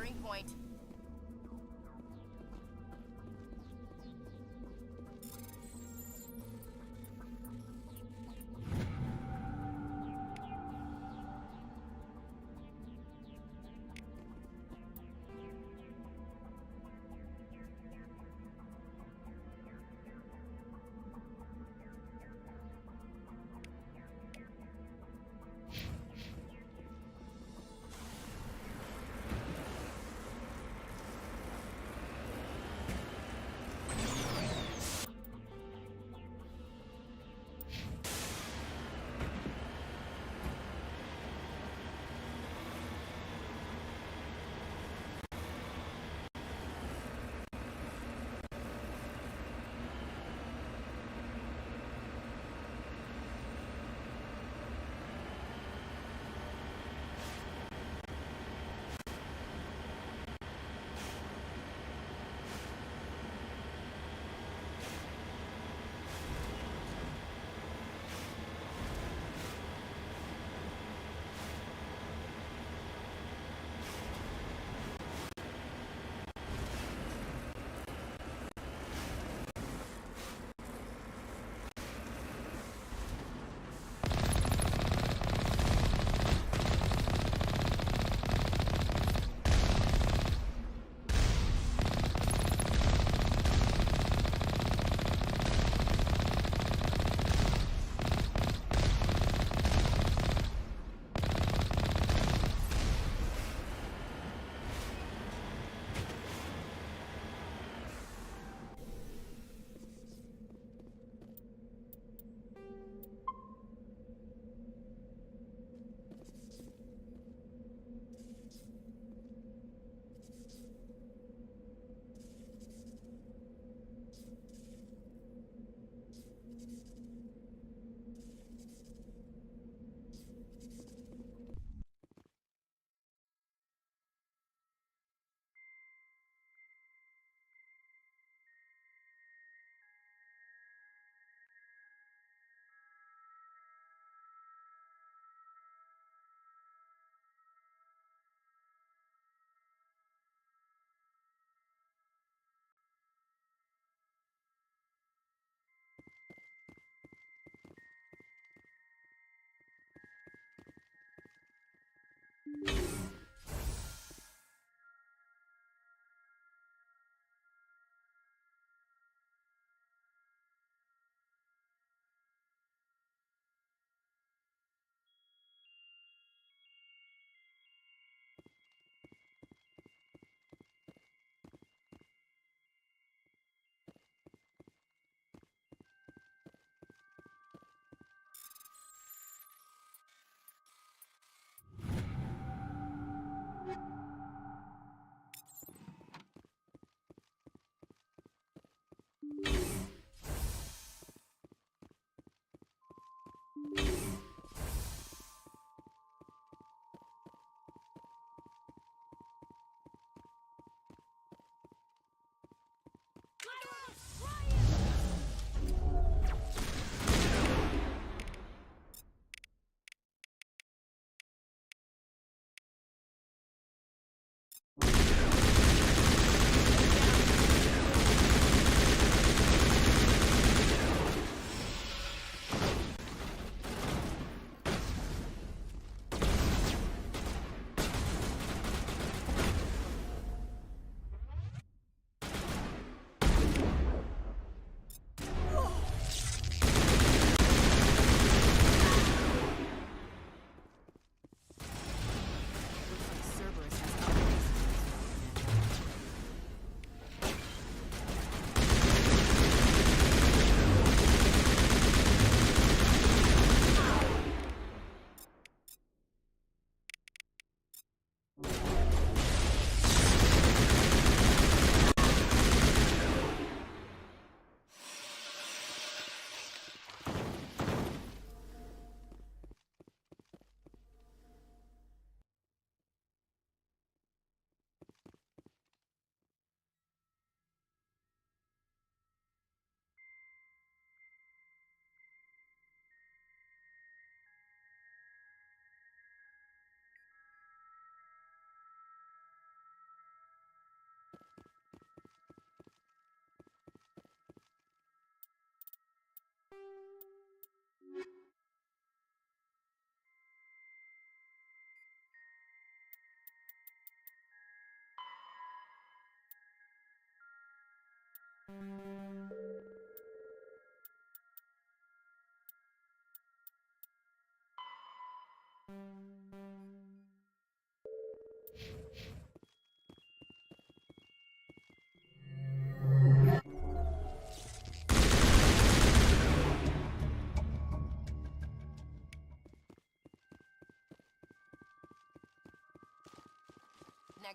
securing point.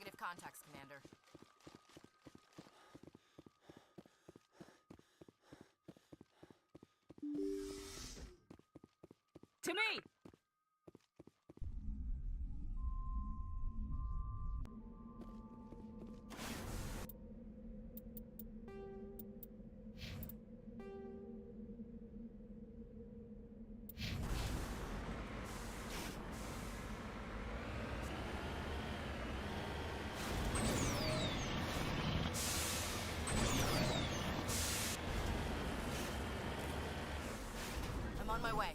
Negative contacts, Commander. To me! I'm on my way.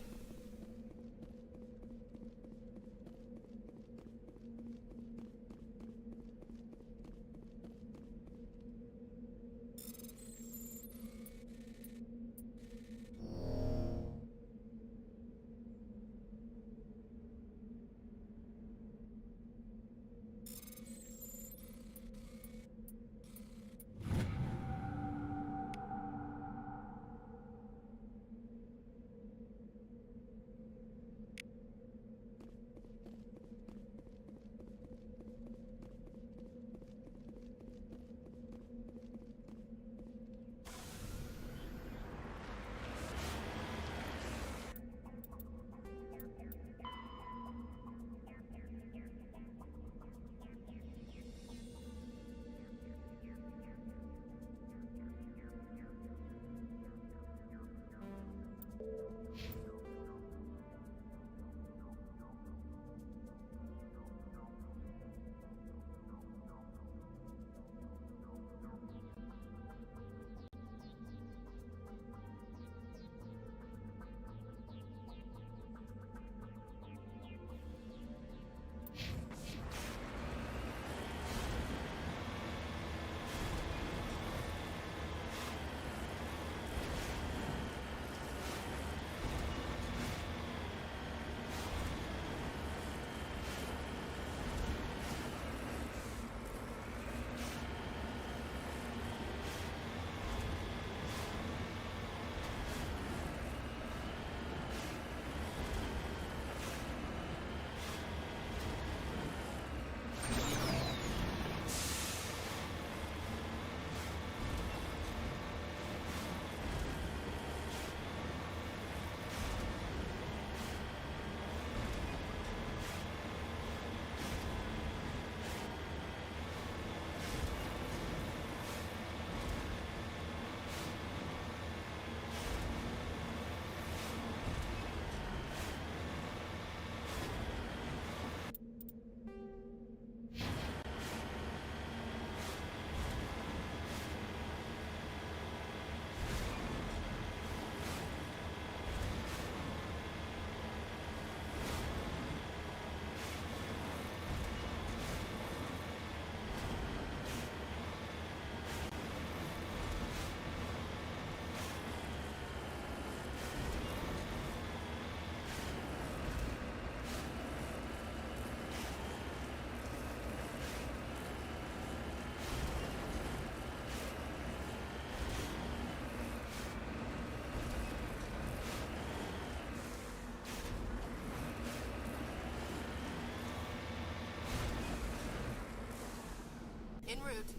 En route.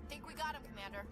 Think we got him, Commander.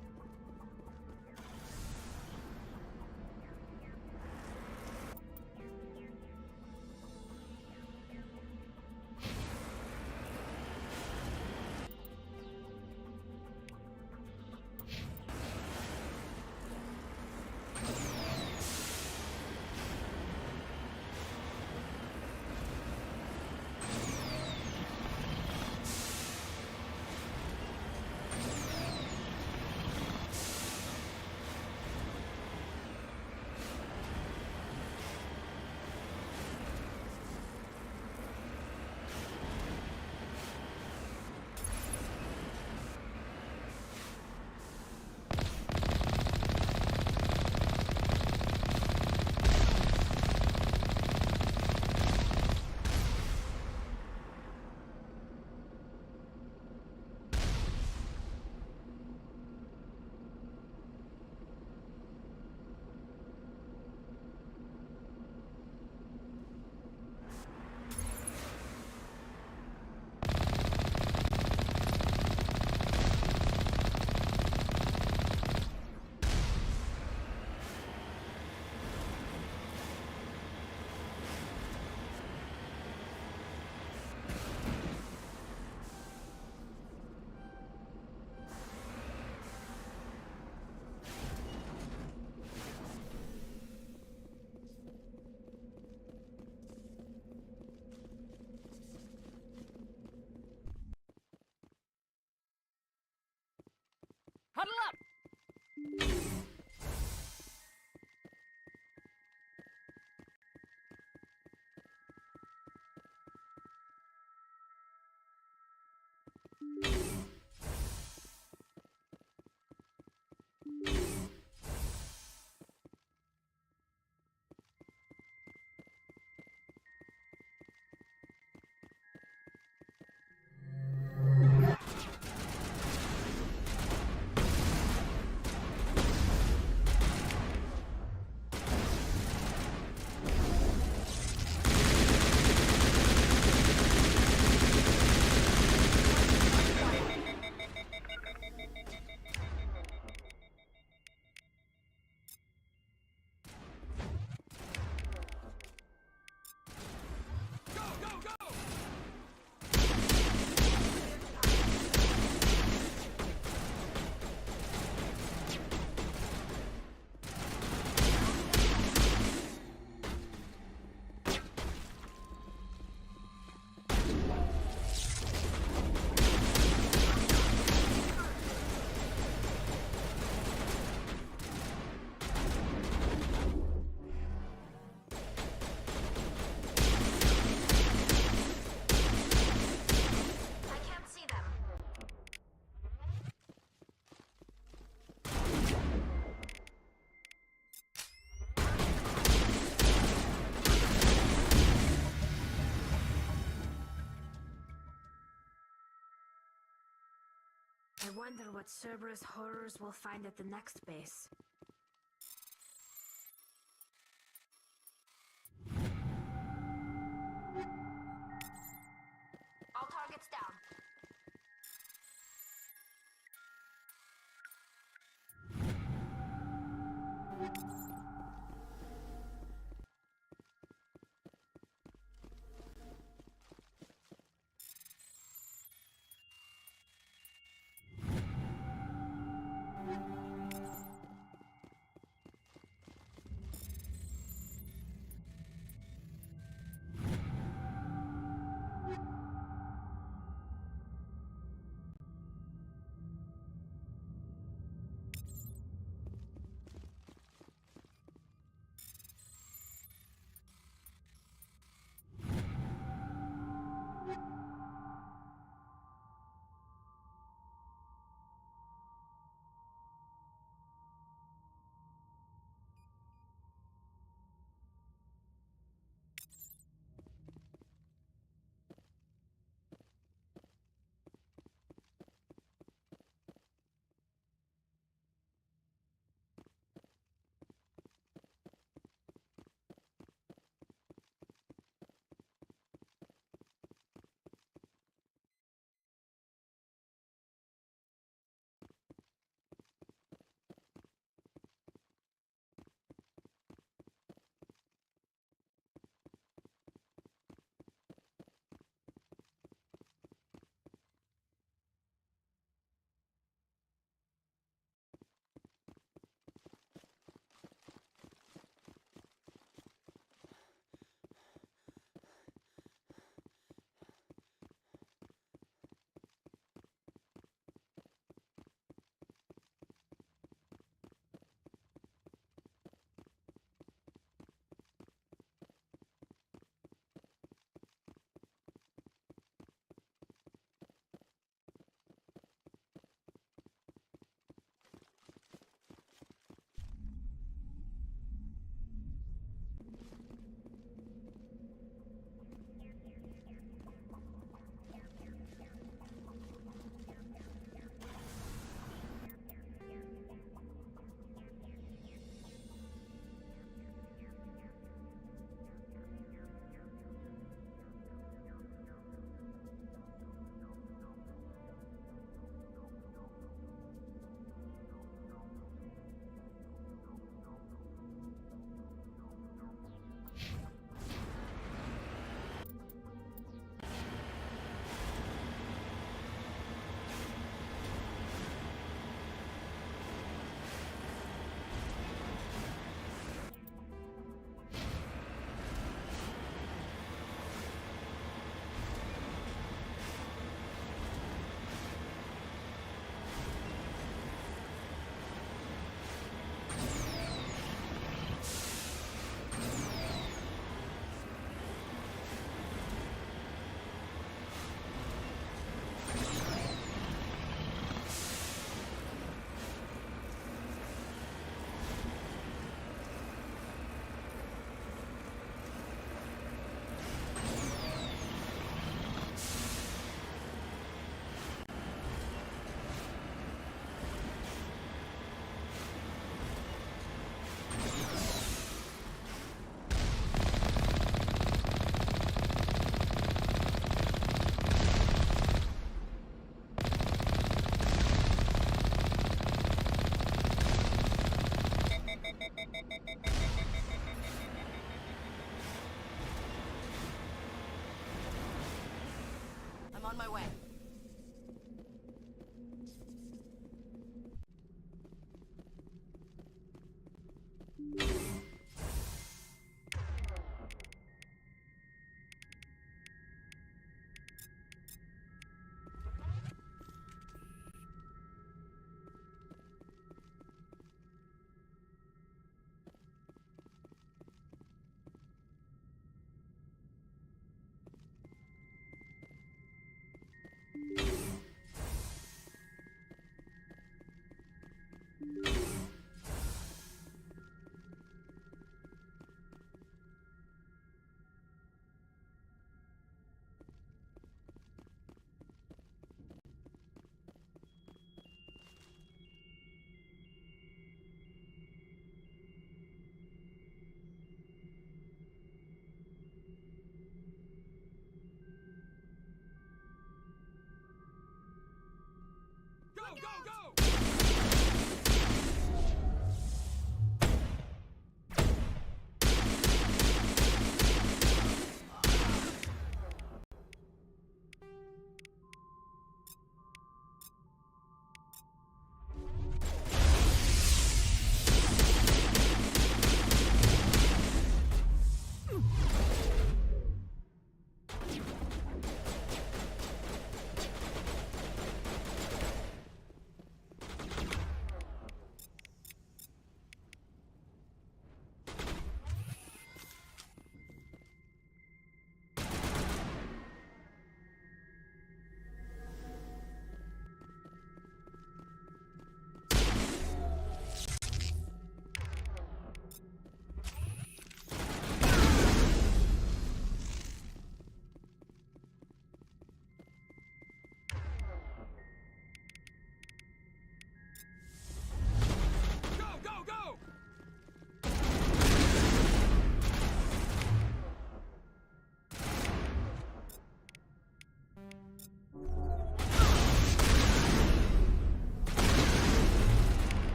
wonder what Cerberus horrors we'll find at the next base. All targets down. I'm on my way.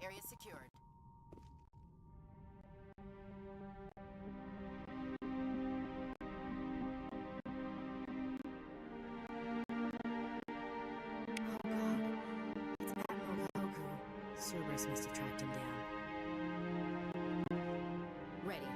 Area secured. Oh god. It's Admiral Hoku. Cerberus must have tracked him down. Ready.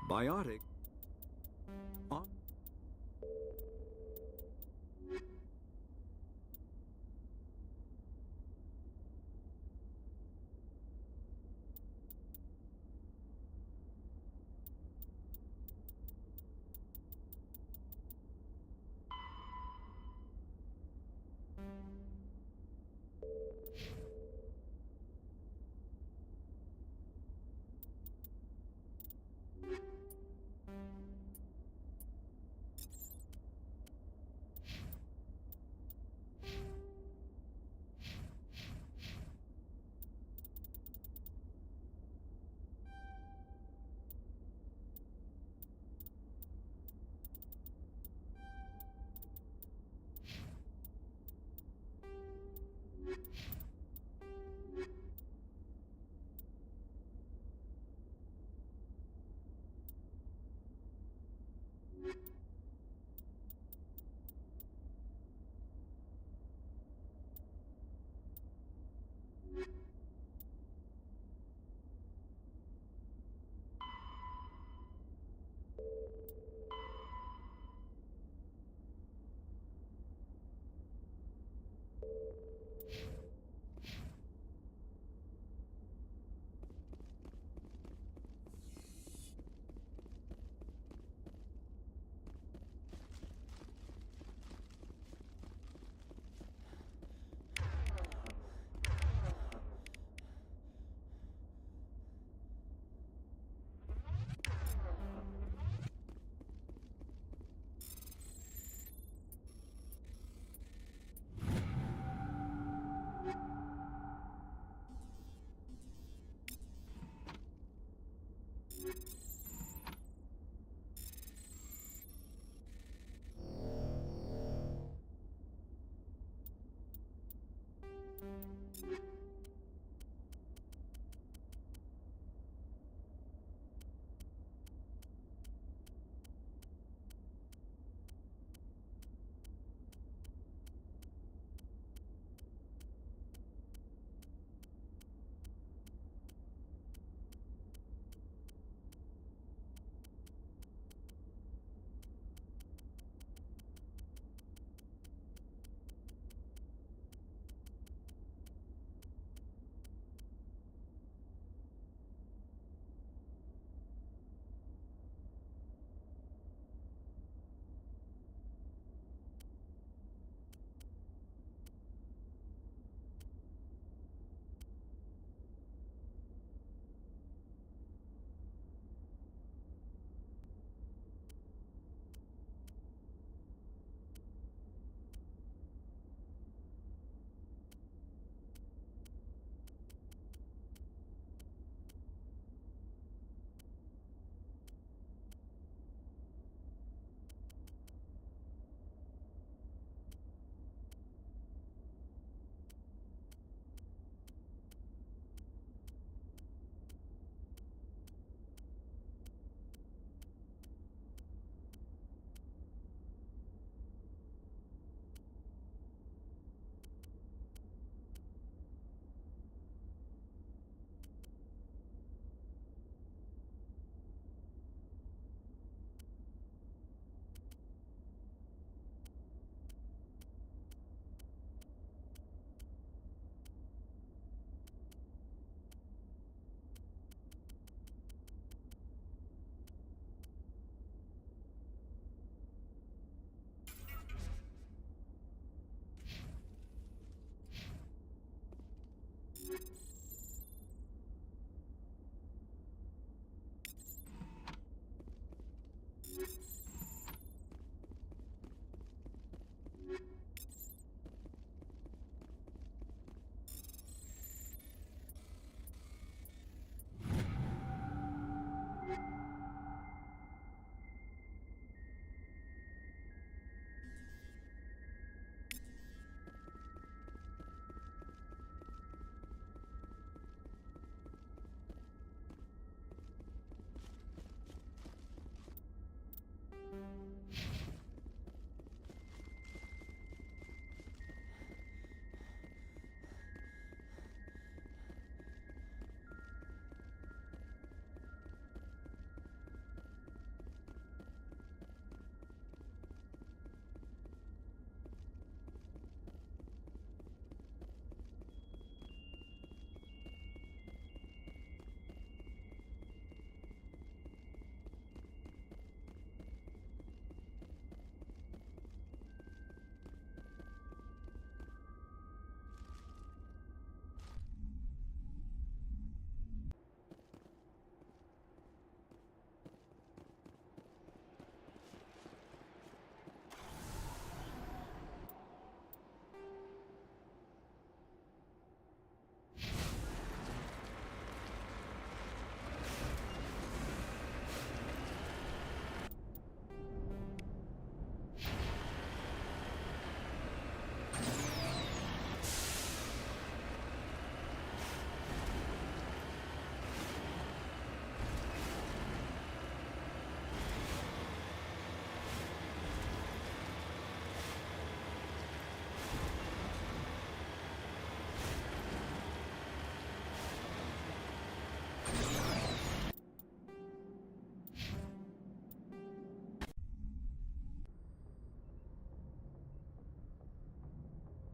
Biotic. On.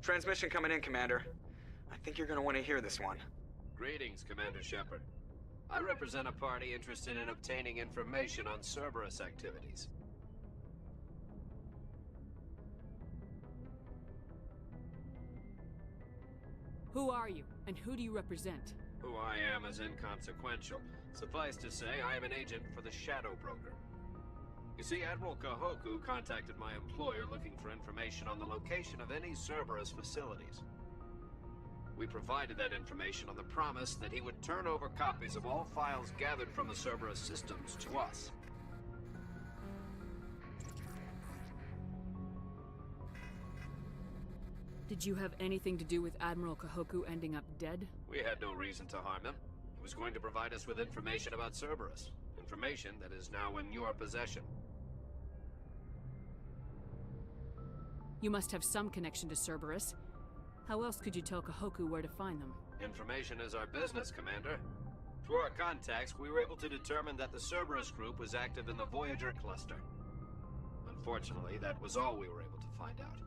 Transmission coming in, Commander. I think you're gonna want to hear this one. Greetings, Commander Shepard. I represent a party interested in obtaining information on Cerberus activities. Who are you, and who do you represent? Who I am is inconsequential. Suffice to say, I am an agent for the Shadow Broker. You see, Admiral Kahoku contacted my employer looking for information on the location of any Cerberus facilities. We provided that information on the promise that he would turn over copies of all files gathered from the Cerberus systems to us. Did you have anything to do with Admiral Kahoku ending up dead? We had no reason to harm him. He was going to provide us with information about Cerberus. Information that is now in your possession. You must have some connection to Cerberus. How else could you tell Kahoku where to find them? Information is our business, Commander. Through our contacts, we were able to determine that the Cerberus group was active in the Voyager cluster. Unfortunately, that was all we were able to find out.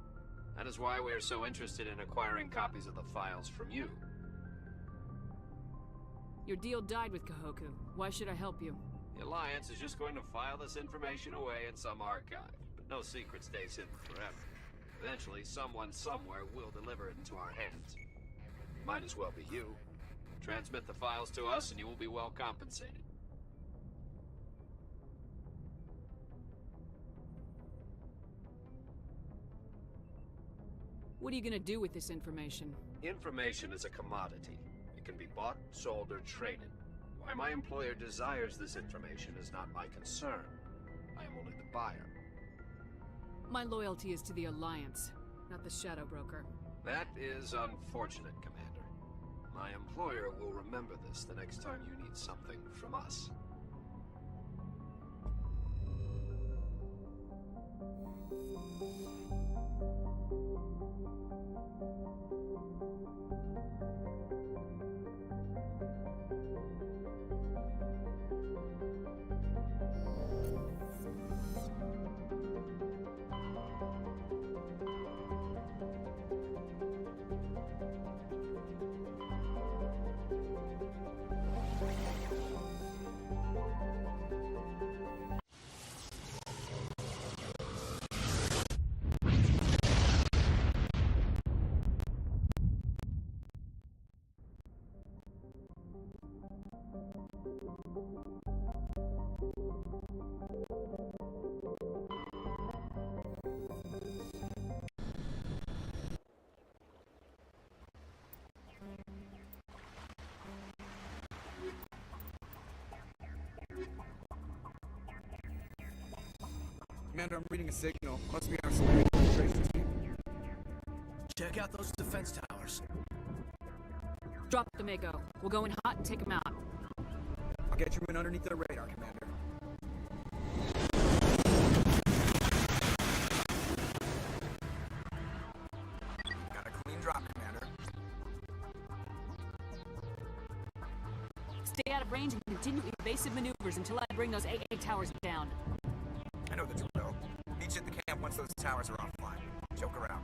That is why we are so interested in acquiring copies of the files from you. Your deal died with Kahoku. Why should I help you? The Alliance is just going to file this information away in some archive, but no secret stays hidden forever. Eventually, someone somewhere will deliver it into our hands. Might as well be you. Transmit the files to us and you will be well compensated. What are you gonna do with this information? Information is a commodity. It can be bought, sold, or traded. Why my employer desires this information is not my concern. I am only the buyer. My loyalty is to the Alliance, not the Shadow Broker. That is unfortunate, Commander. My employer will remember this the next time you need something from us. Commander, I'm reading a signal. Must be our Solarian infiltration team. Check out those defense towers. Drop the Mako. We'll go in hot and take them out. I'll get you in underneath the radar, Commander. Got a clean drop, Commander. Stay out of range and continue evasive maneuvers until I bring those AA towers down. I know the drill. Meet you at the camp once those towers are offline. Joke around.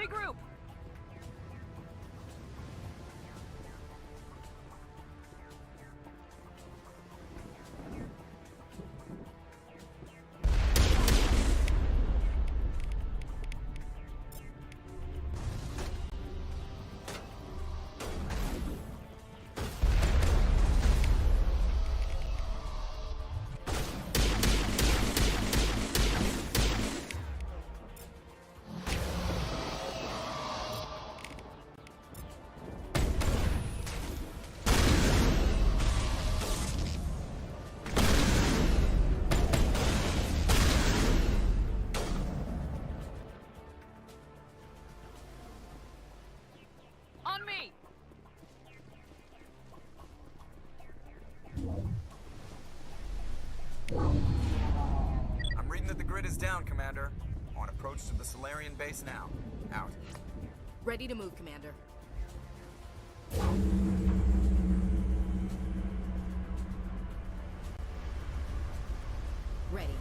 Regroup! On me! I'm reading that the grid is down, Commander. On approach to the Solarian base now. Out. Ready to move, Commander. Ready.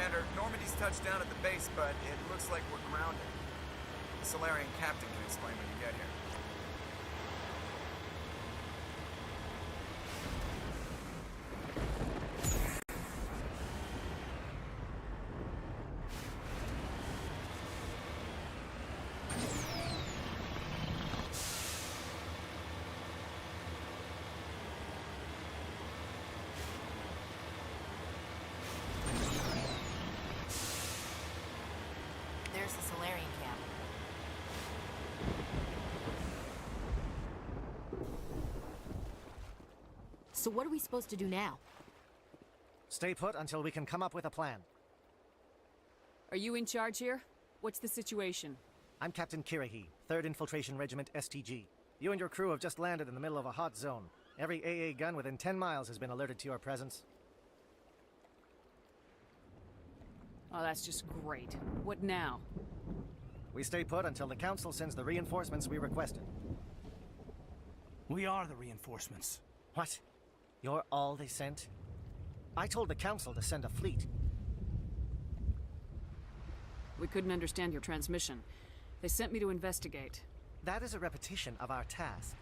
Commander, Normandy's touched down at the base, but it looks like we're grounded. The Solarian captain can explain when you get here. There's the Solarian camp. So what are we supposed to do now? Stay put until we can come up with a plan. Are you in charge here? What's the situation? I'm Captain Kirahi, 3rd Infiltration Regiment STG. You and your crew have just landed in the middle of a hot zone. Every AA gun within 10 miles has been alerted to your presence. Oh, that's just great. What now? We stay put until the Council sends the reinforcements we requested. We are the reinforcements. What? You're all they sent? I told the Council to send a fleet. We couldn't understand your transmission. They sent me to investigate. That is a repetition of our task.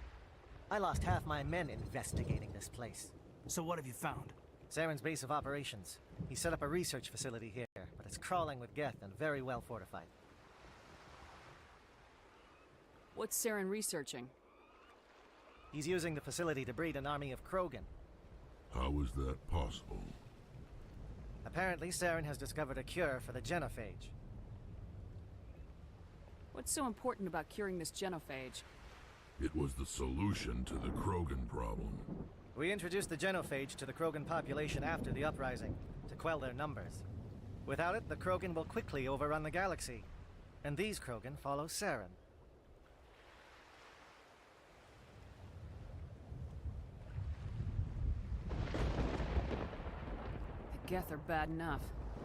I lost half my men investigating this place. So what have you found? Saren's base of operations. He set up a research facility here, but it's crawling with Geth and very well fortified. What's Saren researching? He's using the facility to breed an army of Krogan. How is that possible? Apparently, Saren has discovered a cure for the genophage. What's so important about curing this genophage? It was the solution to the Krogan problem. We introduced the genophage to the Krogan population after the uprising, to quell their numbers. Without it, the Krogan will quickly overrun the galaxy. And these Krogan follow Saren. The Geth are bad enough,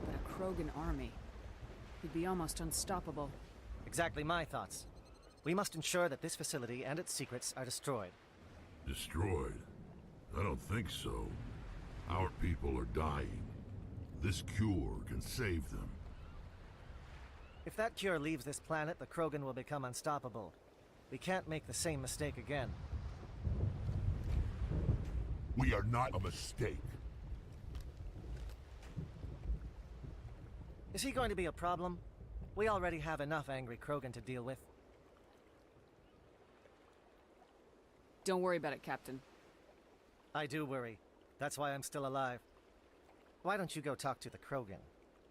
but a Krogan army. He'd be almost unstoppable. Exactly my thoughts. We must ensure that this facility and its secrets are destroyed. Destroyed? I don't think so. Our people are dying. This cure can save them. If that cure leaves this planet, the Krogan will become unstoppable. We can't make the same mistake again. We are not a mistake. Is he going to be a problem? We already have enough angry Krogan to deal with. Don't worry about it, Captain. I do worry. That's why I'm still alive. Why don't you go talk to the Krogan?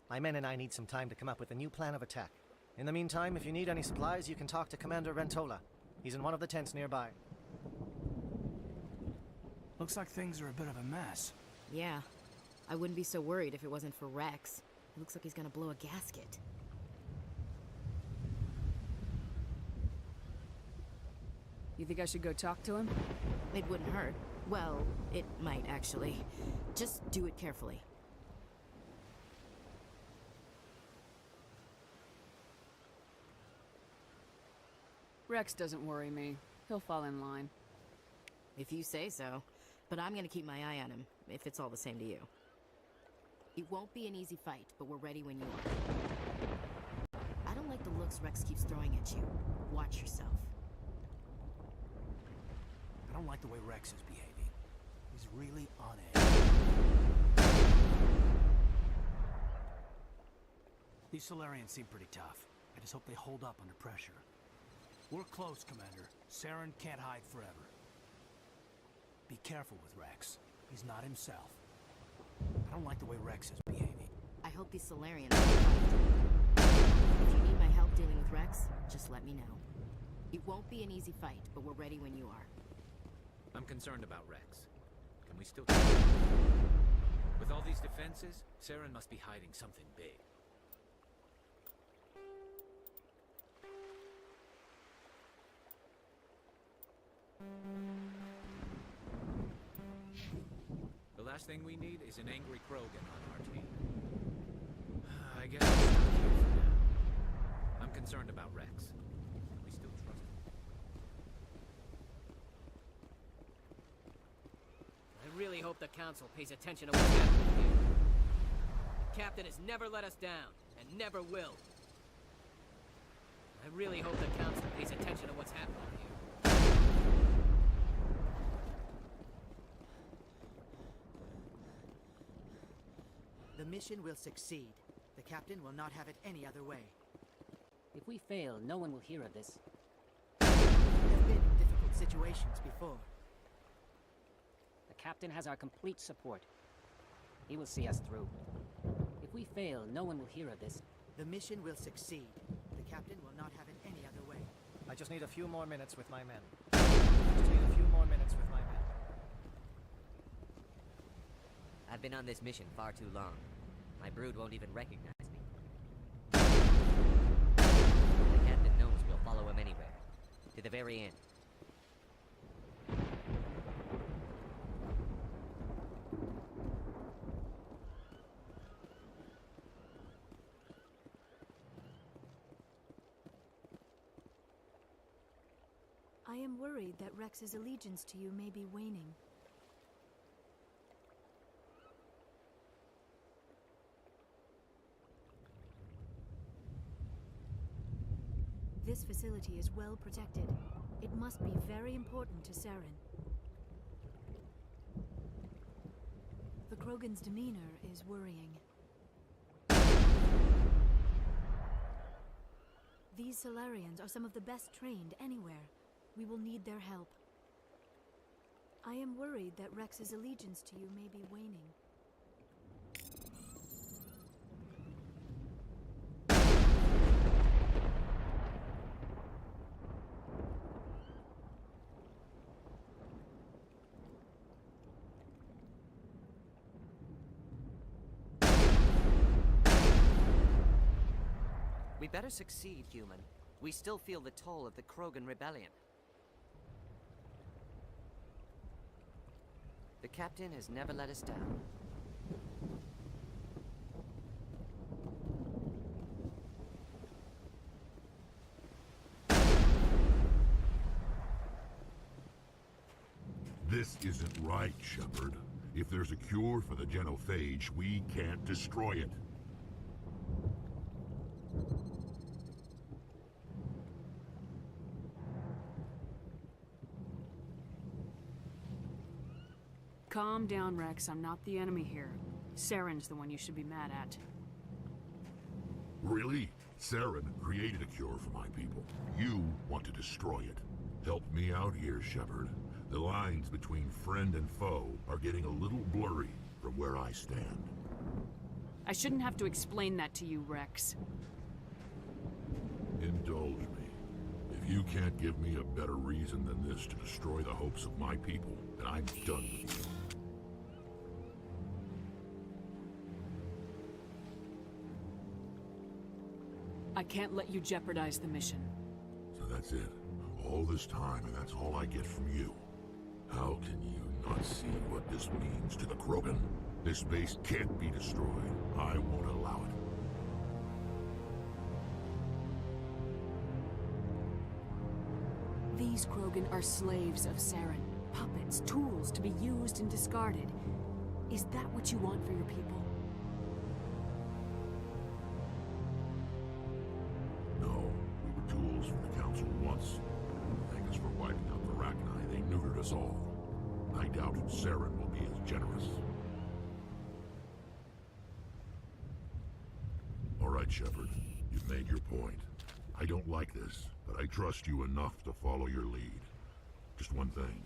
My men and I need some time to come up with a new plan of attack. In the meantime, if you need any supplies, you can talk to Commander Rentola. He's in one of the tents nearby. Looks like things are a bit of a mess. Yeah. I wouldn't be so worried if it wasn't for Rex. It looks like he's gonna blow a gasket. You think I should go talk to him? It wouldn't hurt. Well, it might actually. Just do it carefully. Rex doesn't worry me. He'll fall in line. If you say so. But I'm gonna keep my eye on him, if it's all the same to you. It won't be an easy fight, but we're ready when you are. I don't like the looks Rex keeps throwing at you. Watch yourself. I don't like the way Rex is behaving. He's really on edge. These Solarians seem pretty tough. I just hope they hold up under pressure. We're close, Commander. Saren can't hide forever. Be careful with Rex. He's not himself. I don't like the way Rex is behaving. I hope these Solarians will fight. If you need my help dealing with Rex, just let me know. It won't be an easy fight, but we're ready when you are. I'm concerned about Rex. Can we still... With all these defenses, Saren must be hiding something big. The last thing we need is an angry Krogan on our team. I guess we'll stop here for now. I'm concerned about Rex. Can we still trust him? I really hope the Council pays attention to what's happening here. captain has never let us down, and never will. I really hope the council pays attention to what's happening here. The mission will succeed. The captain will not have it any other way. If we fail, no one will hear of this. We have been in difficult situations before. The captain has our complete support. He will see us through. If we fail, no one will hear of this. The mission will succeed. The captain will not have it any other way. I just need a few more minutes with my men. I just need a few more minutes with my men. I've been on this mission far too long. My brood won't even recognize me. The captain knows we'll follow him anywhere. To the very end. I am worried that Rex's allegiance to you may be waning. This facility is well protected. It must be very important to Saren. The Krogan's demeanor is worrying. These Solarians are some of the best trained anywhere. We will need their help. I am worried that Rex's allegiance to you may be waning. We better succeed, human. We still feel the toll of the Krogan rebellion. The captain has never let us down. This isn't right, Shepard. If there's a cure for the genophage, we can't destroy it. Calm down, Rex. I'm not the enemy here. Saren's the one you should be mad at. Really? Saren created a cure for my people. You want to destroy it. Help me out here, Shepard. The lines between friend and foe are getting a little blurry from where I stand. I shouldn't have to explain that to you, Rex. Indulge me. If you can't give me a better reason than this to destroy the hopes of my people, then I'm done with you. I can't let you jeopardize the mission. So that's it. All this time, and that's all I get from you. How can you not see what this means to the Krogan? This base can't be destroyed. I won't allow it. These Krogan are slaves of Saren. Puppets, tools to be used and discarded. Is that what you want for your people? No, we were tools for the Council once. Thank us for wiping out the Rachni. They neutered us all. I doubt Saren will be as generous. All right, Shepard. You've made your point. I don't like this, but I trust you enough to follow your lead. Just one thing.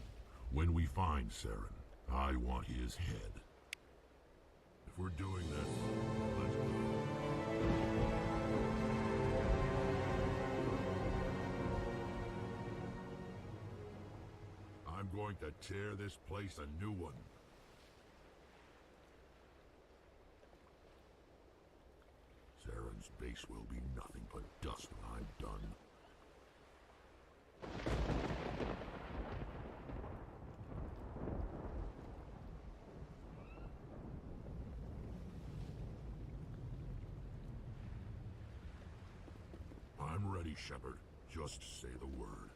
When we find Saren, I want his head. If we're doing this, let's go. I'm going to tear this place a new one. Saren's base will be nothing but dust when I'm done. I'm ready, Shepard. Just say the word.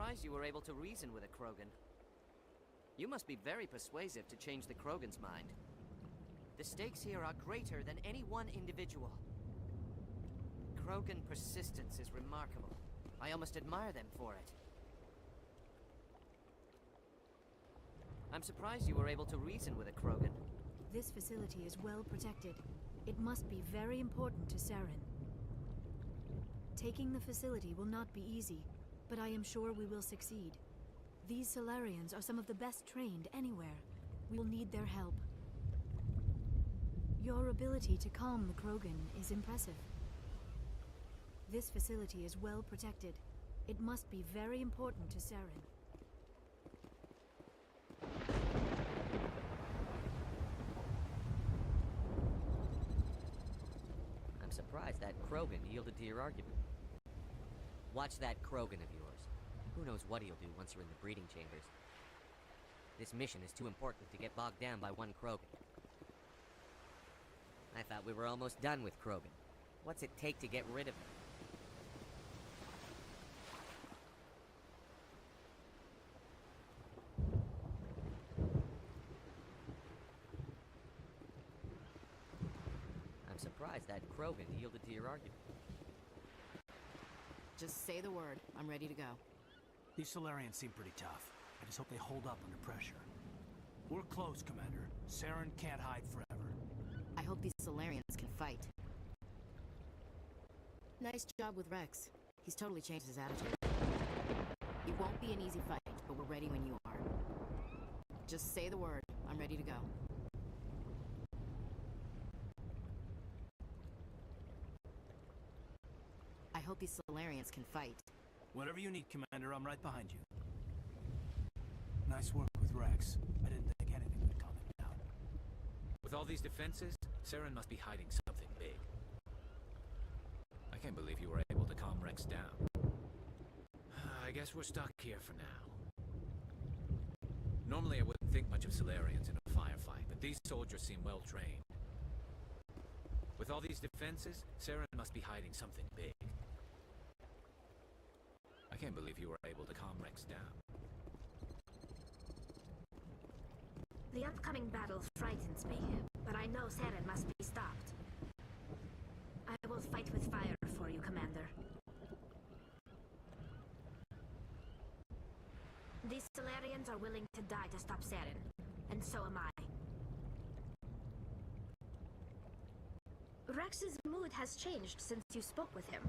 surprised you were able to reason with a Krogan. You must be very persuasive to change the Krogan's mind. The stakes here are greater than any one individual. Krogan persistence is remarkable. I almost admire them for it. I'm surprised you were able to reason with a Krogan. This facility is well protected. It must be very important to Saren. Taking the facility will not be easy, but I am sure we will succeed. These Solarians are some of the best trained anywhere. We will need their help. Your ability to calm the Krogan is impressive. This facility is well protected. It must be very important to Saren. I'm surprised that Krogan yielded to your argument. Watch that Krogan of yours. Who knows what he'll do once you're in the breeding chambers. This mission is too important to get bogged down by one Krogan. I thought we were almost done with Krogan. What's it take to get rid of them? I'm surprised that Krogan yielded to your argument. Just say the word. I'm ready to go. These Solarians seem pretty tough. I just hope they hold up under pressure. We're close, Commander. Saren can't hide forever. I hope these Solarians can fight. Nice job with Rex. He's totally changed his attitude. It won't be an easy fight, but we're ready when you are. Just say the word. I'm ready to go. I hope these Solarians can fight. Whatever you need, Commander, I'm right behind you. Nice work with Rex. I didn't think anything would calm him down. With all these defenses, Saren must be hiding something big. I can't believe you were able to calm Rex down. I guess we're stuck here for now. Normally I wouldn't think much of Solarians in a firefight, but these soldiers seem well trained. With all these defenses, Saren must be hiding something big. I can't believe you were able to calm Rex down. The upcoming battle frightens me, but I know Saren must be stopped. I will fight with fire for you, Commander. These Solarians are willing to die to stop Saren, and so am I. Rex's mood has changed since you spoke with him.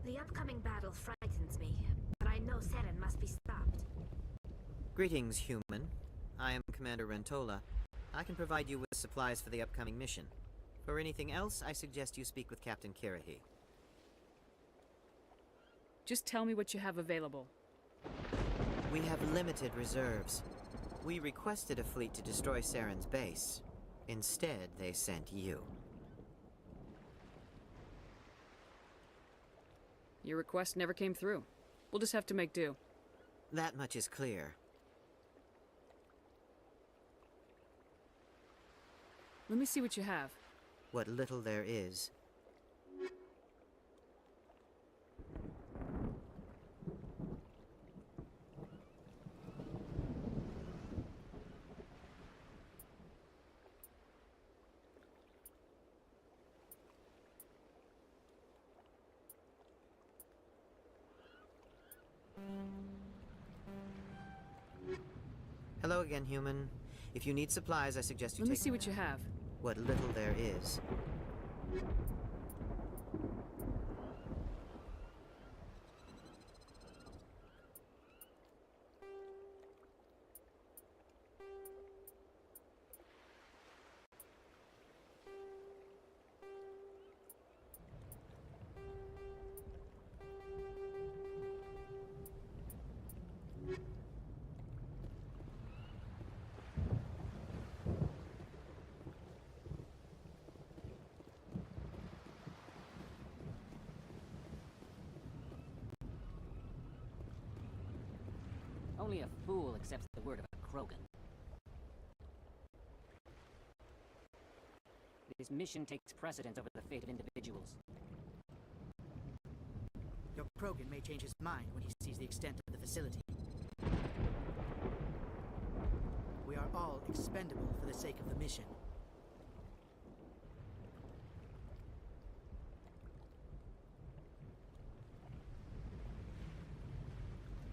The upcoming battle frightens me, but I know Saren must be stopped. Greetings, human. I am Commander Rentola. I can provide you with supplies for the upcoming mission. For anything else, I suggest you speak with Captain Kirahi. Just tell me what you have available. We have limited reserves. We requested a fleet to destroy Saren's base. Instead, they sent you. Your request never came through. We'll just have to make do. That much is clear. Let me see what you have. What little there is. Hello again, human. If you need supplies, I suggest you Let take... me see what you have. What little there is. Only a fool accepts the word of a Krogan. This mission takes precedence over the fate of individuals. Your Krogan may change his mind when he sees the extent of the facility. We are all expendable for the sake of the mission.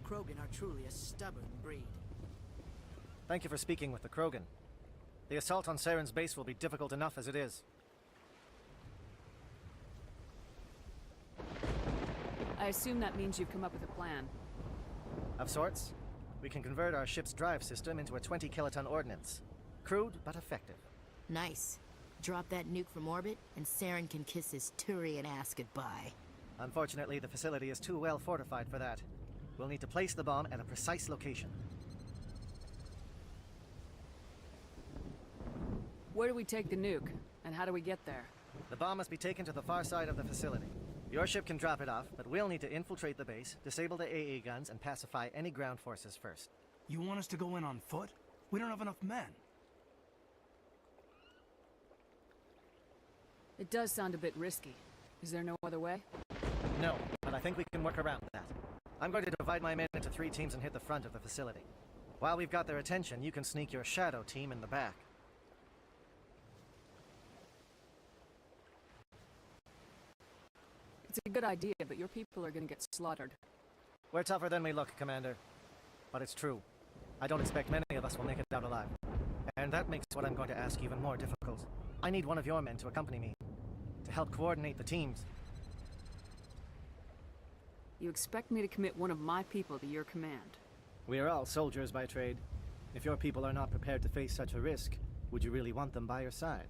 Krogan are truly a stubborn breed. Thank you for speaking with the Krogan. The assault on Saren's base will be difficult enough as it is. I assume that means you've come up with a plan. Of sorts. We can convert our ship's drive system into a 20-kiloton ordnance. Crude, but effective. Nice. Drop that nuke from orbit, and Saren can kiss his Turian ass goodbye. Unfortunately, the facility is too well fortified for that. We'll need to place the bomb at a precise location. Where do we take the nuke? And how do we get there? The bomb must be taken to the far side of the facility. Your ship can drop it off, but we'll need to infiltrate the base, disable the AA guns, and pacify any ground forces first. You want us to go in on foot? We don't have enough men. It does sound a bit risky. Is there no other way? No, but I think we can work around that. I'm going to divide my men into 3 teams and hit the front of the facility. While we've got their attention, you can sneak your shadow team in the back. It's a good idea, but your people are gonna get slaughtered. We're tougher than we look, Commander. But it's true. I don't expect many of us will make it out alive. And that makes what I'm going to ask even more difficult. I need one of your men to accompany me, to help coordinate the teams. You expect me to commit one of my people to your command? We are all soldiers by trade. If your people are not prepared to face such a risk, would you really want them by your side?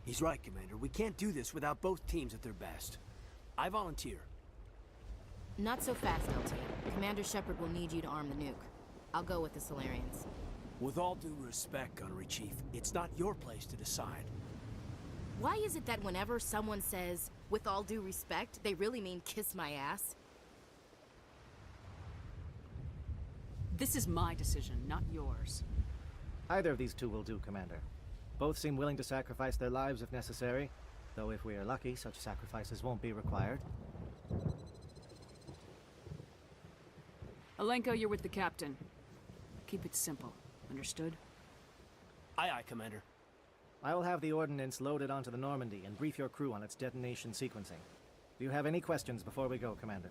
He's right, Commander. We can't do this without both teams at their best. I volunteer. Not so fast, LT. Commander Shepard will need you to arm the nuke. I'll go with the Solarians. With all due respect, Gunnery Chief, it's not your place to decide. Why is it that whenever someone says, with all due respect, they really mean kiss my ass? This is my decision, not yours. Either of these two will do, Commander. Both seem willing to sacrifice their lives if necessary, though if we are lucky, such sacrifices won't be required. Alenko, you're with the captain. Keep it simple. Understood? Aye, aye, Commander. I will have the ordnance loaded onto the Normandy and brief your crew on its detonation sequencing. Do you have any questions before we go, Commander?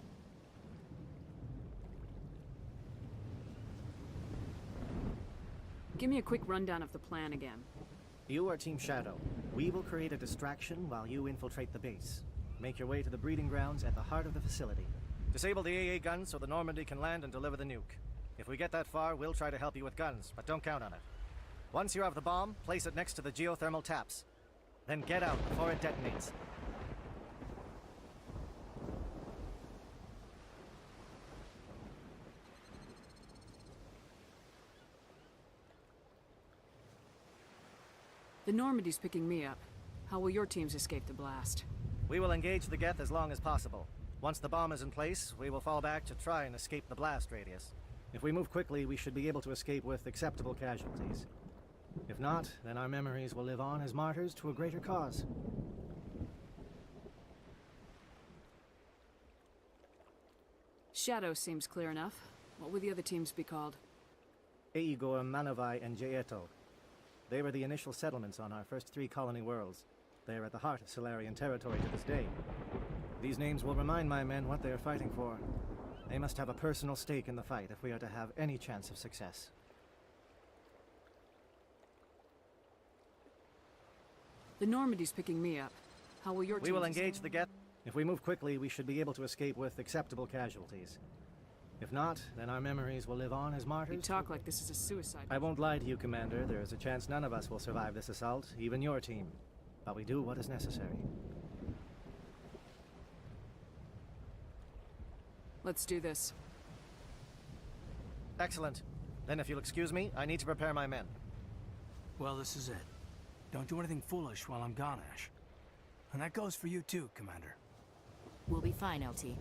Give me a quick rundown of the plan again. You are Team Shadow. We will create a distraction while you infiltrate the base. Make your way to the breeding grounds at the heart of the facility. Disable the AA guns so the Normandy can land and deliver the nuke. If we get that far, we'll try to help you with guns, but don't count on it. Once you have the bomb, place it next to the geothermal taps. Then get out before it detonates. The Normandy's picking me up. How will your teams escape the blast? We will engage the Geth as long as possible. Once the bomb is in place, we will fall back to try and escape the blast radius. If we move quickly, we should be able to escape with acceptable casualties. If not, then our memories will live on as martyrs to a greater cause. Shadow seems clear enough. What will the other teams be called? Aegor, Manovai, and Jaeto. They were the initial settlements on our first 3 colony worlds. They are at the heart of Solarian territory to this day. These names will remind my men what they are fighting for. They must have a personal stake in the fight if we are to have any chance of success. The Normandy's picking me up. How will your teams... We will engage the Geth. If we move quickly, we should be able to escape with acceptable casualties. If not, then our memories will live on as martyrs. You talk like this is a suicide. I won't lie to you, Commander. There is a chance none of us will survive this assault, even your team. But we do what is necessary. Let's do this. Excellent. Then if you'll excuse me, I need to prepare my men. Well, this is it. Don't do anything foolish while I'm gone, Ash. And that goes for you too, Commander. We'll be fine, LT.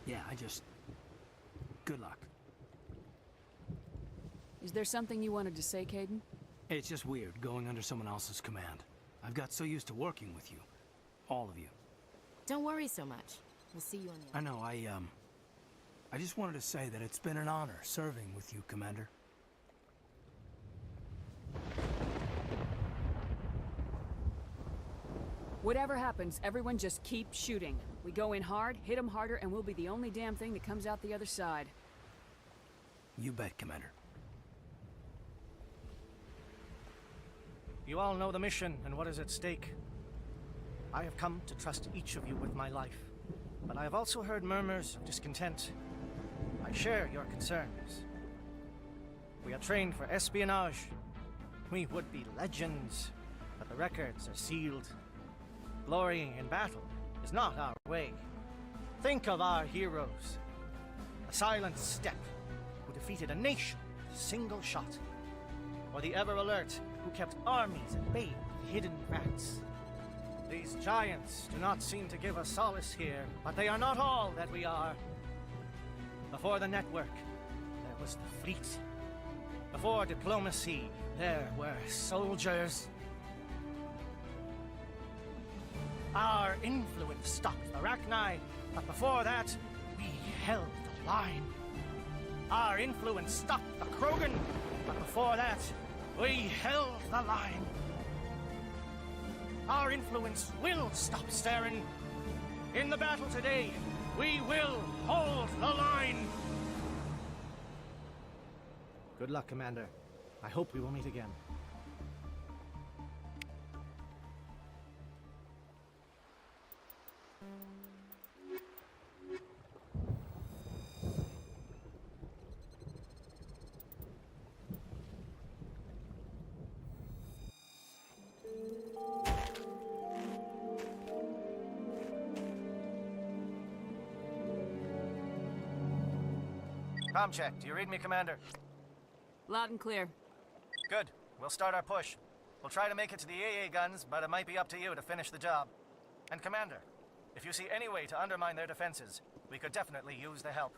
Yeah, good luck. Is there something you wanted to say, Kaidan? It's just weird going under someone else's command. I've got so used to working with you. All of you. Don't worry so much. We'll see you on the I know, I just wanted to say that it's been an honor serving with you, Commander. Whatever happens, everyone just keep shooting. We go in hard, hit them harder, and we'll be the only damn thing that comes out the other side. You bet, Commander. You all know the mission and what is at stake. I have come to trust each of you with my life, but I have also heard murmurs of discontent. I share your concerns. We are trained for espionage. We would be legends, but the records are sealed. Glorying in battle is not our way. Think of our heroes. A silent step who defeated a nation with a single shot. Or the ever-alert who kept armies at bay with hidden rats. These giants do not seem to give us solace here, but they are not all that we are. Before the network, there was the fleet. Before diplomacy, there were soldiers. Our influence stopped the Rachni, but before that, we held the line. Our influence stopped the Krogan, but before that, we held the line. Our influence will stop Saren. In the battle today, we will hold the line. Good luck, Commander. I hope we will meet again. Com check. Do you read me, Commander? Loud and clear. Good. We'll start our push. We'll try to make it to the AA guns, but it might be up to you to finish the job. And Commander, if you see any way to undermine their defenses, we could definitely use the help.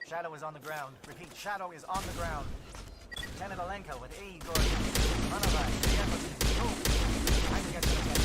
Shadow is on the ground. Repeat, Shadow is on the ground. Lieutenant Alenko with AE Gordon. Runabout, move. Time to get to the tent.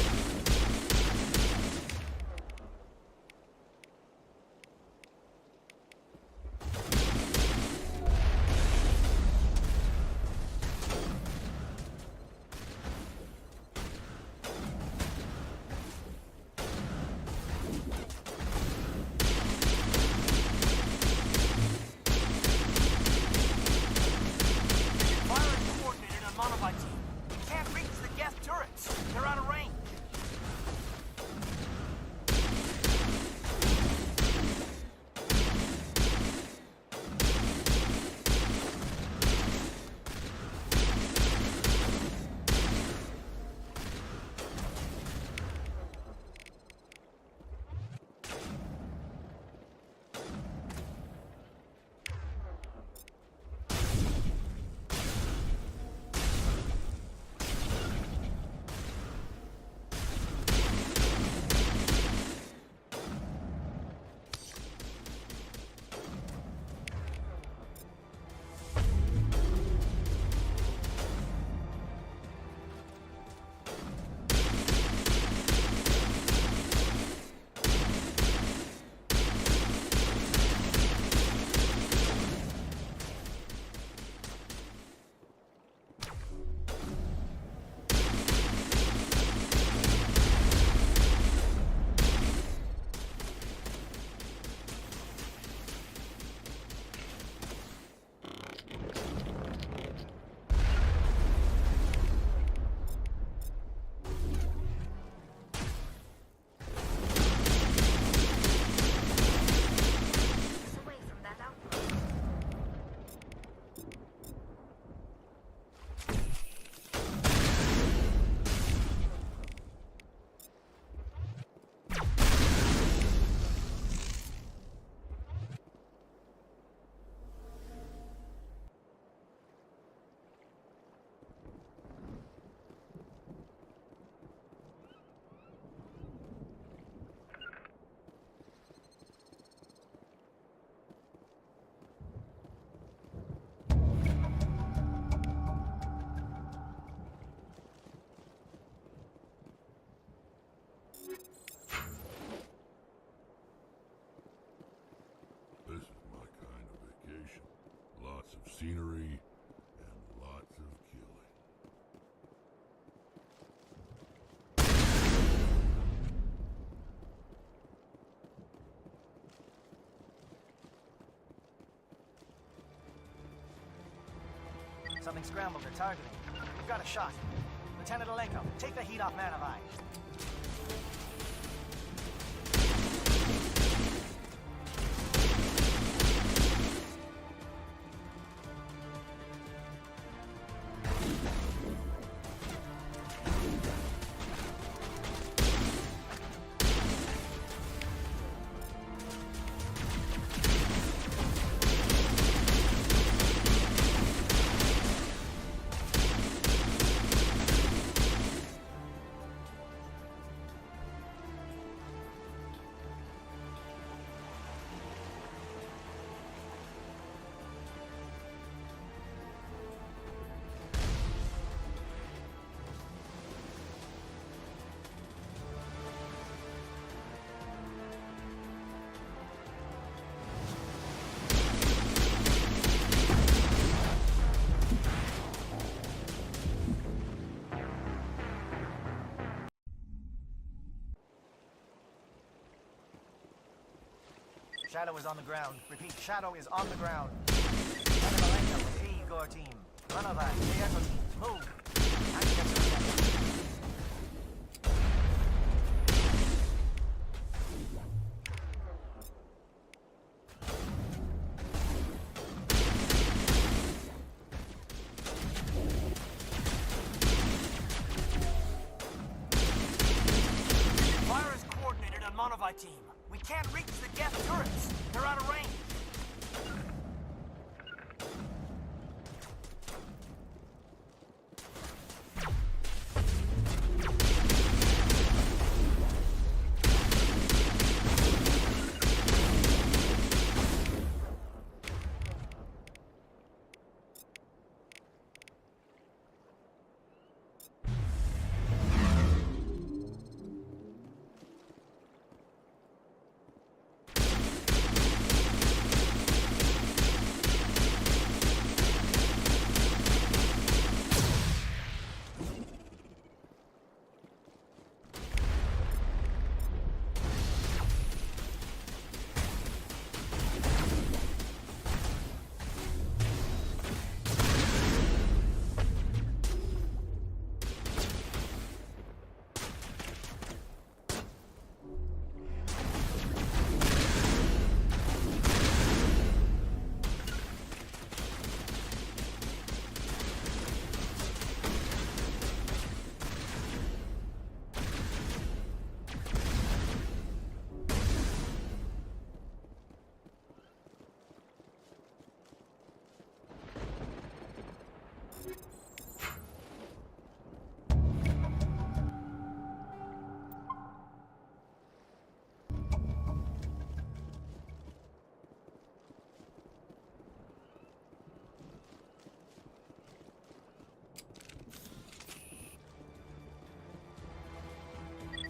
scenery and lots of killing. Something scrambled. They're targeting. We've got a shot. Lieutenant Alenko, take the heat off Man of Eye. Shadow is on the ground. Repeat, Shadow is on the ground. Malenko with A. Igor team. Runovan, Echo team. Move. Fire is coordinated on Monovi team. We can't reach the Geth turrets. They're out of range.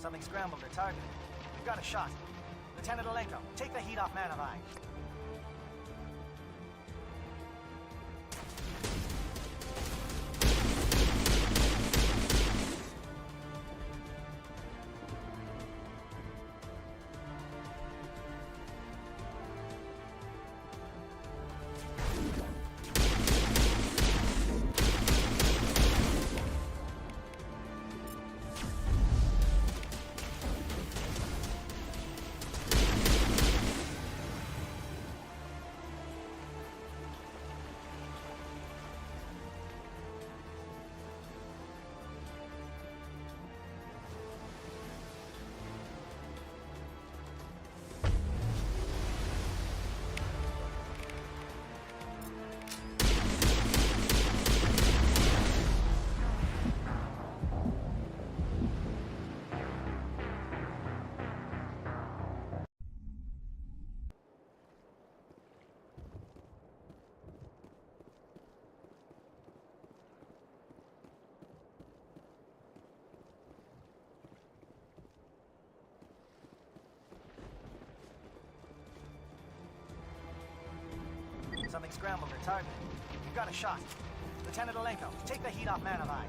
Something scrambled. They're targeting. We've got a shot. Lieutenant Alenko, take the heat off Man of Eye. Something scrambled. They're targeting. You've got a shot. Lieutenant Alenko, take the heat off Man of Eye.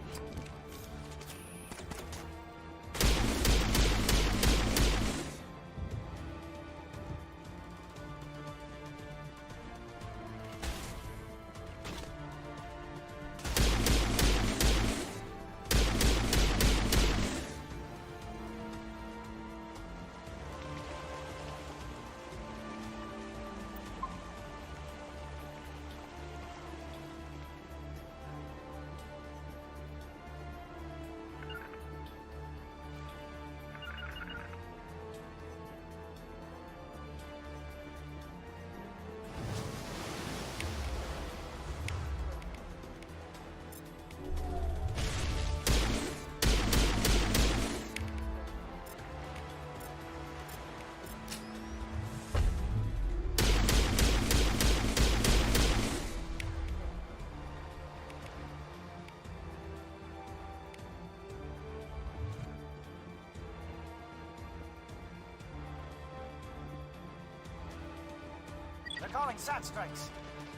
They're calling SAT strikes.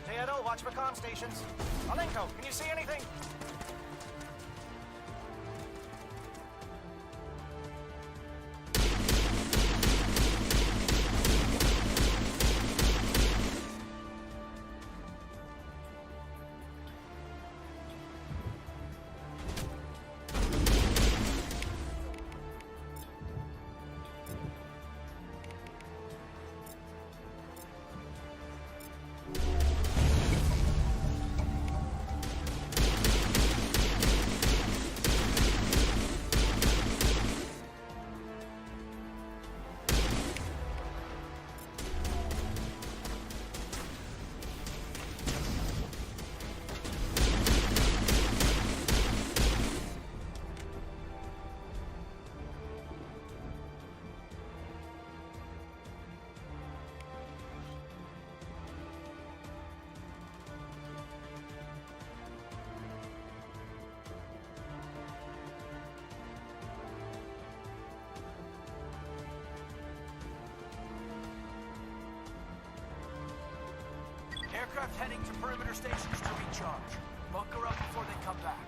Theodo, watch for comm stations. Alenko, can you see anything? Aircraft heading to perimeter stations to recharge. Bunker up before they come back.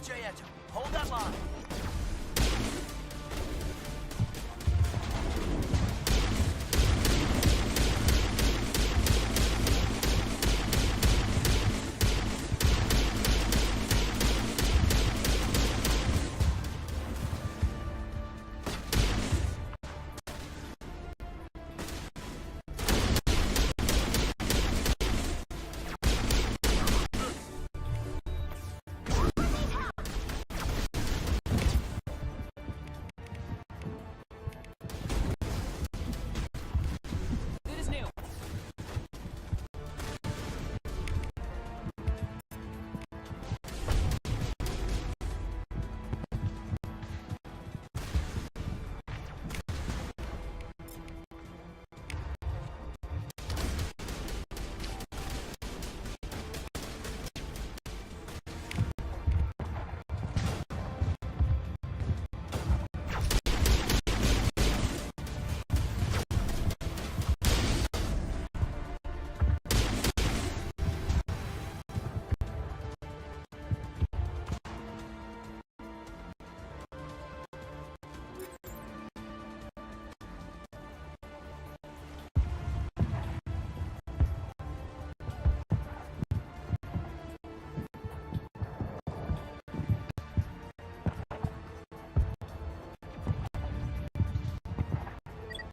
Jaeto, hold that line. Good as new.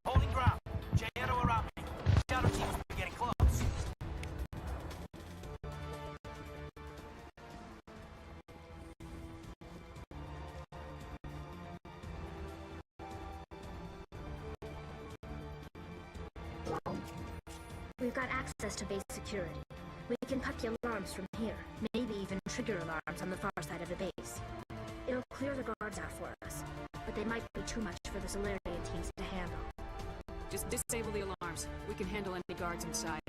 Holding ground. Jaeto around me. Shadow teams are getting close. We've got access to base security. We can put the alarms from here, maybe even trigger alarms on the far side of the base. It'll clear the guards out for us, but they might be too much for the Solarian teams to handle. Just disable the alarms. We can handle any guards inside.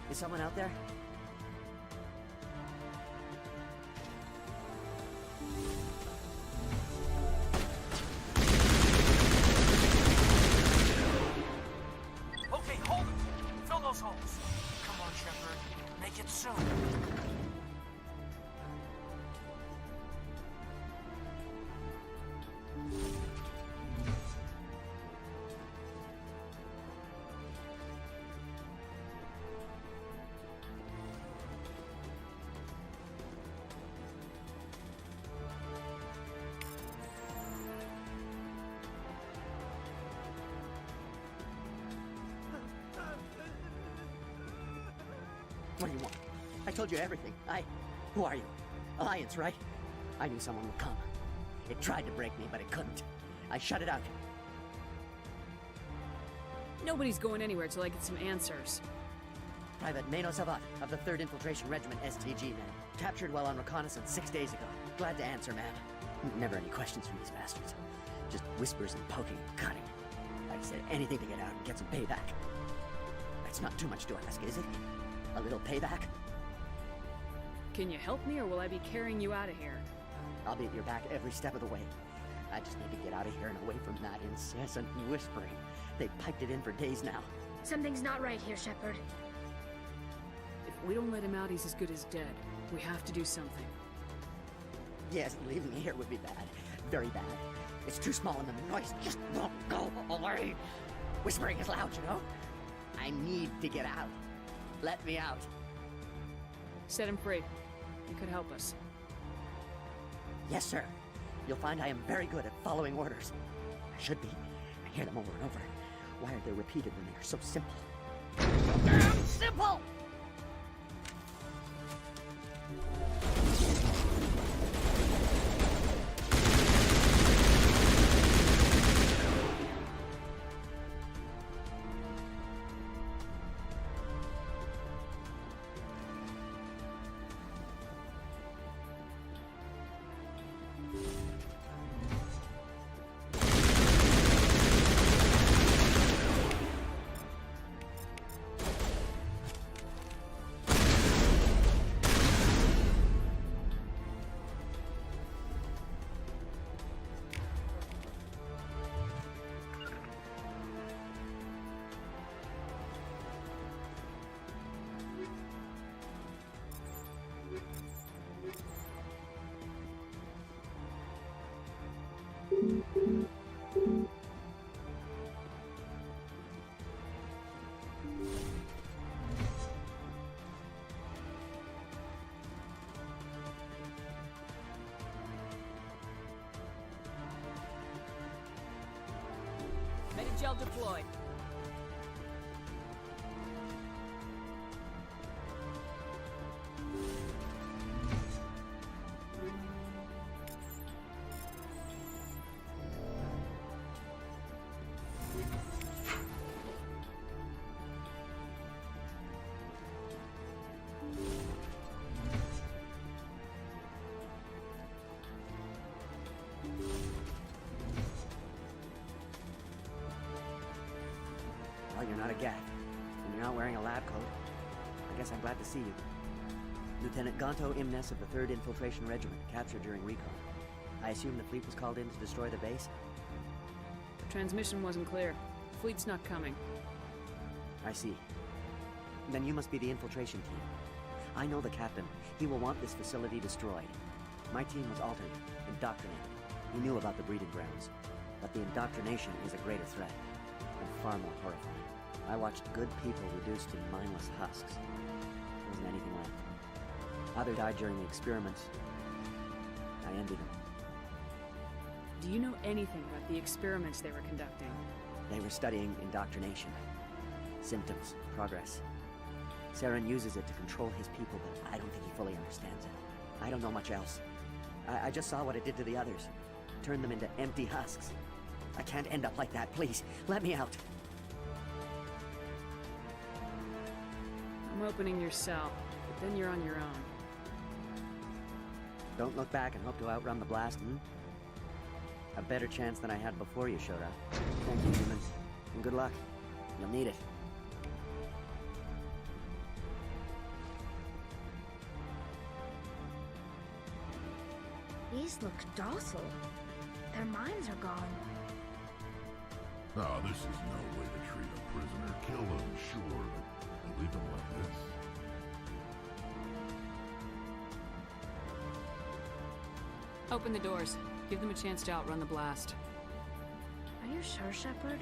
Is someone out there? Okay, hold it. Fill those holes. Come on, Shepard. Make it soon. What do you want? I told you everything. Who are you? Alliance, right? I knew someone would come. It tried to break me, but it couldn't. I shut it out. Nobody's going anywhere till I get some answers. Private Mano Savat of the 3rd Infiltration Regiment STG, man. Captured while on reconnaissance 6 days ago. Glad to answer, man. Never any questions from these bastards. Just whispers and poking and cutting. Like I said, anything to get out and get some payback. That's not too much to ask, is it? A little payback? Can you help me, or will I be carrying you out of here? I'll be at your back every step of the way. I just need to get out of here and away from that incessant whispering. They've piped it in for days now. Something's not right here, Shepard. If we don't let him out, he's as good as dead. We have to do something. Yes, leaving here would be bad. Very bad. It's too small and the noise just won't go away. Whispering is loud, you know? I need to get out. Let me out. Set him free. You could help us. Yes, sir. You'll find I am very good at following orders. I should be. I hear them over and over. Why are they repeated when they are so simple? Damn simple! Medigel deployed. Well, you're not a GAT, and you're not wearing a lab coat. I guess I'm glad to see you. Lieutenant Gonto Imnes of the 3rd Infiltration Regiment, captured during recon. I assume the fleet was called in to destroy the base? The transmission wasn't clear. Fleet's not coming. I see. Then you must be the infiltration team. I know the captain. He will want this facility destroyed. My team was altered, indoctrinated. He knew about the breeding grounds. But the indoctrination is a greater threat, and far more horrifying. I watched good people reduced to mindless husks. There wasn't anything left. Others died during the experiments. I envied them. Do you know anything about the experiments they were conducting? They were studying indoctrination. Symptoms, progress. Saren uses it to control his people, but I don't think he fully understands it. I don't know much else. I just saw what it did to the others. Turned them into empty husks. I can't end up like that, please. Let me out. I'm opening your cell, but then you're on your own. Don't look back and hope to outrun the blast, A better chance than I had before you showed up. Thank you, human. And good luck. You'll need it. These look docile. Their minds are gone. Oh, this is no way to treat a prisoner. Kill them, sure, but leave them like this. Open the doors. Give them a chance to outrun the blast. Are you sure, Shepard?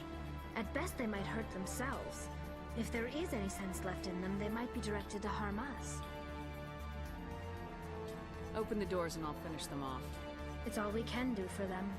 At best, they might hurt themselves. If there is any sense left in them, they might be directed to harm us. Open the doors and I'll finish them off. It's all we can do for them.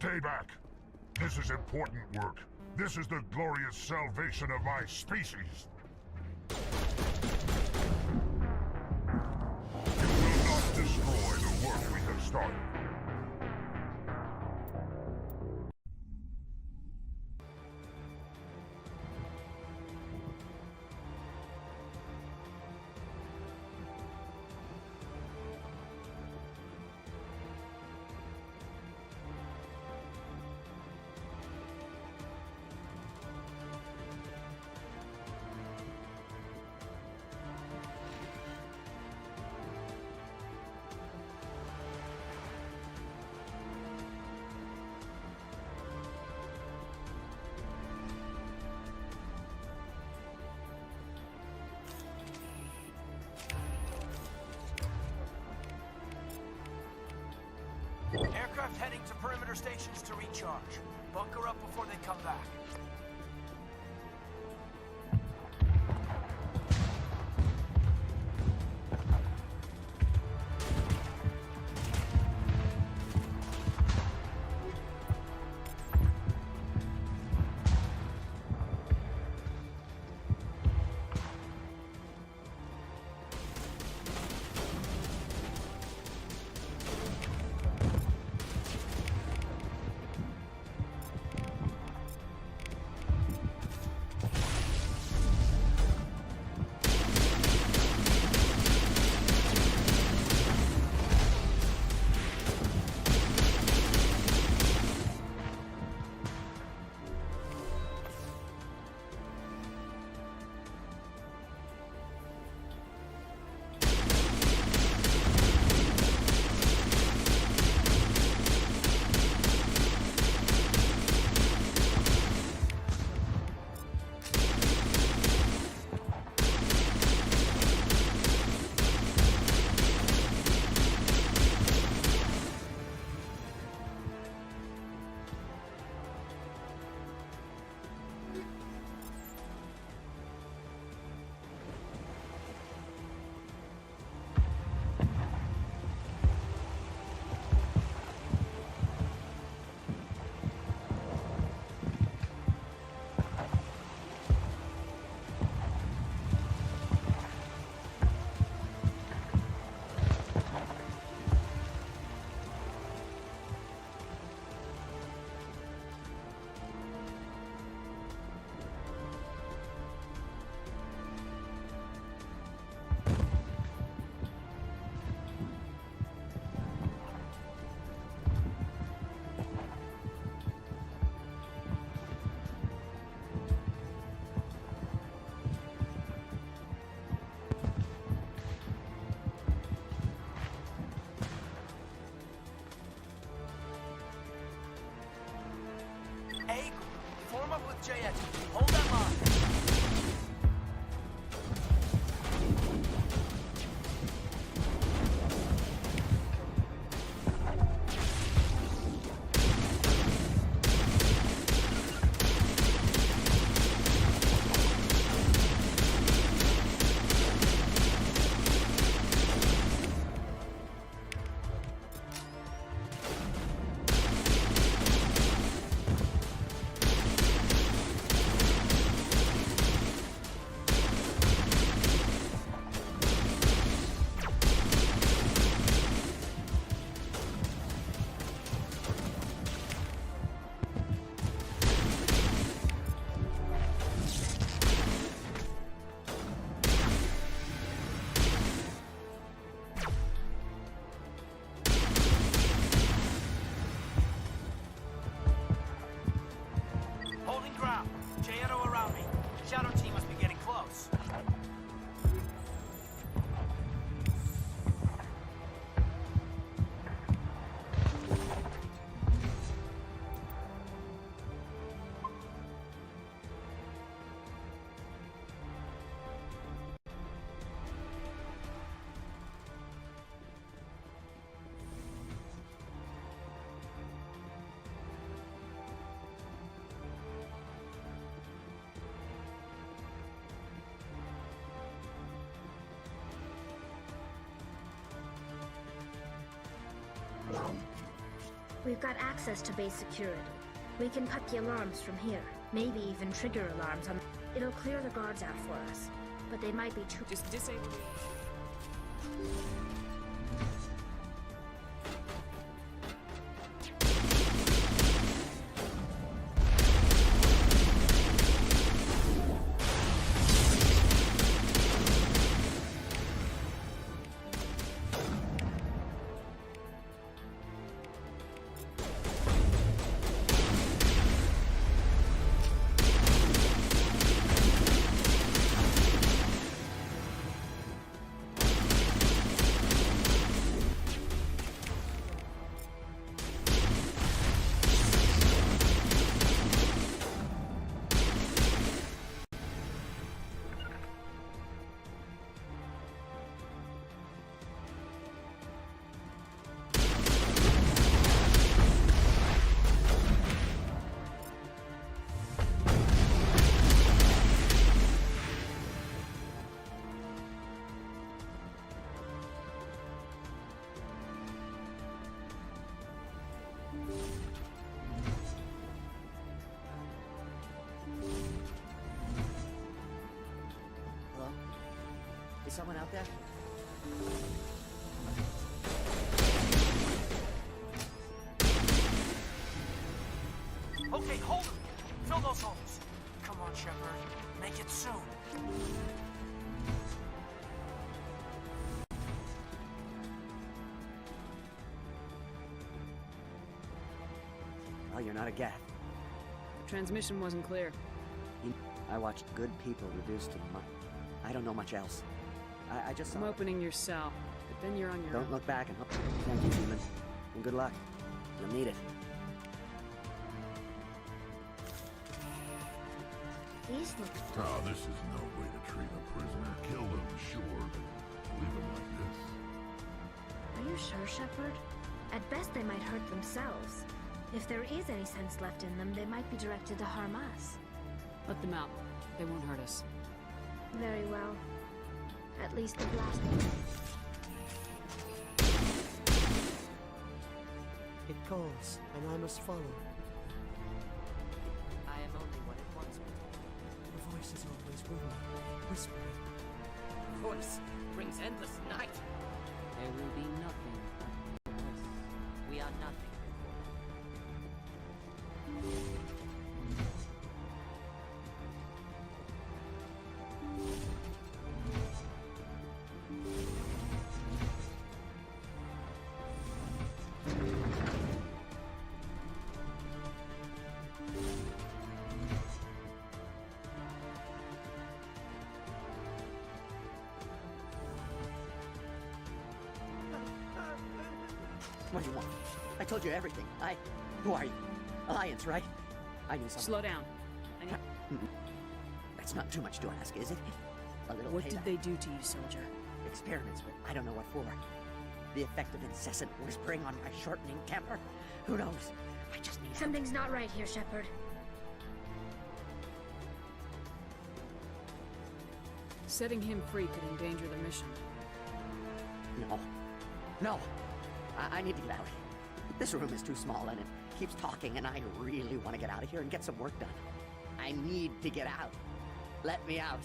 Stay back. This is important work. This is the glorious salvation of my species. You will not destroy the work we have started. Aircraft heading to perimeter stations to recharge. Bunker up before they come back. A group, form up with J Edge. Hold that line. Holding ground. J-Edo around me. Shadow team must be getting close. We've got access to base security. We can cut the alarms from here. Maybe even trigger alarms on... It'll clear the guards out for us. But they might be too... Just disable the... Hello? Is someone out there? Okay, hold them. Fill those holes. Come on, Shepard. Make it soon. Well, you're not a Gath. The transmission wasn't clear. I watched good people reduced to much. I don't know much else. I just saw... I'm opening your cell, but then you're on your Don't own. look back and hope. Thank you, human. And good luck. You'll need it. These look... Ah, this is no way to treat a prisoner. Kill them, sure, but leave them like this. Are you sure, Shepard? At best, they might hurt themselves. If there is any sense left in them, they might be directed to harm us. Let them out. They won't hurt us. Very well. At least the blast one. It calls, and I must follow. I am only what it wants me. Your voice is always with me, whispering. Voice brings endless night. There will be nothing but voice. We are nothing What do you want? I told you everything. Who are you? Alliance, right? I knew something. Slow down. I need... That's not too much to ask, is it? A little What payback. did they do to you, soldier? Experiments, but I don't know what for. The effect of incessant whispering on my shortening temper? Who knows? I just need... Something's not right here, Shepard. Setting him free could endanger the mission. No. No! I need to get out. This room is too small and it keeps talking and I really want to get out of here and get some work done. I need to get out. Let me out.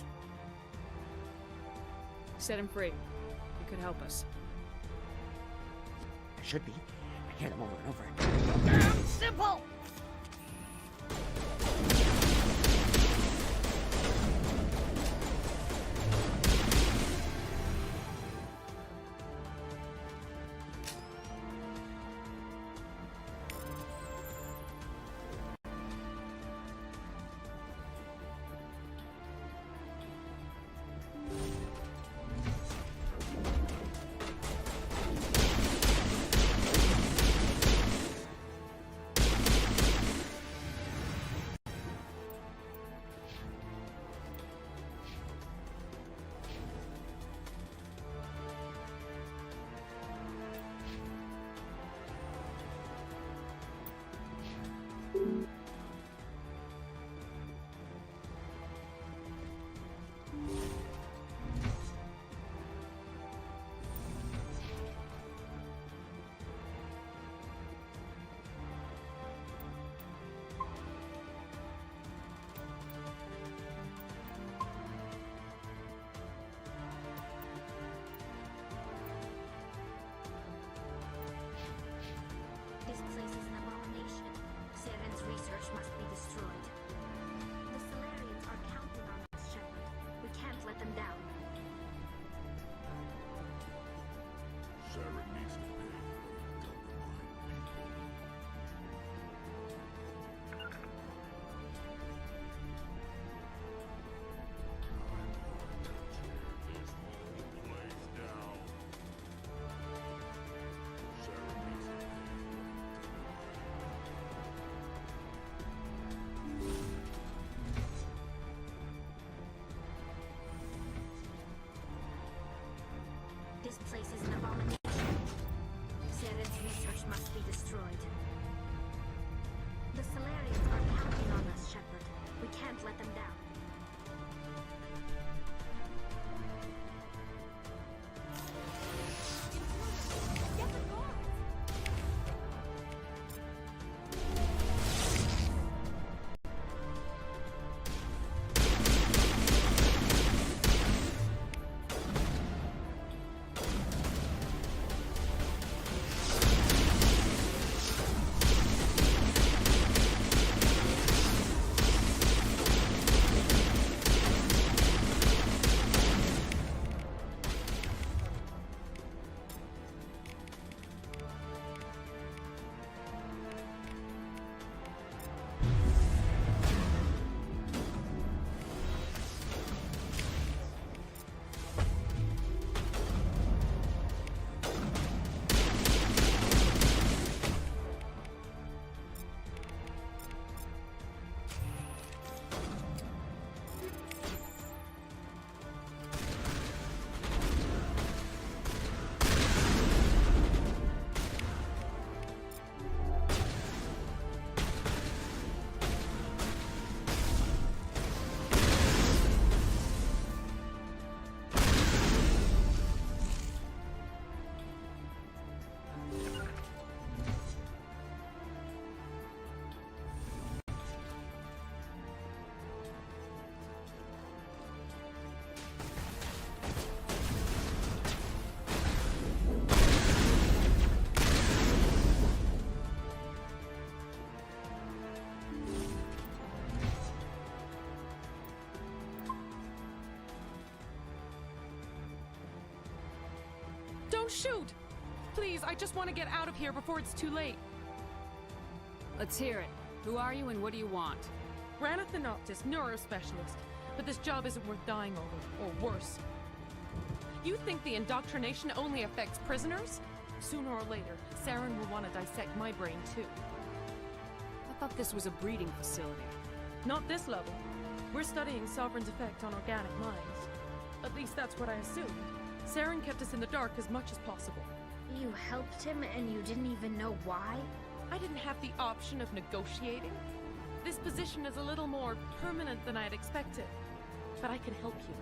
Set him free. It could help us. I should be. I hear them over and over. Damn simple! must be destroyed. The Solarians are counting on us, Shepard. We can't let them down. Don't shoot! Please, I just want to get out of here before it's too late. Let's hear it. Who are you and what do you want? Rana Thanoptis, neurospecialist. But this job isn't worth dying over, or worse. You think the indoctrination only affects prisoners? Sooner or later, Saren will want to dissect my brain too. I thought this was a breeding facility. Not this level. We're studying Sovereign's effect on organic minds. At least that's what I assumed. Saren kept us in the dark as much as possible. You helped him and you didn't even know why? I didn't have the option of negotiating. This position is a little more permanent than I had expected. But I can help you.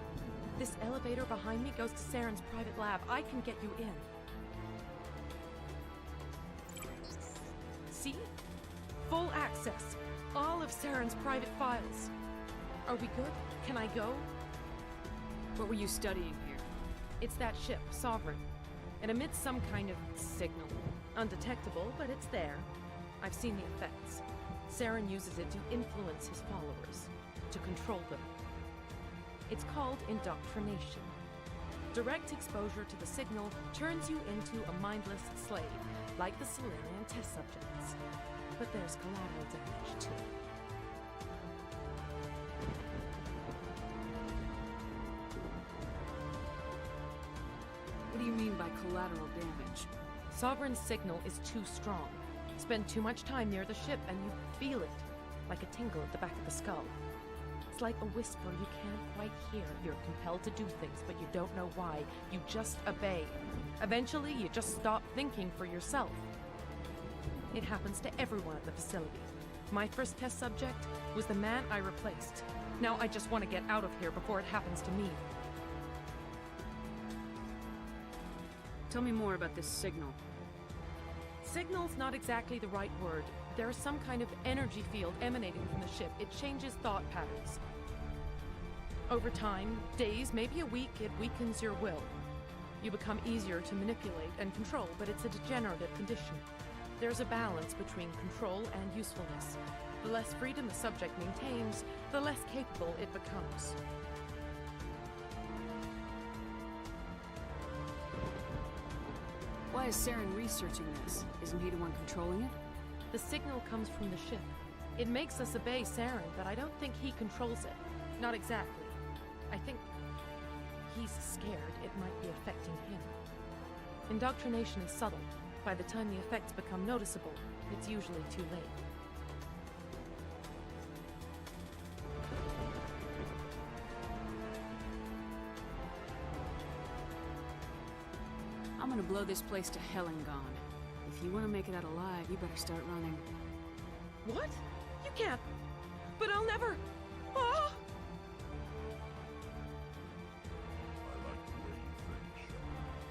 This elevator behind me goes to Saren's private lab. I can get you in. See? Full access. All of Saren's private files. Are we good? Can I go? What were you studying here? It's that ship, Sovereign. It emits some kind of signal. Undetectable, but it's there. I've seen the effects. Saren uses it to influence his followers, to control them. It's called indoctrination. Direct exposure to the signal turns you into a mindless slave, like the Solarian test subjects. But there's collateral damage, too. What do you mean by collateral damage? Sovereign's signal is too strong. Spend too much time near the ship and you feel it, like a tingle at the back of the skull. It's like a whisper you can't quite hear. You're compelled to do things, but you don't know why. You just obey. Eventually, you just stop thinking for yourself. It happens to everyone at the facility. My first test subject was the man I replaced. Now I just want to get out of here before it happens to me. Tell me more about this signal. Signal's not exactly the right word. There is some kind of energy field emanating from the ship. It changes thought patterns. Over time, days, maybe a week, it weakens your will. You become easier to manipulate and control, but it's a degenerative condition. There's a balance between control and usefulness. The less freedom the subject maintains, the less capable it becomes. Why is Saren researching this? Isn't he the one controlling it? The signal comes from the ship. It makes us obey Saren, but I don't think he controls it. Not exactly. I think he's scared it might be affecting him. Indoctrination is subtle. By the time the effects become noticeable, it's usually too late. I'm gonna blow this place to hell and gone. If you want to make it out alive, you better start running. What? You can't. But I'll never. Ah! I like the way you think, Shepard.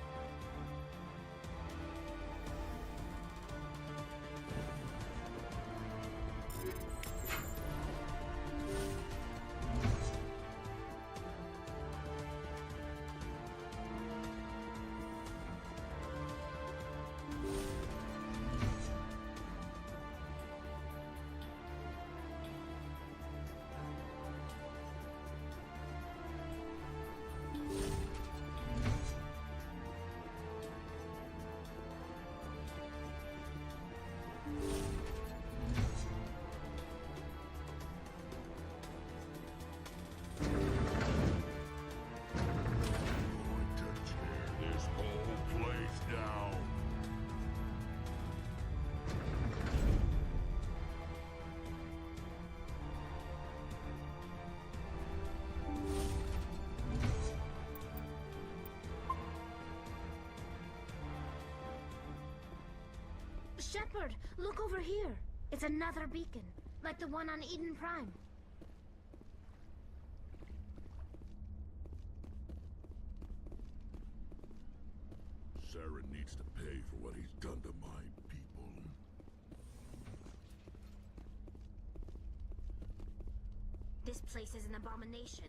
This whole place down. Shepard, look over here. It's another beacon, like the one on Eden Prime. Saren needs to pay for what he's done to my people. This place is an abomination.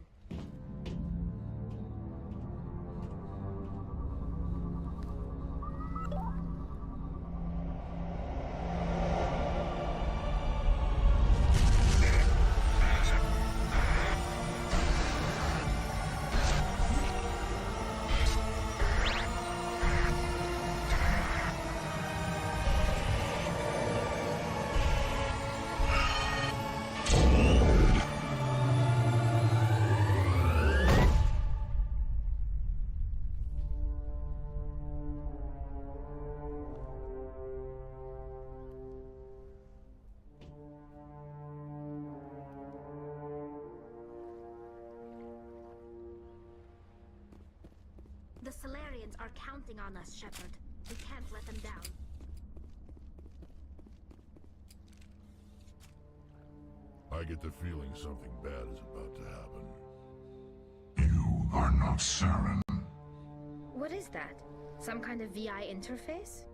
The Solarians are counting on us, Shepard. We can't let them down. I get the feeling something bad is about to happen. You are not Saren. What is that? Some kind of VI interface?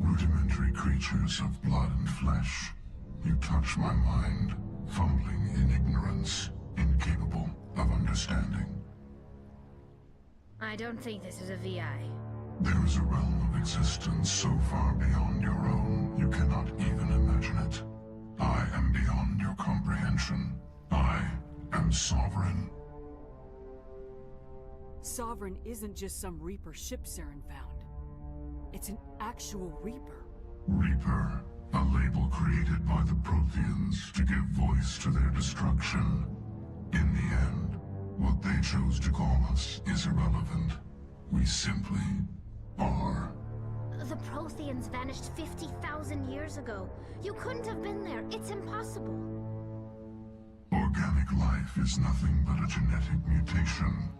Rudimentary creatures of blood and flesh. You touch my mind, fumbling in ignorance, incapable of understanding. I don't think this is a VI. There is a realm of existence so far beyond your own, you cannot even imagine it. I am beyond your comprehension. I am Sovereign. Sovereign isn't just some Reaper ship Saren found. It's an actual Reaper. Reaper, a label created by the Protheans to give voice to their destruction. In the end, what they chose to call us is irrelevant. We simply are. The Protheans vanished 50,000 years ago. You couldn't have been there. It's impossible. Organic life is nothing but a genetic mutation.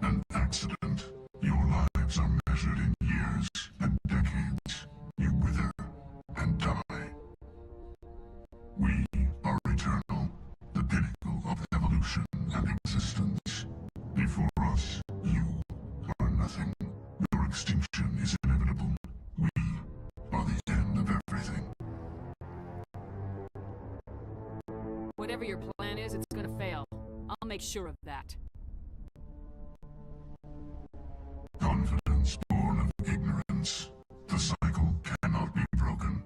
An accident. Your lives are measured in years and decades. You wither and die. We are eternal, the pinnacle of evolution and existence. Before us, you are nothing. Your extinction is inevitable. We are the end of everything. Whatever your plan is, it's gonna fail. I'll make sure of that. Confidence born of ignorance. The cycle cannot be broken.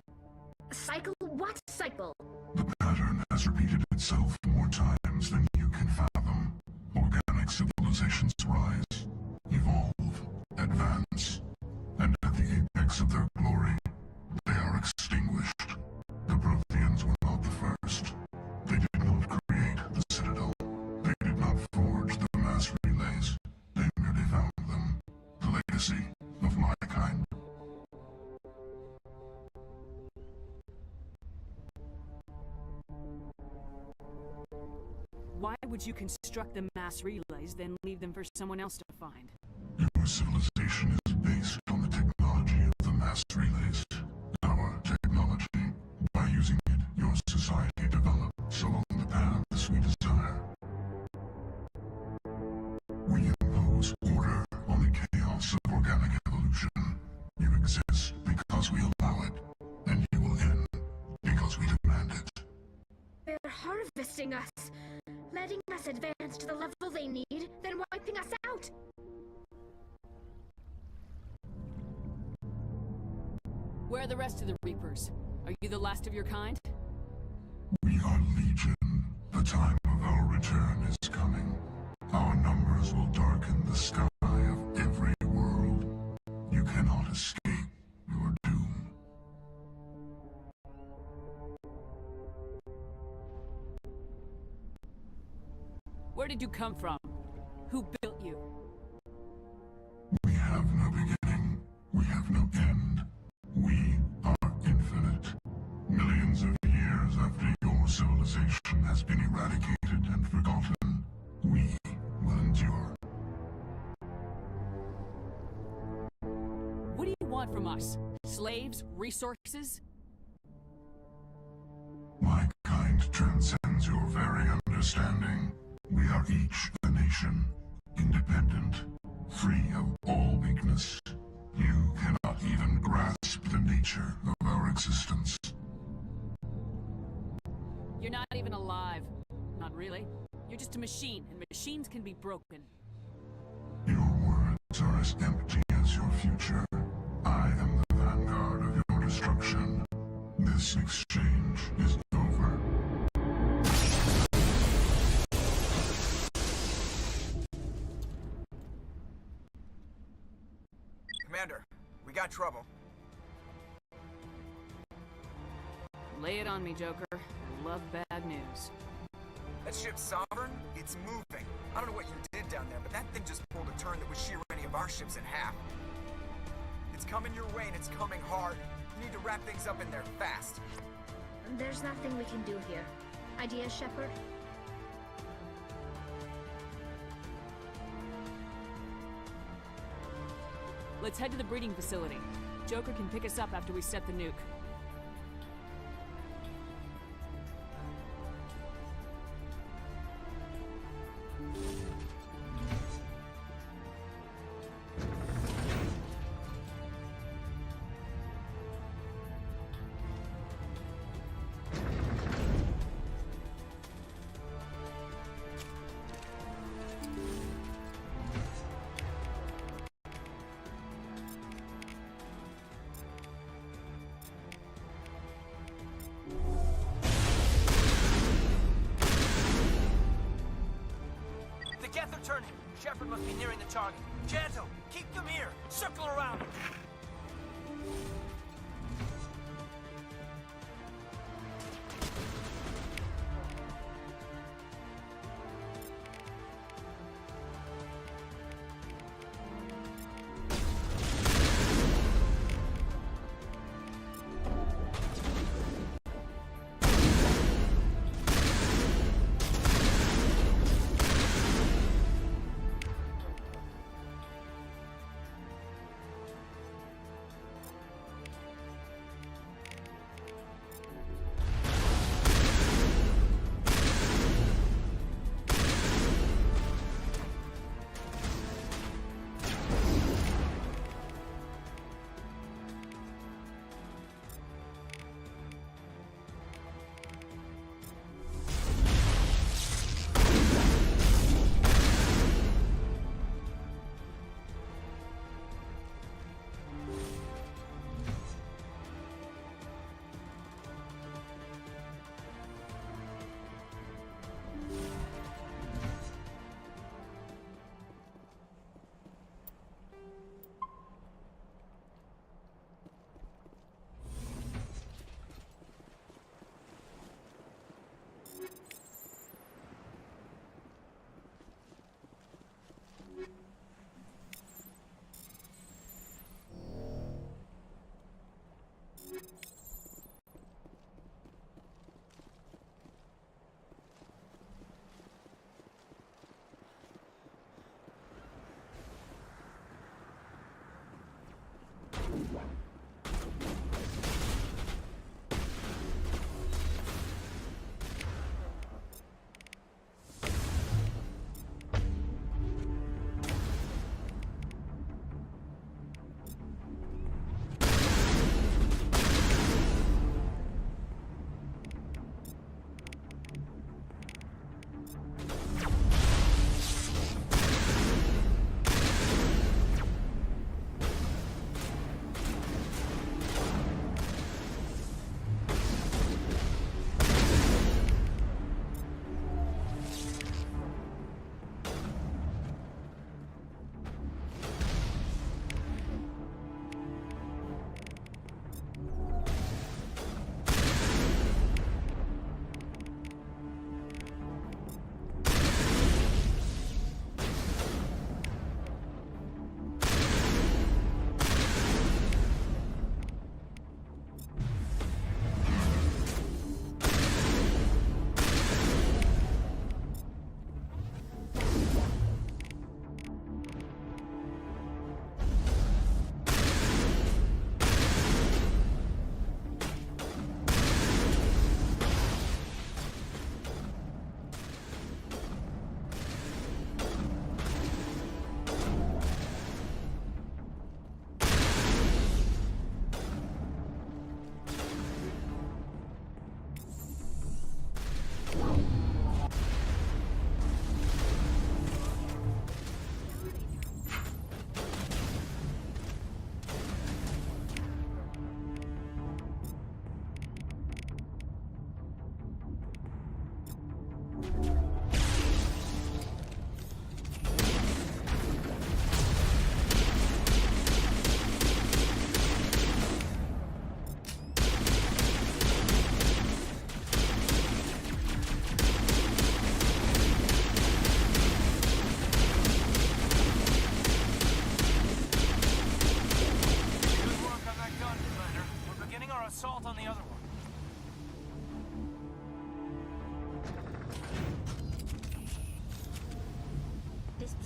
Cycle? What cycle? The pattern has repeated itself more times than you can fathom. Organic civilizations rise, evolve, advance, and at the apex of their glory, they are extinguished. The Protheans were not the first. They did not create the Citadel. They did not forge the mass relays. They merely found them. The legacy of my kind. Why would you construct the mass relays, then leave them for someone else to find? Your civilization is based on the technology of the mass relays. Our resisting us, letting us advance to the level they need, then wiping us out. Where are the rest of the Reapers? Are you the last of your kind? We are Legion. The time of our return is coming. Our numbers will darken the sky of every world. You cannot escape your doom. Where did you come from? Who built you? We have no beginning. We have no end. We are infinite. Millions of years after your civilization has been eradicated and forgotten, we will endure. What do you want from us? Slaves? Resources? My kind transcends your very understanding. We are each a nation, independent, free of all weakness. You cannot even grasp the nature of our existence. You're not even alive. Not really. You're just a machine, and machines can be broken. Your words are as empty as your future. I am the vanguard of your destruction. This exchange is over. Commander, we got trouble. Lay it on me, Joker. I love bad news. That ship Sovereign, it's moving. I don't know what you did down there, but that thing just pulled a turn that would shear any of our ships in half. It's coming your way and it's coming hard. You need to wrap things up in there fast. There's nothing we can do here. Ideas, Shepard? Let's head to the breeding facility. Joker can pick us up after we set the nuke. The Geth are turning. Shepard must be nearing the target. Janto, keep them here. Circle around.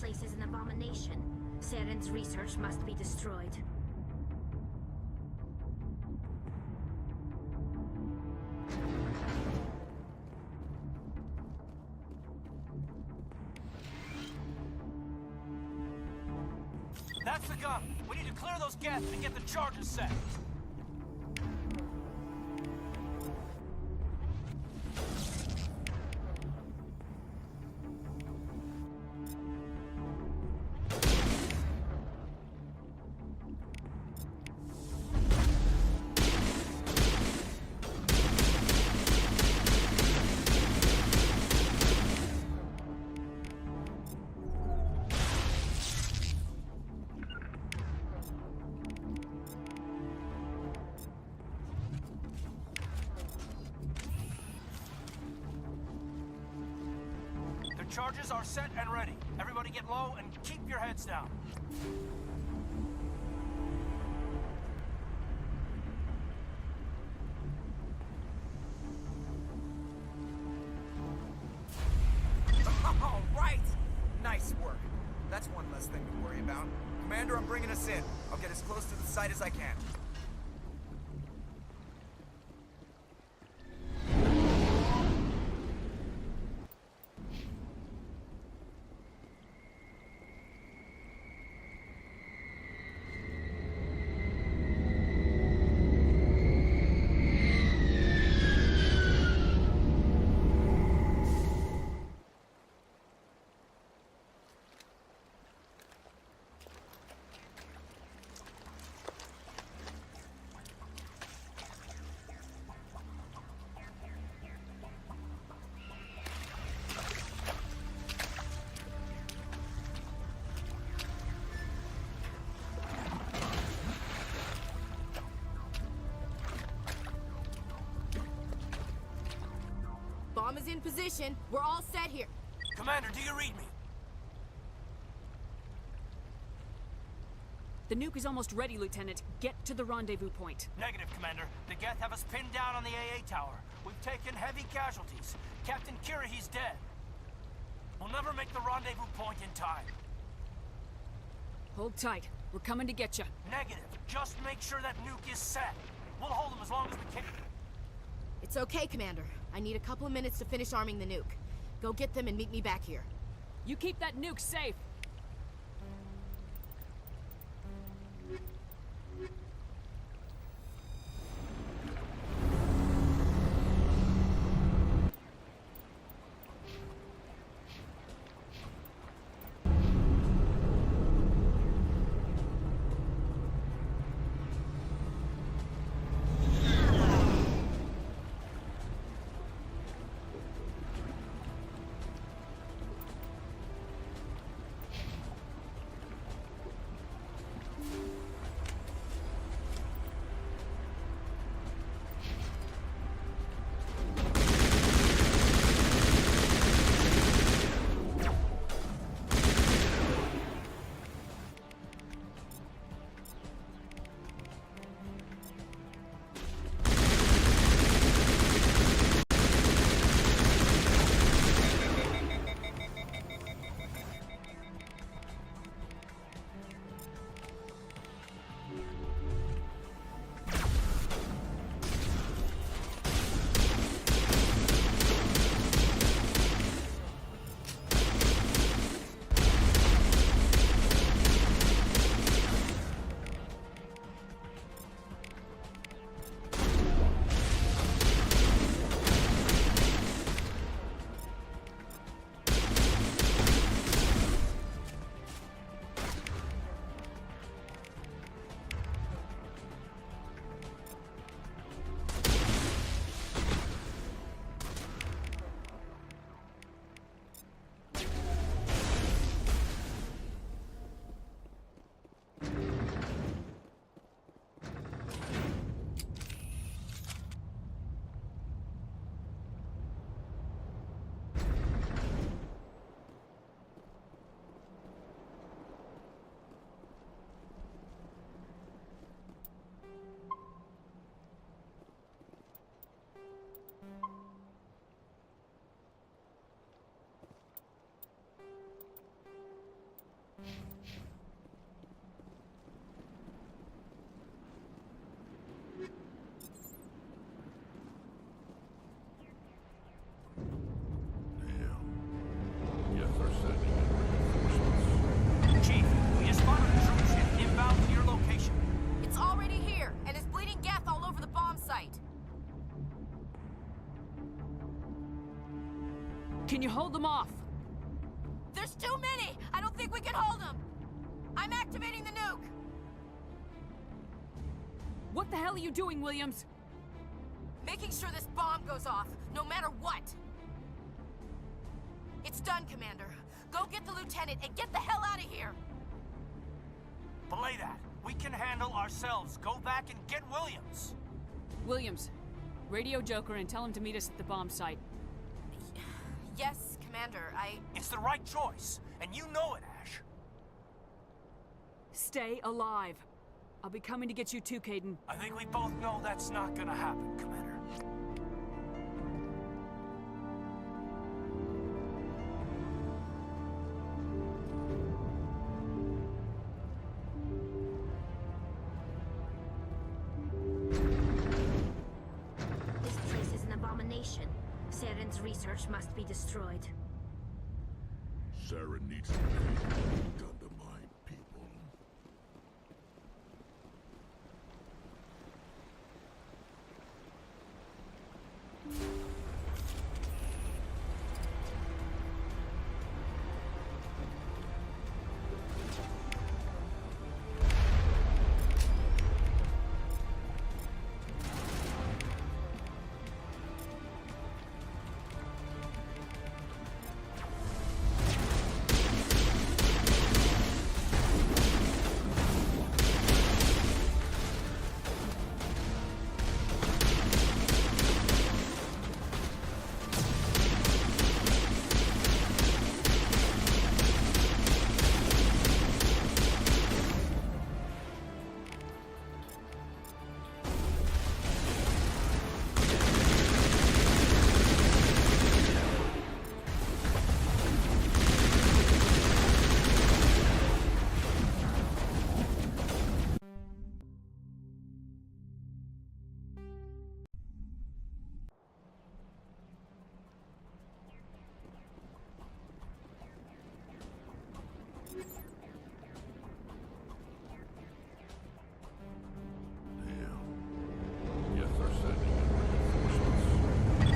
place is an abomination. Saren's research must be destroyed. That's the gun. We need to clear those gaps and get the charges set. Charges are set and ready. Everybody get low and keep your heads down. All right! Nice work. That's one less thing to worry about. Commander, I'm bringing us in. I'll get as close to the site as I can. Bomb is in position. We're all set here. Commander, do you read me? The nuke is almost ready, Lieutenant. Get to the rendezvous point. Negative, Commander. The Geth have us pinned down on the AA tower. We've taken heavy casualties. Captain Kira, he's dead. We'll never make the rendezvous point in time. Hold tight. We're coming to get you. Negative. Just make sure that nuke is set. We'll hold them as long as we can. It's okay, Commander. I need a couple of minutes to finish arming the nuke. Go get them and meet me back here. You keep that nuke safe. Can you hold them off? There's too many! I don't think we can hold them! I'm activating the nuke! What the hell are you doing, Williams? Making sure this bomb goes off, no matter what! It's done, Commander. Go get the lieutenant and get the hell out of here! Belay that. We can handle ourselves. Go back and get Williams. Williams, radio Joker and tell him to meet us at the bomb site. Yes, Commander, It's the right choice, and you know it, Ash. Stay alive. I'll be coming to get you too, Caden. I think we both know that's not gonna happen, Commander. This place is an abomination. Saren's research must be destroyed. Saren needs to be done to my people.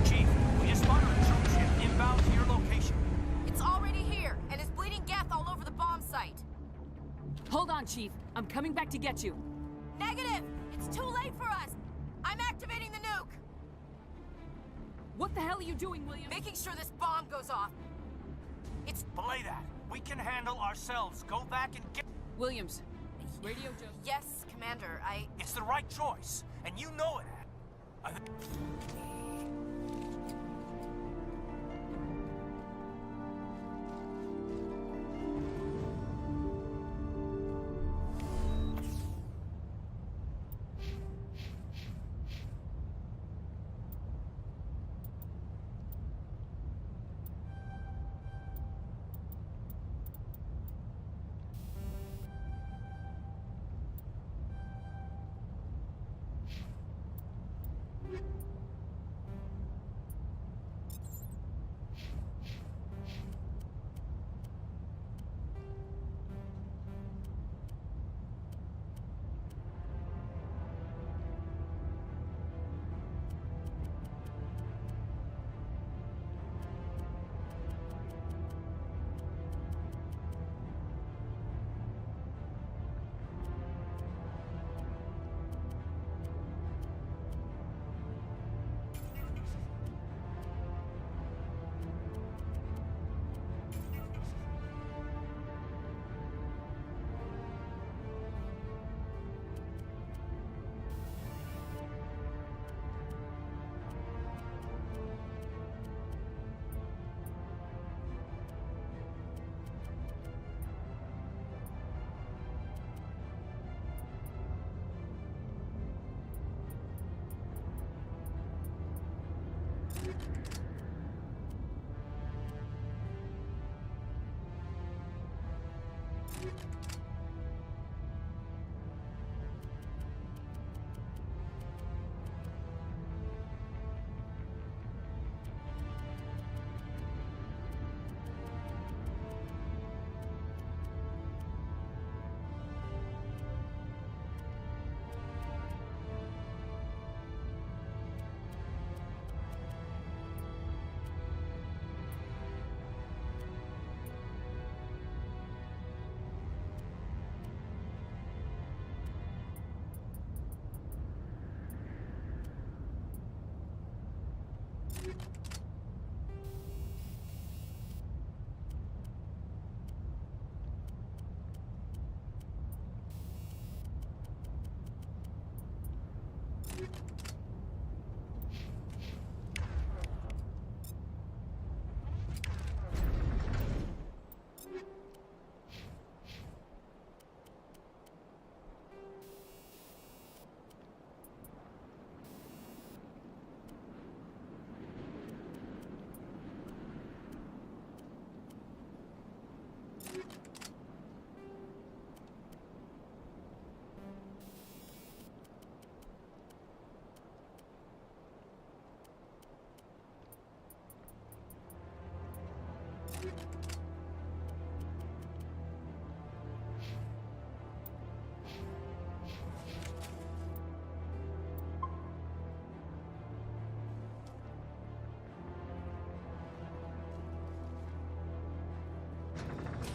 Chief, we just spotted a troop ship inbound to your location. It's already here, and is bleeding Geth all over the bomb site. Hold on, Chief. I'm coming back to get you. Negative! It's too late for us! I'm activating the nuke! What the hell are you doing, Williams? Making sure this bomb goes off. It's... Belay that. We can handle ourselves. Go back and get... Williams, radio Joker. Yes, Commander, It's the right choice, and you know it, Ash.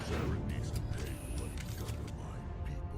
Saren needs to pay for what he's done to my people.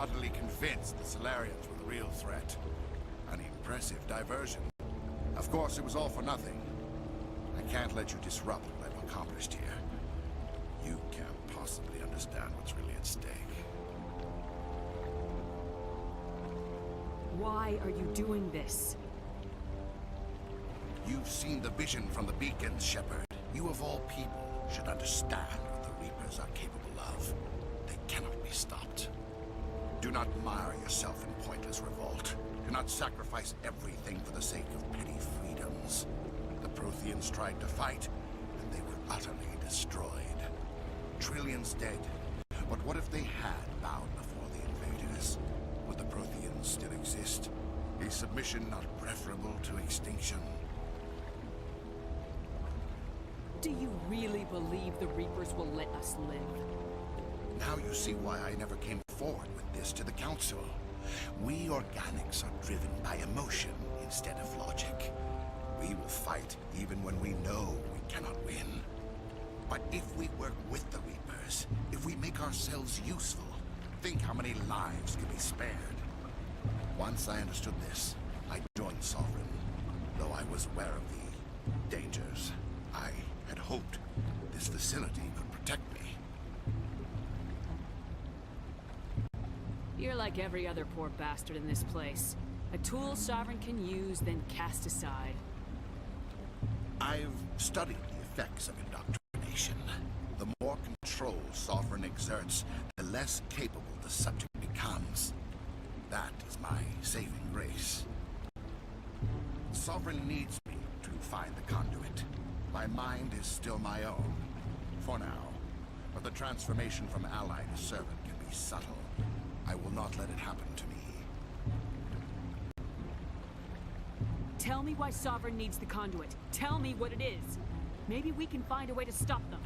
utterly convinced the Solarians were the real threat. An impressive diversion. Of course, it was all for nothing. I can't let you disrupt what I've accomplished here. You can't possibly understand what's really at stake. Why are you doing this? You've seen the vision from the beacons, Shepard. You of all people should understand what the Reapers are capable of. They cannot be stopped. Do not mire yourself in pointless revolt. Do not sacrifice everything for the sake of petty freedoms. The Protheans tried to fight, and they were utterly destroyed. Trillions dead. But what if they had bowed before the invaders? Would the Protheans still exist? Is submission not preferable to extinction? Do you really believe the Reapers will let us live? Now you see why I never came forward with this to the Council. We organics are driven by emotion instead of logic. We will fight even when we know we cannot win. But if we work with the Reapers, if we make ourselves useful, think how many lives can be spared. Once I understood this, I joined Sovereign, though I was aware of the dangers. I had hoped vicinity could protect me. You're like every other poor bastard in this place. A tool Sovereign can use, then cast aside. I've studied the effects of indoctrination. The more control Sovereign exerts, the less capable the subject becomes. That is my saving grace. Sovereign needs me to find the conduit. My mind is still my own, for now. But the transformation from ally to servant can be subtle. I will not let it happen to me. Tell me why Sovereign needs the conduit. Tell me what it is. Maybe we can find a way to stop them.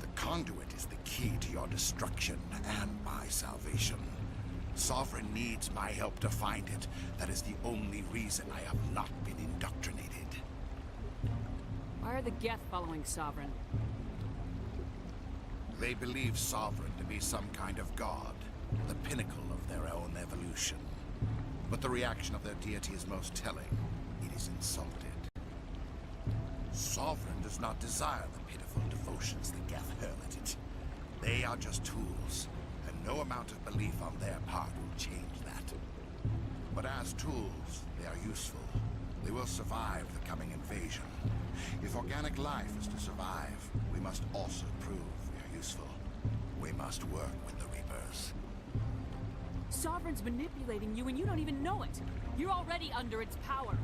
The conduit is the key to your destruction and my salvation. Sovereign needs my help to find it. That is the only reason I have not been indoctrinated. Why are the Geth following Sovereign? They believe Sovereign to be some kind of god, the pinnacle of their own evolution. But the reaction of their deity is most telling. It is insulted. Sovereign does not desire the pitiful devotions the Geth hurl at it. They are just tools, and no amount of belief on their part will change that. But as tools, they are useful. They will survive the coming invasion. If organic life is to survive, we must also prove we are useful. We must work with the Reapers. Sovereign's manipulating you and you don't even know it. You're already under its power.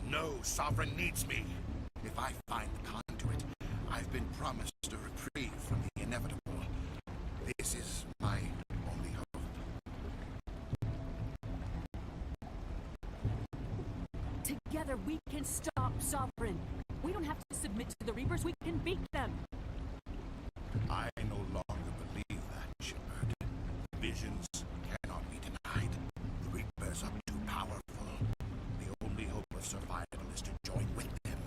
No, Sovereign needs me. If I find the conduit, I've been promised a reprieve from the inevitable. This is my only hope. Together we can stop Sovereign. We don't have to submit to the Reapers, we can beat them. I no longer believe that, Shepard. Visions cannot be denied. The Reapers are too powerful. The only hope of survival is to join with them.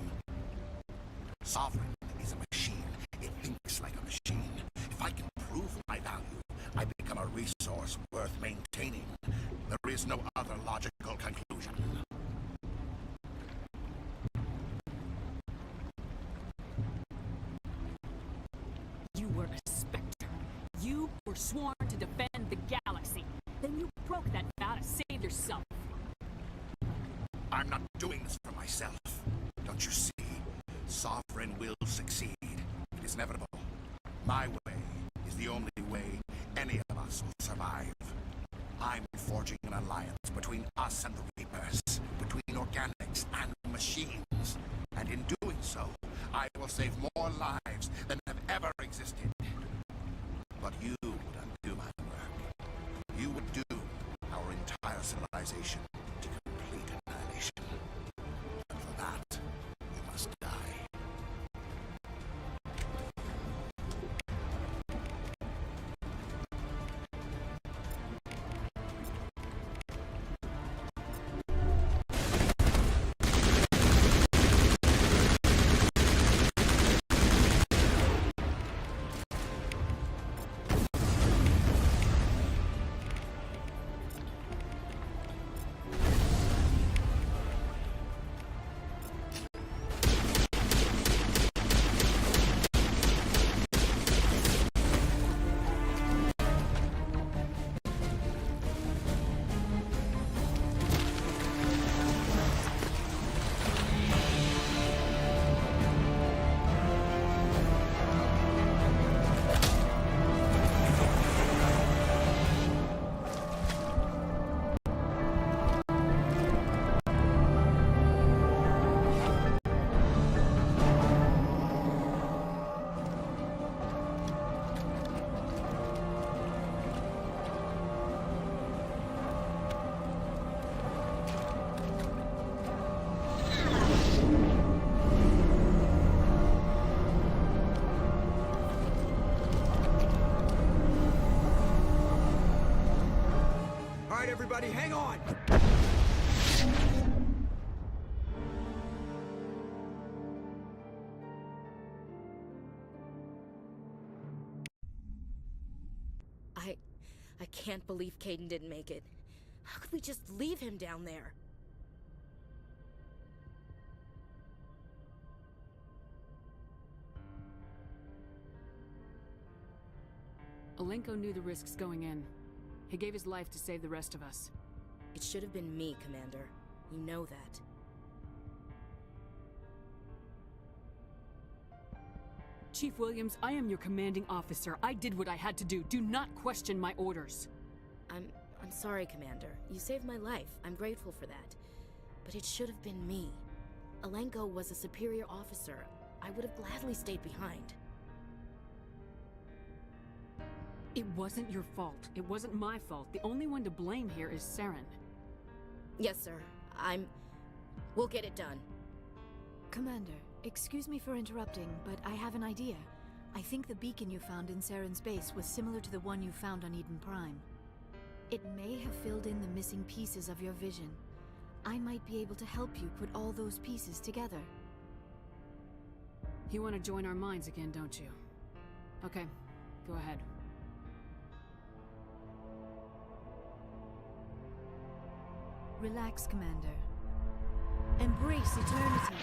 Sovereign is a machine. It thinks like a machine. If I can prove my value, I become a resource worth maintaining. There is no other logical conclusion. You were a Spectre. You were sworn to defend the galaxy. Then you broke that vow to save yourself. I'm not doing this for myself. Don't you see? Sovereign will succeed. It is inevitable. My way is the only way any of us will survive. I'm forging an alliance between us and the Reapers, between organics and machines. And in doing so, I will save more lives than have ever existed. But you would undo my work. You would doom our entire civilization to complete annihilation. And for that, we must die. Everybody, hang on! I can't believe Kaidan didn't make it. How could we just leave him down there? Alenko knew the risks going in. He gave his life to save the rest of us. It should have been me, Commander. You know that. Chief Williams, I am your commanding officer. I did what I had to do. Do not question my orders. I'm sorry, Commander. You saved my life. I'm grateful for that. But it should have been me. Alenko was a superior officer. I would have gladly stayed behind. It wasn't your fault. It wasn't my fault. The only one to blame here is Saren. Yes, sir. We'll get it done. Commander, excuse me for interrupting, but I have an idea. I think the beacon you found in Saren's base was similar to the one you found on Eden Prime. It may have filled in the missing pieces of your vision. I might be able to help you put all those pieces together. You want to join our minds again, don't you? Okay, go ahead. Relax, Commander. Embrace eternity.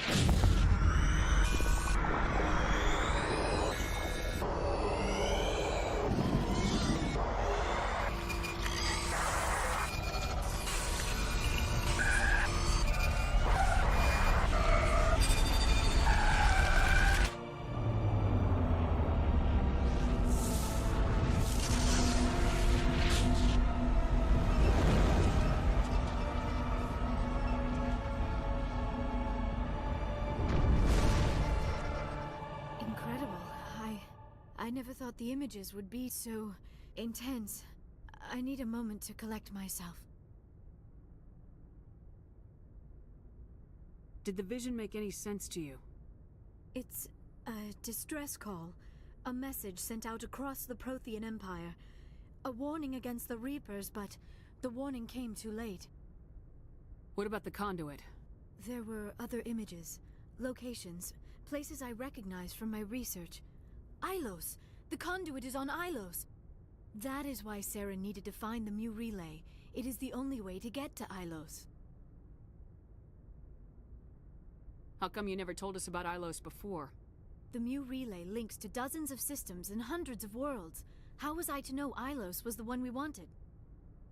I never thought the images would be so intense. I need a moment to collect myself. Did the vision make any sense to you? It's a distress call. A message sent out across the Prothean Empire. A warning against the Reapers, but the warning came too late. What about the conduit? There were other images, locations, places I recognized from my research. Ilos! The conduit is on Ilos! That is why Saren needed to find the Mu Relay. It is the only way to get to Ilos. How come you never told us about Ilos before? The Mu Relay links to dozens of systems and hundreds of worlds. How was I to know Ilos was the one we wanted?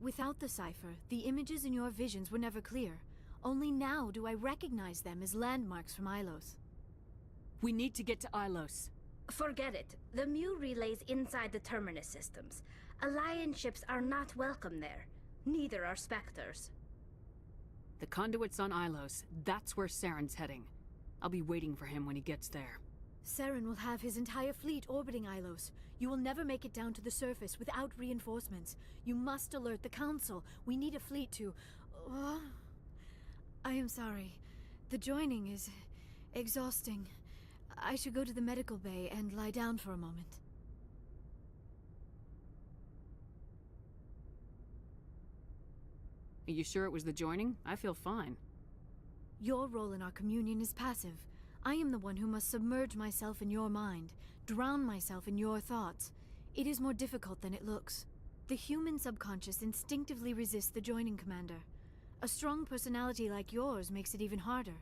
Without the cipher, the images in your visions were never clear. Only now do I recognize them as landmarks from Ilos. We need to get to Ilos. Forget it. The Mu Relay's inside the Terminus systems. Alliance ships are not welcome there. Neither are Spectres. The conduit's on Ilos. That's where Saren's heading. I'll be waiting for him when he gets there. Saren will have his entire fleet orbiting Ilos. You will never make it down to the surface without reinforcements. You must alert the Council. We need a fleet to... I am sorry. The joining is exhausting. I should go to the medical bay and lie down for a moment. Are you sure it was the joining? I feel fine. Your role in our communion is passive. I am the one who must submerge myself in your mind, drown myself in your thoughts. It is more difficult than it looks. The human subconscious instinctively resists the joining, Commander. A strong personality like yours makes it even harder.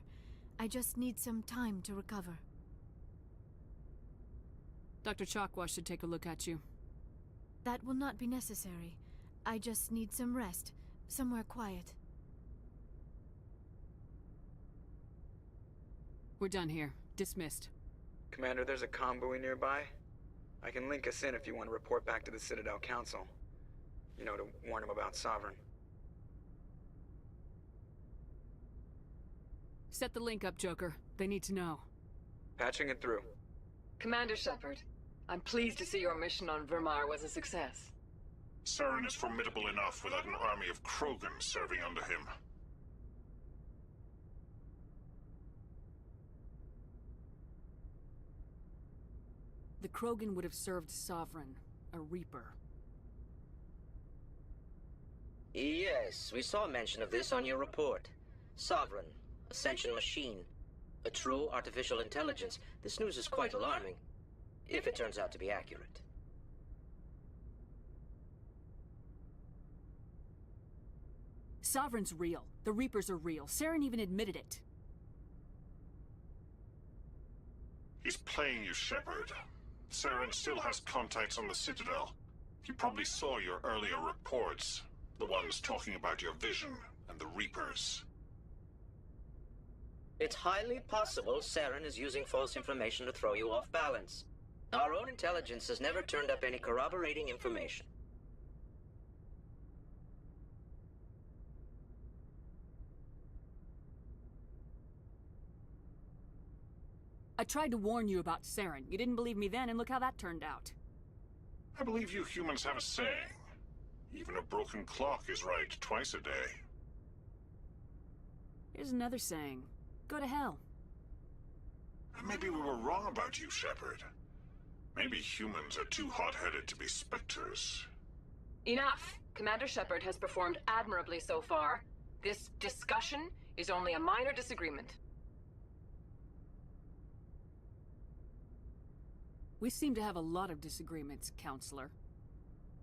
I just need some time to recover. Dr. Chakwas should take a look at you. That will not be necessary. I just need some rest, somewhere quiet. We're done here. Dismissed. Commander, there's a convoy nearby. I can link us in if you want to report back to the Citadel Council. You know, to warn them about Sovereign. Set the link up, Joker. They need to know. Patching it through. Commander Shepard, I'm pleased to see your mission on Vermar was a success. Saren is formidable enough without an army of Krogan serving under him. The Krogan would have served Sovereign, a Reaper. Yes, we saw mention of this on your report. Sovereign, Ascension machine, a true artificial intelligence. This news is quite alarming, if it turns out to be accurate. Sovereign's real. The Reapers are real. Saren even admitted it. He's playing you, Shepard. Saren still has contacts on the Citadel. You probably saw your earlier reports. The ones talking about your vision and the Reapers. It's highly possible Saren is using false information to throw you off balance. Our own intelligence has never turned up any corroborating information. I tried to warn you about Saren. You didn't believe me then, and look how that turned out. I believe you humans have a saying. Even a broken clock is right twice a day. Here's another saying. Go to hell. Maybe we were wrong about you, Shepard. Maybe humans are too hot-headed to be specters. Enough! Commander Shepard has performed admirably so far. This discussion is only a minor disagreement. We seem to have a lot of disagreements, Counselor.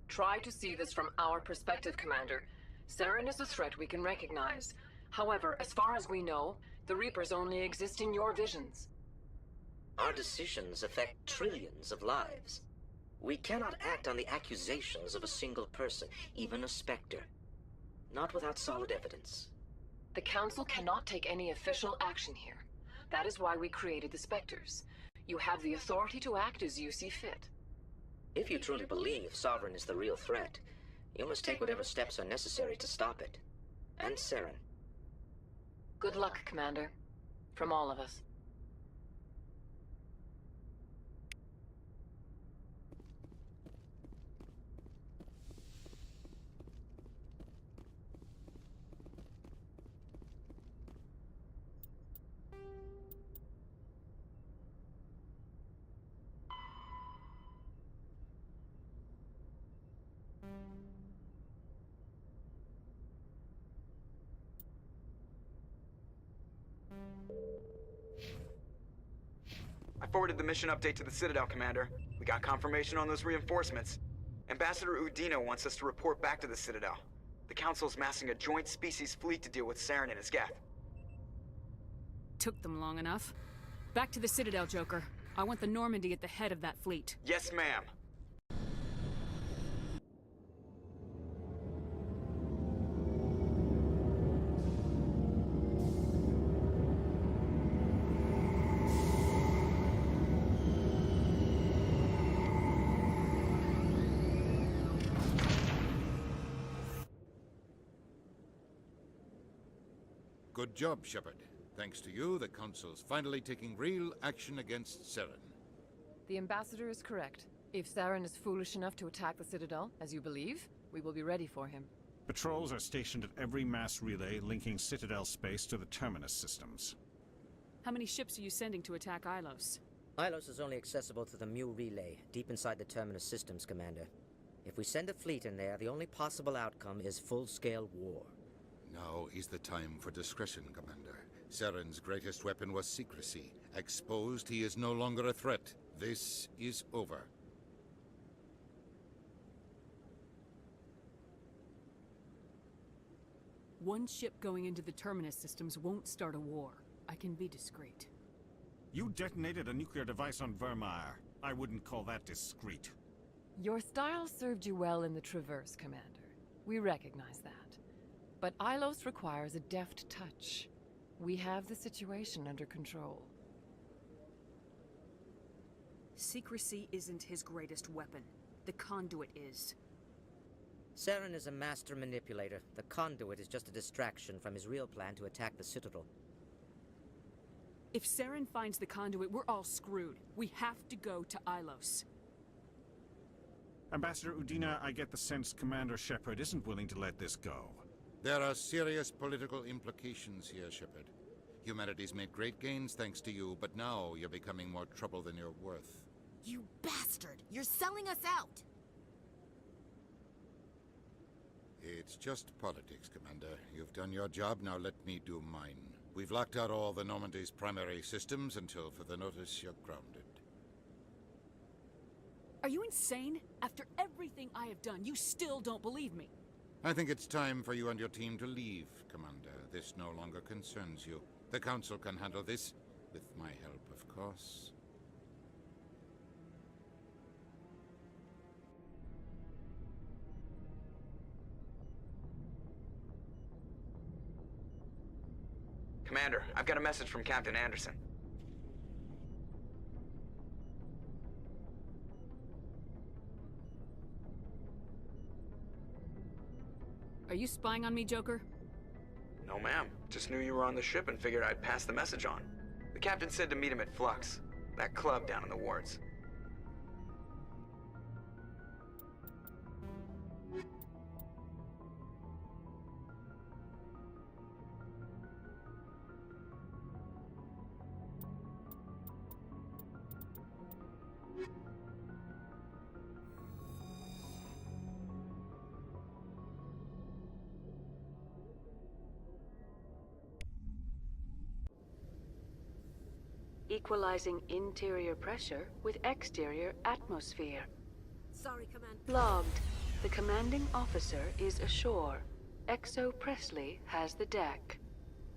Try to see this from our perspective, Commander. Saren is a threat we can recognize. However, as far as we know, the Reapers only exist in your visions. Our decisions affect trillions of lives. We cannot act on the accusations of a single person, even a Spectre. Not without solid evidence. The Council cannot take any official action here. That is why we created the Spectres. You have the authority to act as you see fit. If you truly believe Sovereign is the real threat, you must take whatever steps are necessary to stop it. And Saren. Good luck, Commander. From all of us. I forwarded the mission update to the Citadel, Commander. We got confirmation on those reinforcements. Ambassador Udina wants us to report back to the Citadel. The Council's massing a joint species fleet to deal with Saren and his Geth. Took them long enough. Back to the Citadel, Joker. I want the Normandy at the head of that fleet. Yes, ma'am. Good job, Shepard. Thanks to you, the Council's finally taking real action against Saren. The Ambassador is correct. If Saren is foolish enough to attack the Citadel, as you believe, we will be ready for him. Patrols are stationed at every mass relay linking Citadel space to the Terminus systems. How many ships are you sending to attack Ilos? Ilos is only accessible through the Mu relay, deep inside the Terminus systems, Commander. If we send a fleet in there, the only possible outcome is full-scale war. Now is the time for discretion, Commander. Saren's greatest weapon was secrecy. Exposed, he is no longer a threat. This is over. One ship going into the Terminus systems won't start a war. I can be discreet. You detonated a nuclear device on Vermeer. I wouldn't call that discreet. Your style served you well in the Traverse, Commander. We recognize that. But Ilos requires a deft touch. We have the situation under control. Secrecy isn't his greatest weapon. The conduit is. Saren is a master manipulator. The conduit is just a distraction from his real plan to attack the Citadel. If Saren finds the conduit, we're all screwed. We have to go to Ilos. Ambassador Udina, I get the sense Commander Shepard isn't willing to let this go. There are serious political implications here, Shepard. Humanity's made great gains thanks to you, but now you're becoming more trouble than you're worth. You bastard! You're selling us out! It's just politics, Commander. You've done your job, now let me do mine. We've locked out all the Normandy's primary systems until further notice you're grounded. Are you insane? After everything I have done, you still don't believe me. I think it's time for you and your team to leave, Commander. This no longer concerns you. The Council can handle this, with my help, of course. Commander, I've got a message from Captain Anderson. Are you spying on me, Joker? No, ma'am. Just knew you were on the ship and figured I'd pass the message on. The captain said to meet him at Flux, that club down in the wards. Equalizing interior pressure with exterior atmosphere. Sorry, Commander. Logged. The commanding officer is ashore. Exo Presley has the deck.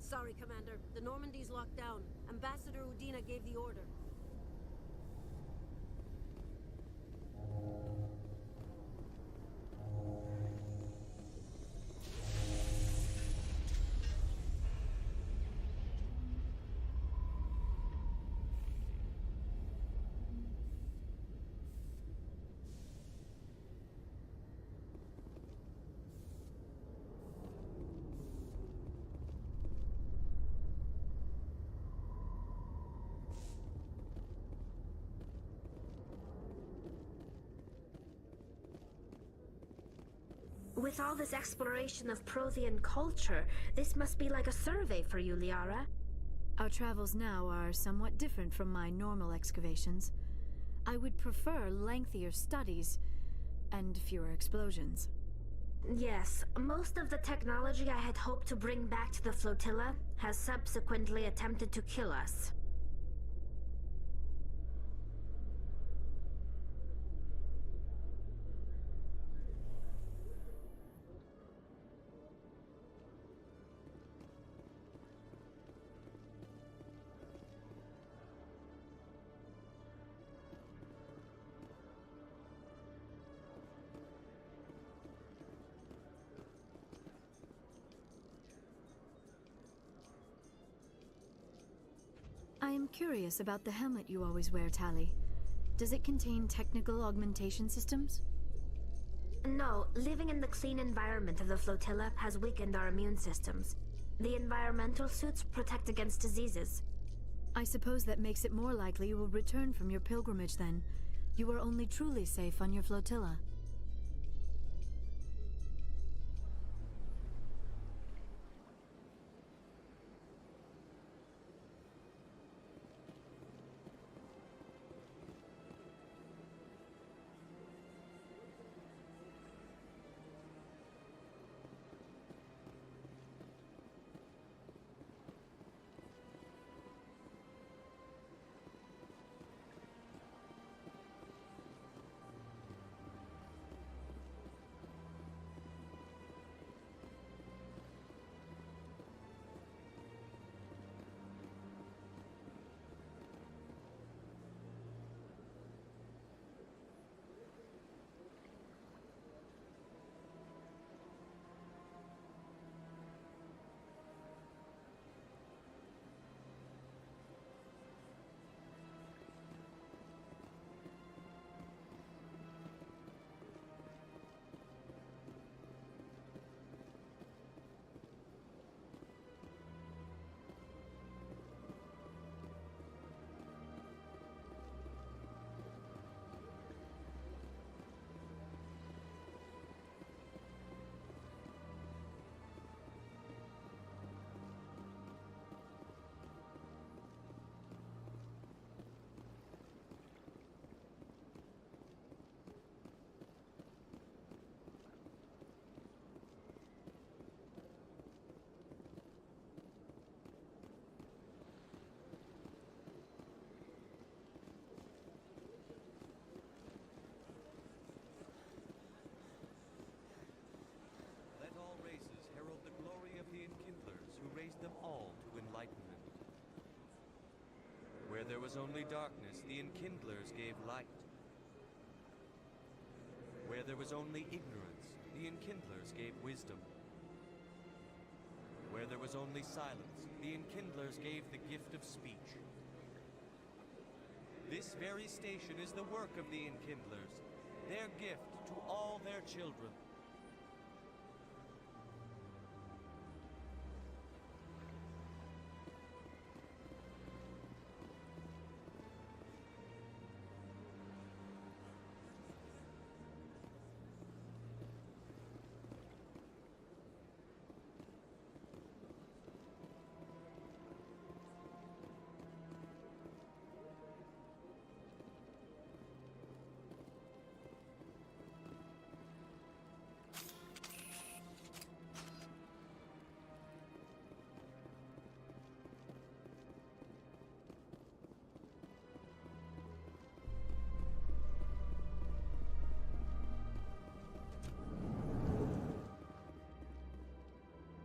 Sorry, Commander. The Normandy's locked down. Ambassador Udina gave the order. With all this exploration of Prothean culture, this must be like a survey for you, Liara. Our travels now are somewhat different from my normal excavations. I would prefer lengthier studies and fewer explosions. Yes, most of the technology I had hoped to bring back to the flotilla has subsequently attempted to kill us. I am curious about the helmet you always wear, Tali. Does it contain technical augmentation systems? No, living in the clean environment of the flotilla has weakened our immune systems. The environmental suits protect against diseases. I suppose that makes it more likely you will return from your pilgrimage then. You are only truly safe on your flotilla. Where there was only darkness, the Enkindlers gave light. Where there was only ignorance, the Enkindlers gave wisdom. Where there was only silence, the Enkindlers gave the gift of speech. This very station is the work of the Enkindlers, their gift to all their children.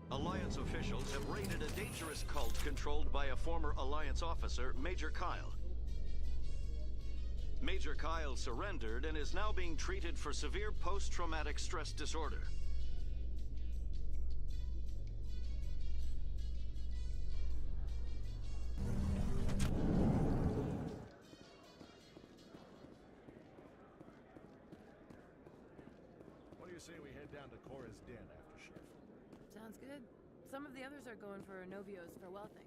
Alliance officials have raided a dangerous cult controlled by a former Alliance officer, Major Kyle. Major Kyle surrendered and is now being treated for severe post-traumatic stress disorder. What do you say we head down to Cora's den after shift? Sounds good. Some of the others are going for Novio's farewell thing.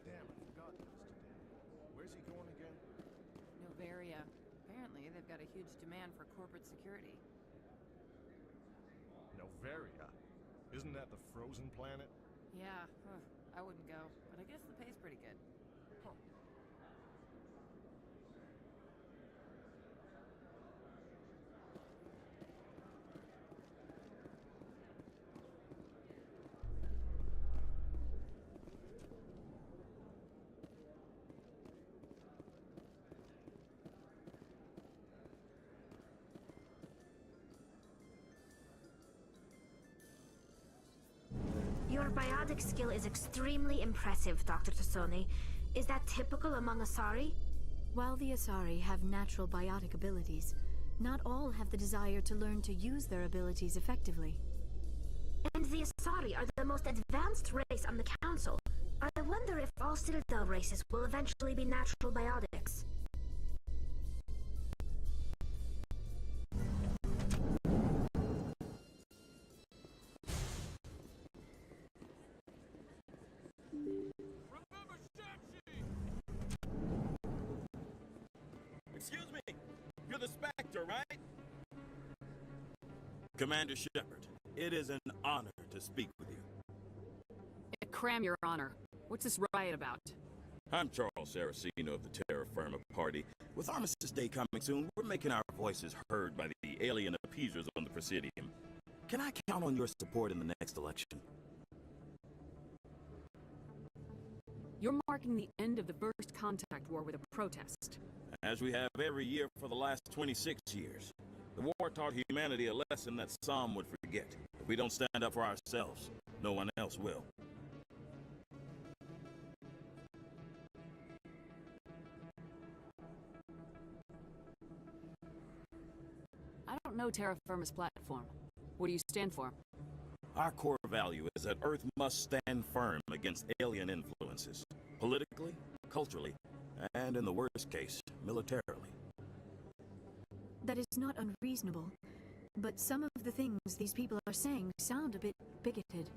Damn, I forgot this today. Where's he going again? Noveria. Apparently, they've got a huge demand for corporate security. Noveria? Isn't that the frozen planet? Yeah, I wouldn't go, but I guess the pay's pretty good. Your biotic skill is extremely impressive, Dr. Tassoni. Is that typical among Asari? While the Asari have natural biotic abilities, not all have the desire to learn to use their abilities effectively. And the Asari are the most advanced race on the Council. I wonder if all Citadel races will eventually be natural biotics. Excuse me, you're the Spectre, right? Commander Shepard, it is an honor to speak with you. Cram, Your Honor. What's this riot about? I'm Charles Saraceno of the Terra Firma Party. With Armistice Day coming soon, we're making our voices heard by the alien appeasers on the Presidium. Can I count on your support in the next election? You're marking the end of the first contact war with a protest. As we have every year for the last 26 years. The war taught humanity a lesson that some would forget. If we don't stand up for ourselves, no one else will. I don't know Terra Firma's platform. What do you stand for? Our core value is that Earth must stand firm against alien influences. Politically, culturally, and in the worst case, militarily. That is not unreasonable. But some of the things these people are saying sound a bit bigoted.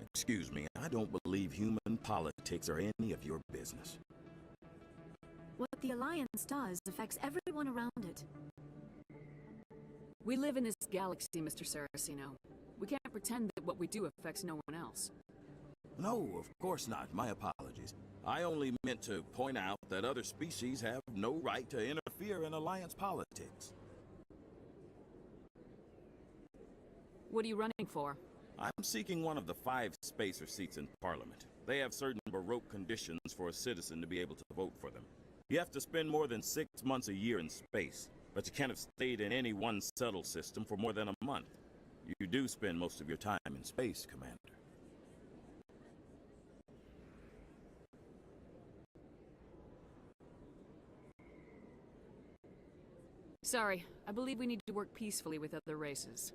Excuse me, I don't believe human politics are any of your business. What the Alliance does affects everyone around it. We live in this galaxy, Mr. Saraceno. We can't pretend that what we do affects no one else. No, of course not. My apologies. I only meant to point out that other species have no right to interfere in Alliance politics. What are you running for? I'm seeking one of the 5 spacer seats in Parliament. They have certain baroque conditions for a citizen to be able to vote for them. You have to spend more than 6 months a year in space, but you can't have stayed in any one settled system for more than a month. You do spend most of your time in space, Commander. Sorry, I believe we need to work peacefully with other races.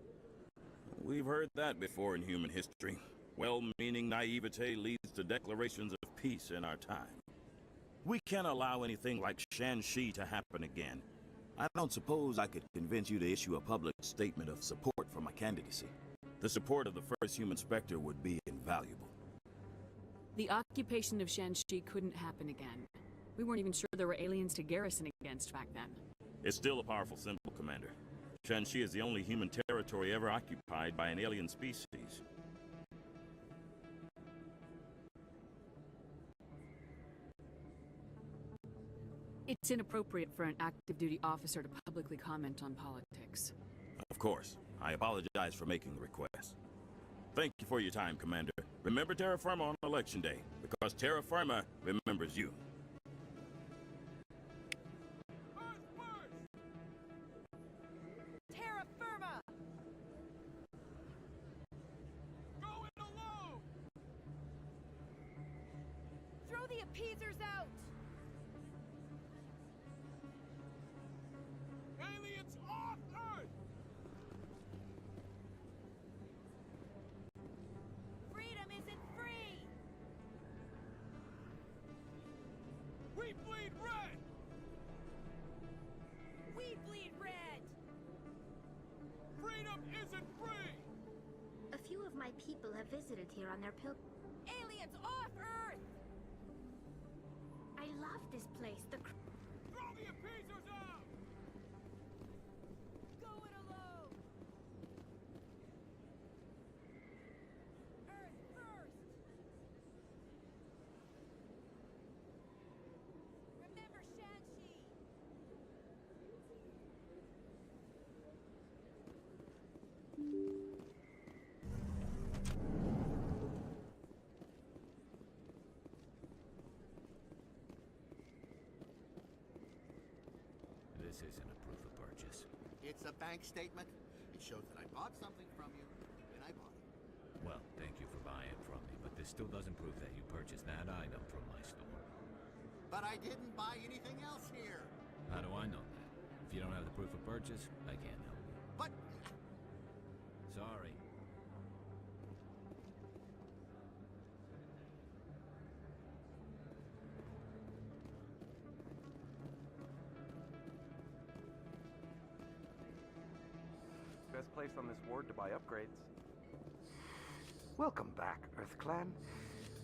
We've heard that before in human history. Well-meaning naivete leads to declarations of peace in our time. We can't allow anything like Shanxi to happen again. I don't suppose I could convince you to issue a public statement of support for my candidacy. The support of the first human Spectre would be invaluable. The occupation of Shanxi couldn't happen again. We weren't even sure there were aliens to garrison against back then. It's still a powerful symbol, Commander. Shanxi is the only human territory ever occupied by an alien species. It's inappropriate for an active duty officer to publicly comment on politics. Of course. I apologize for making the request. Thank you for your time, Commander. Remember Terra Firma on Election Day, because Terra Firma remembers you. Terra Firma! Going alone! Throw the appeasers out! Aliens off Earth! Freedom isn't free! We bleed red! We bleed red! Freedom isn't free! A few of my people have visited here on their Aliens off Earth! I love this place. Throw the appeasers out! Go it alone! Earth first! Remember Shanxi! This isn't a proof of purchase. It's a bank statement. It shows that I bought something from you, and I bought it. Well, thank you for buying from me, but this still doesn't prove that you purchased that item from my store. But I didn't buy anything else here. How do I know that? If you don't have the proof of purchase, I can't help you. But... Sorry. Best place on this ward to buy upgrades. Welcome back, EarthClan.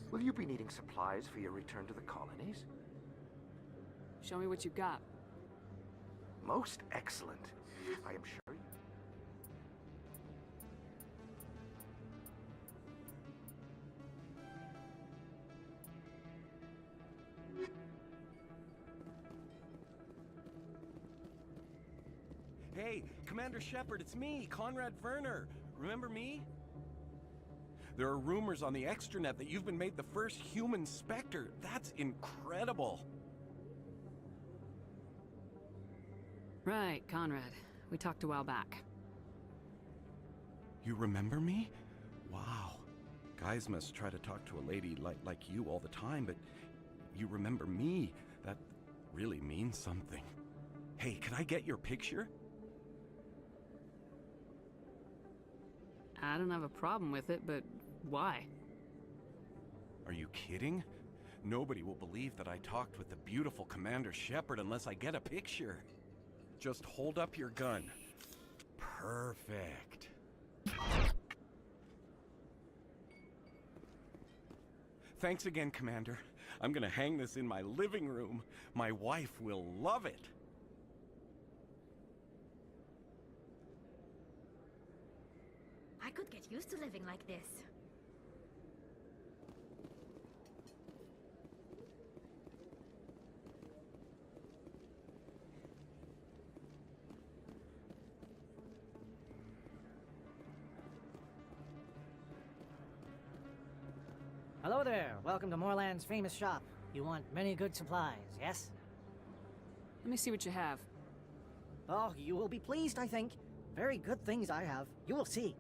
Will you be needing supplies for your return to the colonies? Show me what you got. Most excellent. I am sure you... Hey, Commander Shepard, it's me, Conrad Werner. Remember me? There are rumors on the extranet that you've been made the first human Spectre. That's incredible. Right, Conrad. We talked a while back. You remember me? Wow. Guys must try to talk to a lady like you all the time, but you remember me. That really means something. Hey, can I get your picture? I don't have a problem with it, but why? Are you kidding? Nobody will believe that I talked with the beautiful Commander Shepard unless I get a picture. Just hold up your gun. Perfect. Thanks again, Commander. I'm gonna hang this in my living room. My wife will love it. I could get used to living like this. Hello there. Welcome to Moorland's famous shop. You want many good supplies, yes? Let me see what you have. Oh, you will be pleased, I think. Very good things I have. You will see.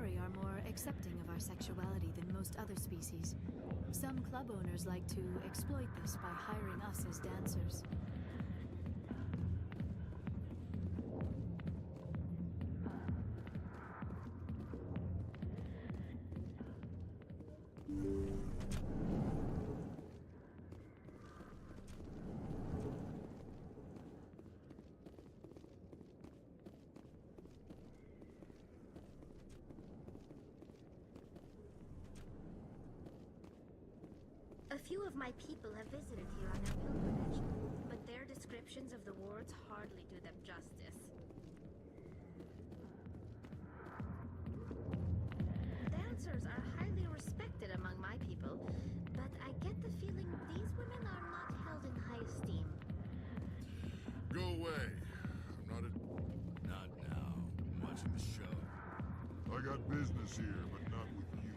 Chitauri are more accepting of our sexuality than most other species. Some club owners like to exploit this by hiring us as dancers. A few of my people have visited here on their pilgrimage, but their descriptions of the wards hardly do them justice. Dancers are highly respected among my people, but I get the feeling these women are not held in high esteem. Go away. I'm not a... Not now. I'm watching the show. I got business here, but not with you.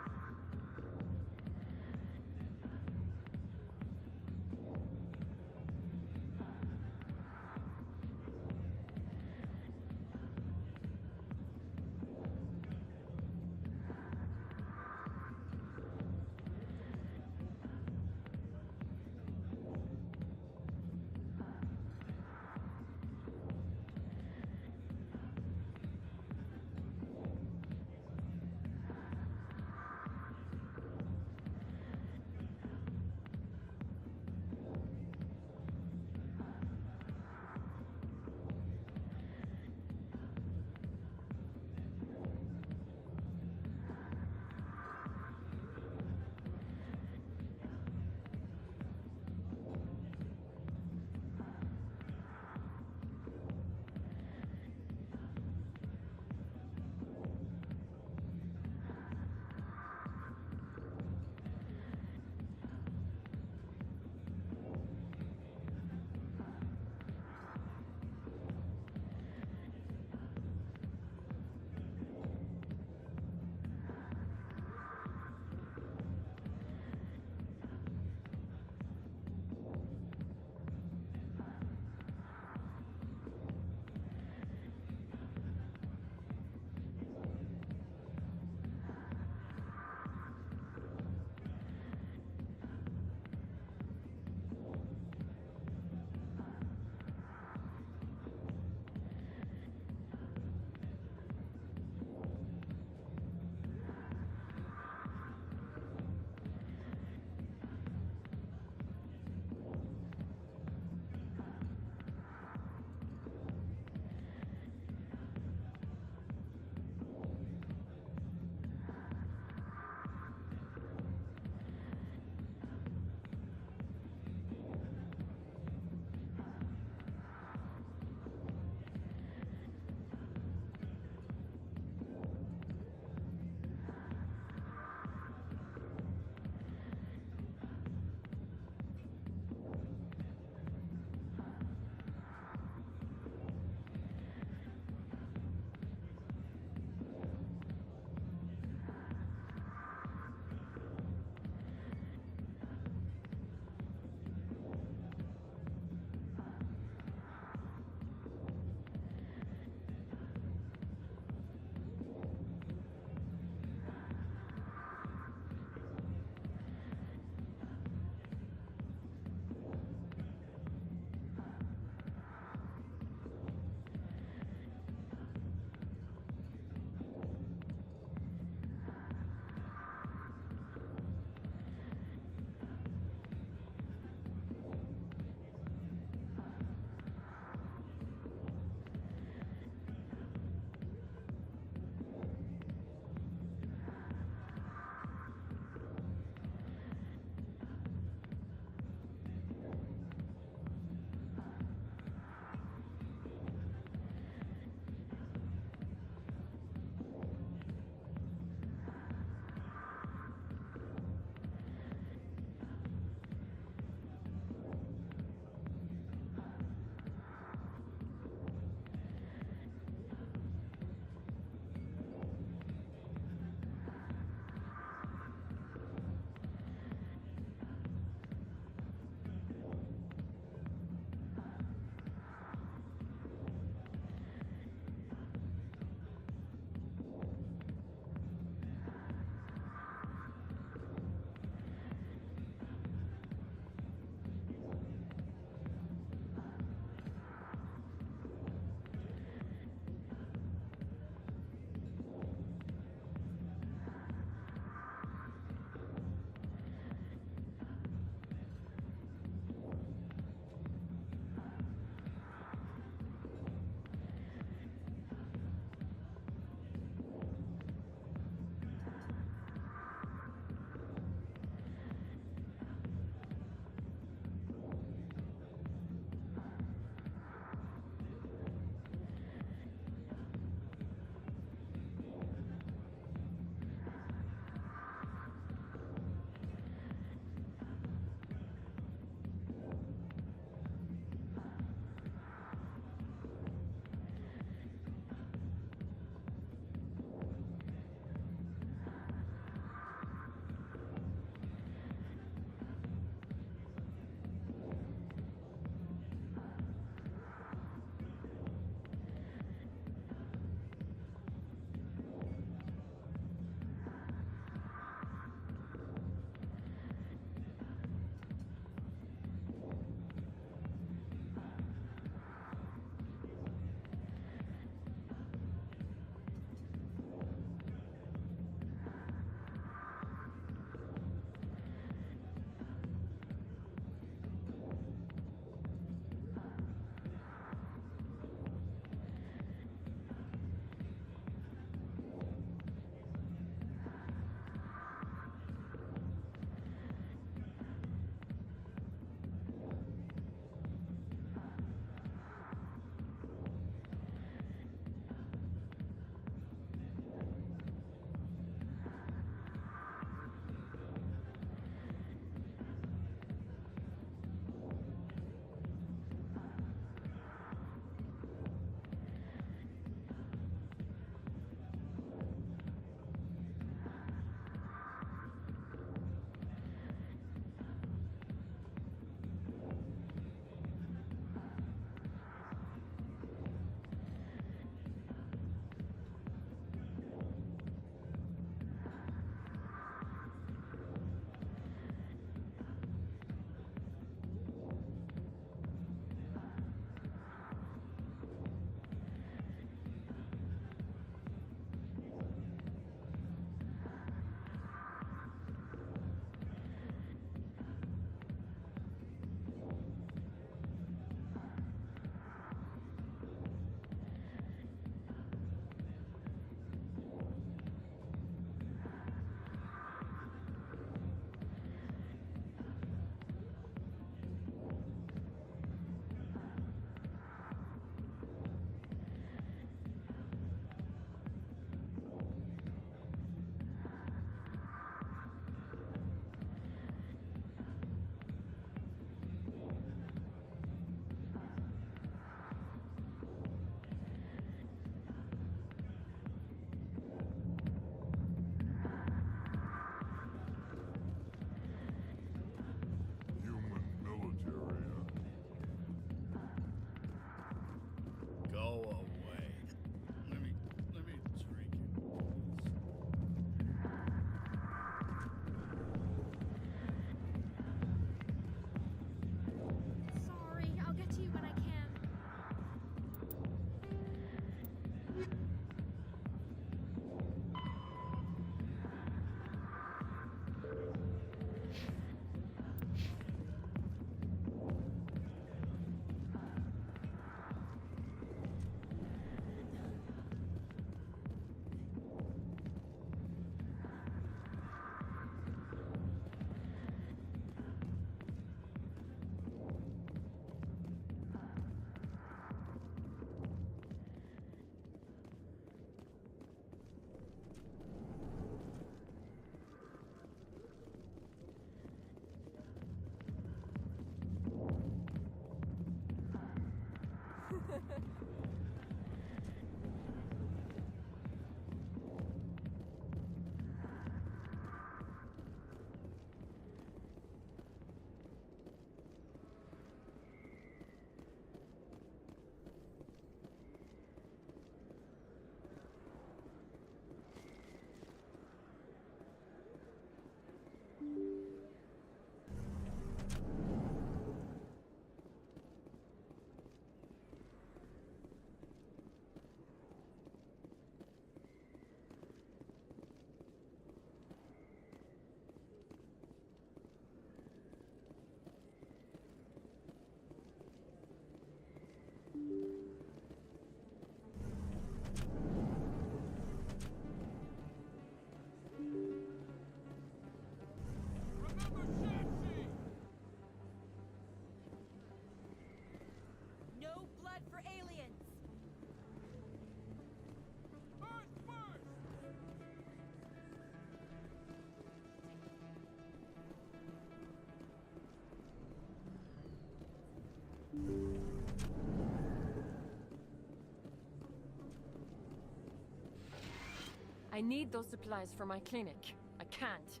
I need those supplies for my clinic. I can't.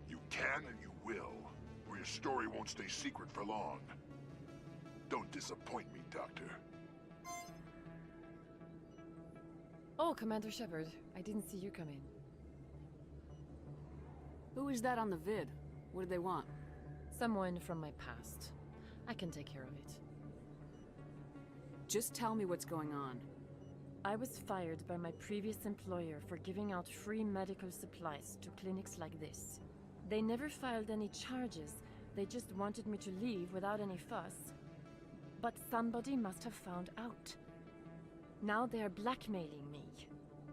You can and you will, or your story won't stay secret for long. Don't disappoint me, Doctor. Oh, Commander Shepard. I didn't see you come in. Who is that on the vid? What do they want? Someone from my past. I can take care of it. Just tell me what's going on. I was fired by my previous employer for giving out free medical supplies to clinics like this. They never filed any charges. They just wanted me to leave without any fuss. But somebody must have found out. Now they are blackmailing me.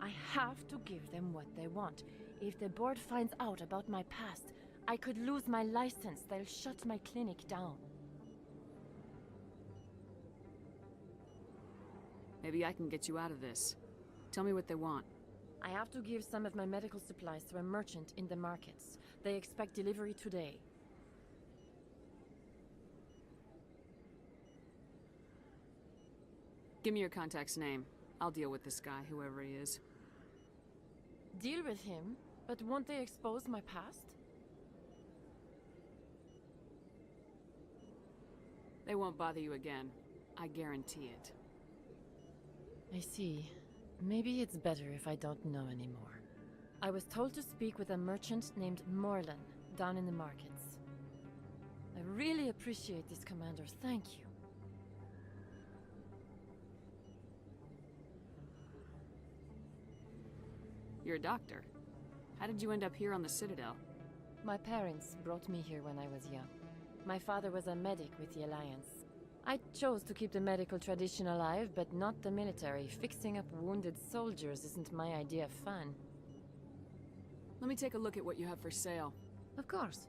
I have to give them what they want. If the board finds out about my past, I could lose my license. They'll shut my clinic down. Maybe I can get you out of this. Tell me what they want. I have to give some of my medical supplies to a merchant in the markets. They expect delivery today. Give me your contact's name. I'll deal with this guy, whoever he is. Deal with him? But won't they expose my past? They won't bother you again. I guarantee it. I see. Maybe it's better if I don't know anymore. I was told to speak with a merchant named Morlan, down in the markets. I really appreciate this, Commander. Thank you. You're a doctor. How did you end up here on the Citadel? My parents brought me here when I was young. My father was a medic with the Alliance. I chose to keep the medical tradition alive, but not the military. Fixing up wounded soldiers isn't my idea of fun. Let me take a look at what you have for sale. Of course.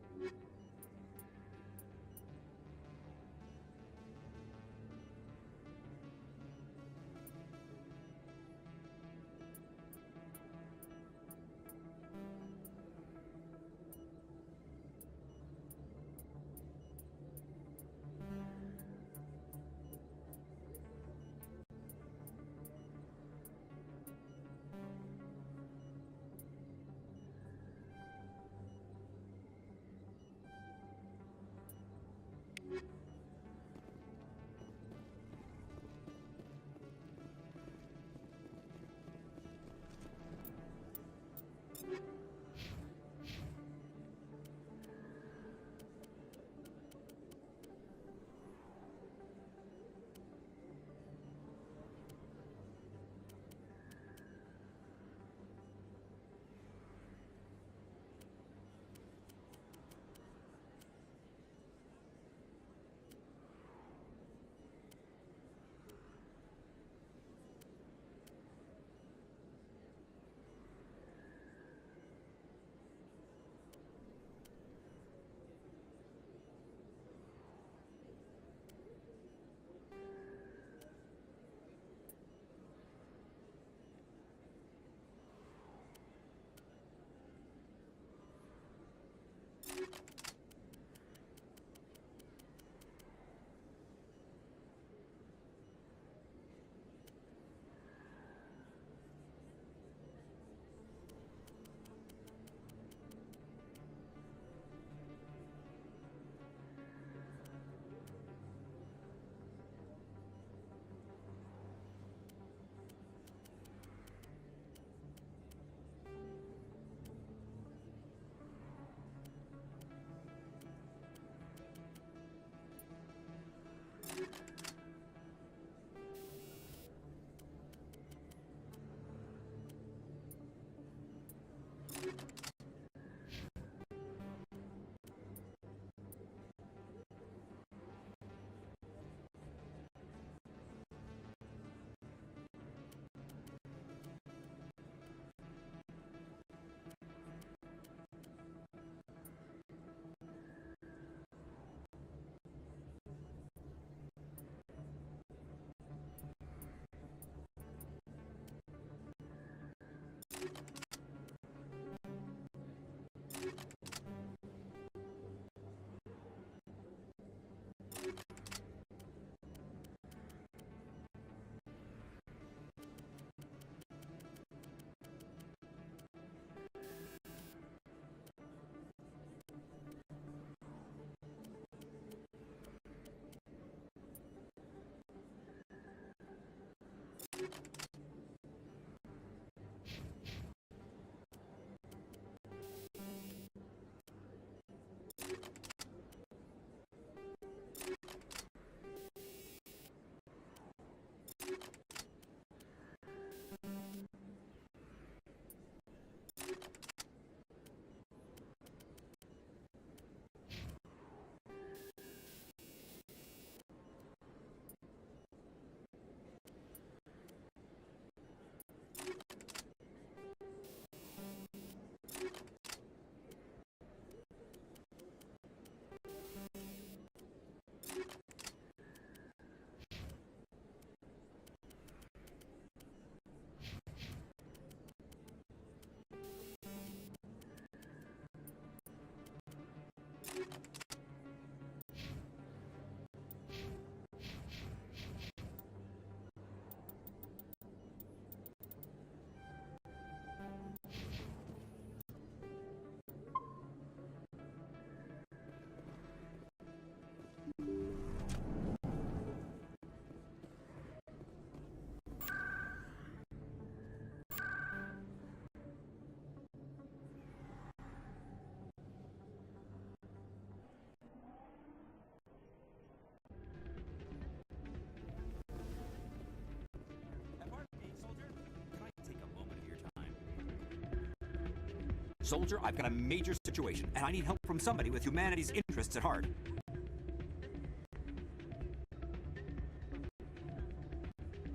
Soldier, I've got a major situation, and I need help from somebody with humanity's interests at heart.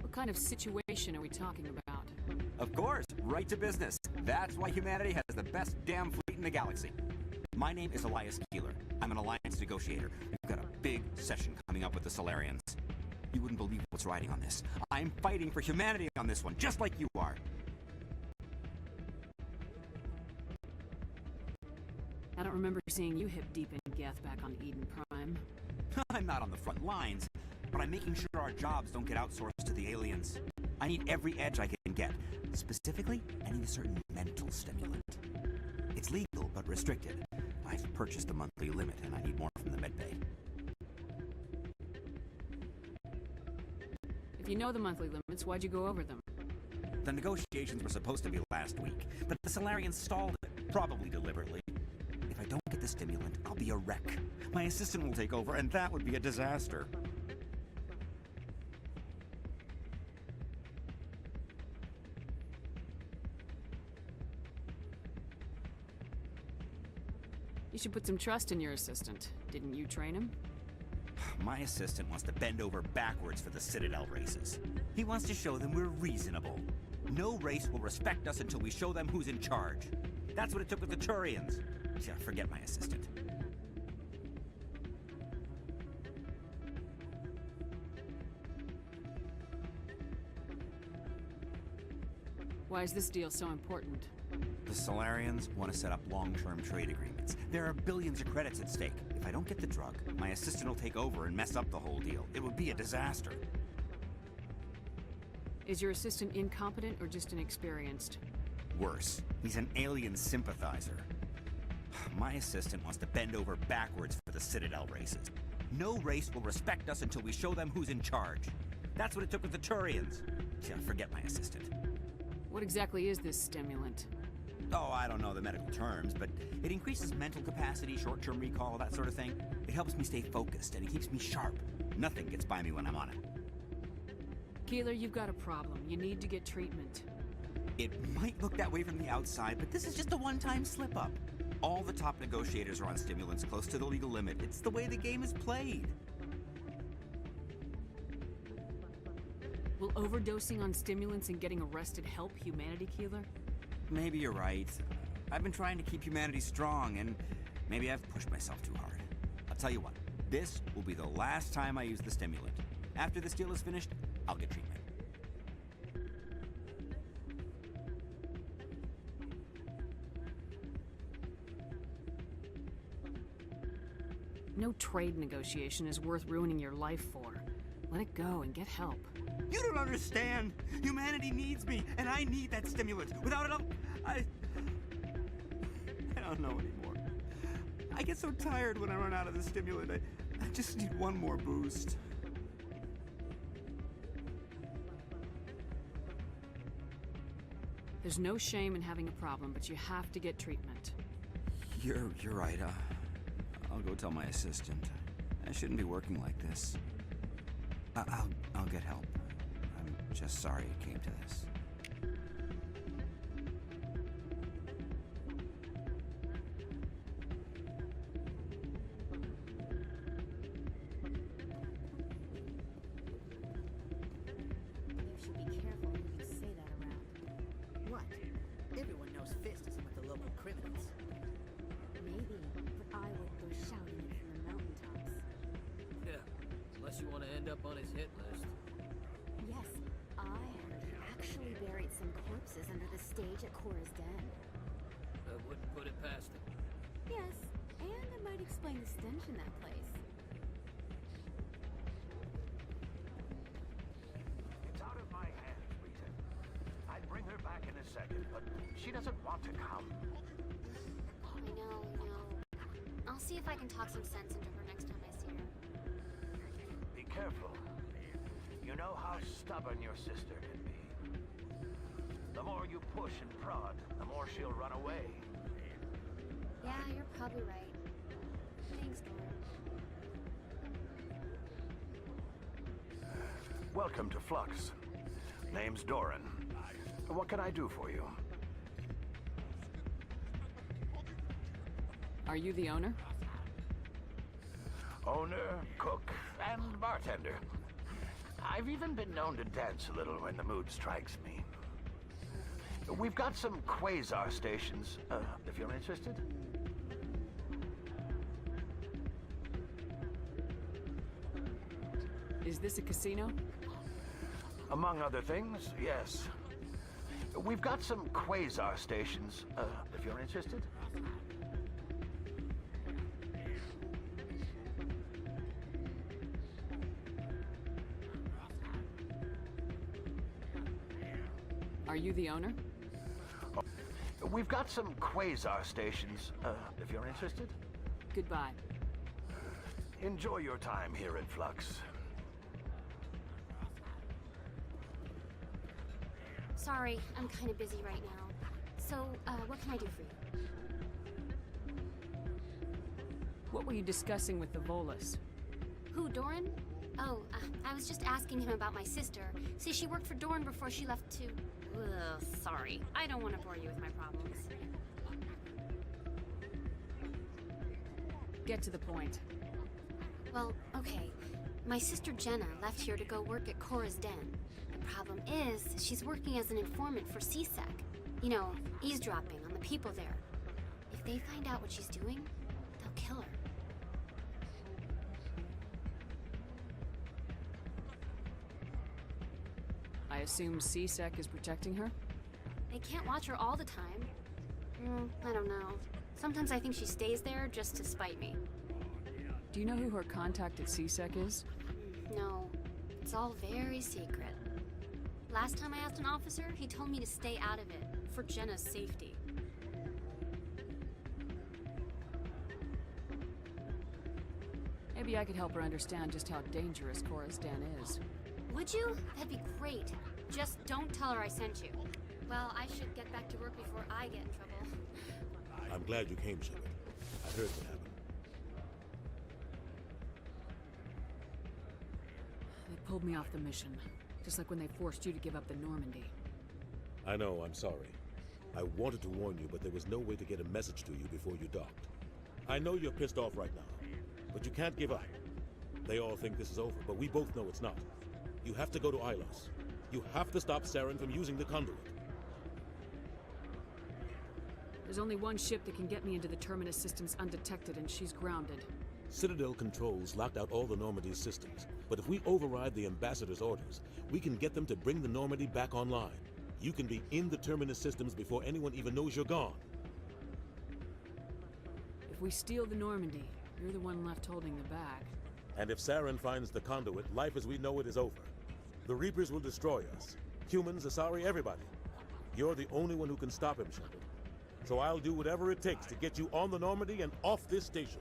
What kind of situation are we talking about? Of course, right to business. That's why humanity has the best damn fleet in the galaxy. My name is Elias Keeler. I'm an alliance negotiator. We've got a big session coming up with the Solarians. You wouldn't believe what's riding on this. I'm fighting for humanity on this one, just like you are. I don't remember seeing you hip deep in Geth back on Eden Prime. I'm not on the front lines, but I'm making sure our jobs don't get outsourced to the aliens. I need every edge I can get. Specifically, I need a certain mental stimulant. It's legal, but restricted. I've purchased the monthly limit, and I need more from the medbay. If you know the monthly limits, why'd you go over them? The negotiations were supposed to be last week, but the Solarians stalled it, probably deliberately. If I don't get the stimulant, I'll be a wreck. My assistant will take over, and that would be a disaster. You should put some trust in your assistant. Didn't you train him? My assistant wants to bend over backwards for the Citadel races. He wants to show them we're reasonable. No race will respect us until we show them who's in charge. That's what it took with the Turians. Yeah, forget my assistant. Why is this deal so important? The Solarians want to set up long-term trade agreements. There are billions of credits at stake. If I don't get the drug, my assistant will take over and mess up the whole deal. It would be a disaster. Is your assistant incompetent or just inexperienced? Worse, he's an alien sympathizer. My assistant wants to bend over backwards for the Citadel races. No race will respect us until we show them who's in charge. That's what it took with the Turians. Yeah, forget my assistant. What exactly is this stimulant? Oh, I don't know the medical terms, but it increases mental capacity, short-term recall, that sort of thing. It helps me stay focused, and it keeps me sharp. Nothing gets by me when I'm on it. Keeler, you've got a problem. You need to get treatment. It might look that way from the outside, but this is just a one-time slip-up. All the top negotiators are on stimulants close to the legal limit. It's the way the game is played. Will overdosing on stimulants and getting arrested help humanity, Keeler? Maybe you're right. I've been trying to keep humanity strong, and maybe I've pushed myself too hard. I'll tell you what, this will be the last time I use the stimulant. After this deal is finished, I'll get treatment. No trade negotiation is worth ruining your life for. Let it go and get help. You don't understand! Humanity needs me, and I need that stimulant. Without it, I don't know anymore. I get so tired when I run out of the stimulant. I just need one more boost. There's no shame in having a problem, but you have to get treatment. You're right. I'll go tell my assistant. I shouldn't be working like this. I'll get help. I'm just sorry it came to this. You should be careful who you say that around. What? Everyone knows Fist isn't with the local criminals. Maybe, but I would go shouting it from the mountaintops. Yeah, unless you want to end up on his hit list. Yes, I heard he actually buried some corpses under the stage at Cora's Den. I wouldn't put it past him. Yes, and it might explain the stench in that place. It's out of my hands, Rita. I'd bring her back in a second, but she doesn't want to come. I know. I'll see if I can talk some sense into her next time I see her. Be careful. You know how stubborn your sister can be. The more you push and prod, the more she'll run away. Yeah, you're probably right. Thanks, Doran. Welcome to Flux. Name's Doran. What can I do for you? Are you the owner? Owner, cook, and bartender. I've even been known to dance a little when the mood strikes me. We've got some quasar stations, if you're interested. Is this a casino? Among other things, yes. We've got some quasar stations, if you're interested. Are you the owner? We've got some quasar stations, if you're interested. Goodbye. Enjoy your time here at Flux. Sorry, I'm kind of busy right now. So, what can I do for you? What were you discussing with the Volus? Who, Doran? Oh, I was just asking him about my sister. See, she worked for Doran before she left to... Ugh, sorry. I don't want to bore you with my problems. Get to the point. Well, okay. My sister Jenna left here to go work at Cora's Den. The problem is, she's working as an informant for CSEC. You know, eavesdropping on the people there. If they find out what she's doing, they'll kill her. I assume CSEC is protecting her? They can't watch her all the time. I don't know. Sometimes I think she stays there just to spite me. Do you know who her contact at CSEC is? No, it's all very secret. Last time I asked an officer, he told me to stay out of it, for Jenna's safety. Maybe I could help her understand just how dangerous Cora's Den is. Would you? That'd be great. Just don't tell her I sent you. Well, I should get back to work before I get in trouble. I'm glad you came, Shepard. I heard what happened. They pulled me off the mission, just like when they forced you to give up the Normandy. I know, I'm sorry. I wanted to warn you, but there was no way to get a message to you before you docked. I know you're pissed off right now, but you can't give up. They all think this is over, but we both know it's not. You have to go to Ilos. You have to stop Saren from using the conduit. There's only one ship that can get me into the Terminus systems undetected, and she's grounded. Citadel controls locked out all the Normandy's systems, but if we override the Ambassador's orders, we can get them to bring the Normandy back online. You can be in the Terminus systems before anyone even knows you're gone. If we steal the Normandy, you're the one left holding the bag. And if Saren finds the conduit, life as we know it is over. The Reapers will destroy us. Humans, Asari, everybody. You're the only one who can stop him, Shepard. So I'll do whatever it takes to get you on the Normandy and off this station.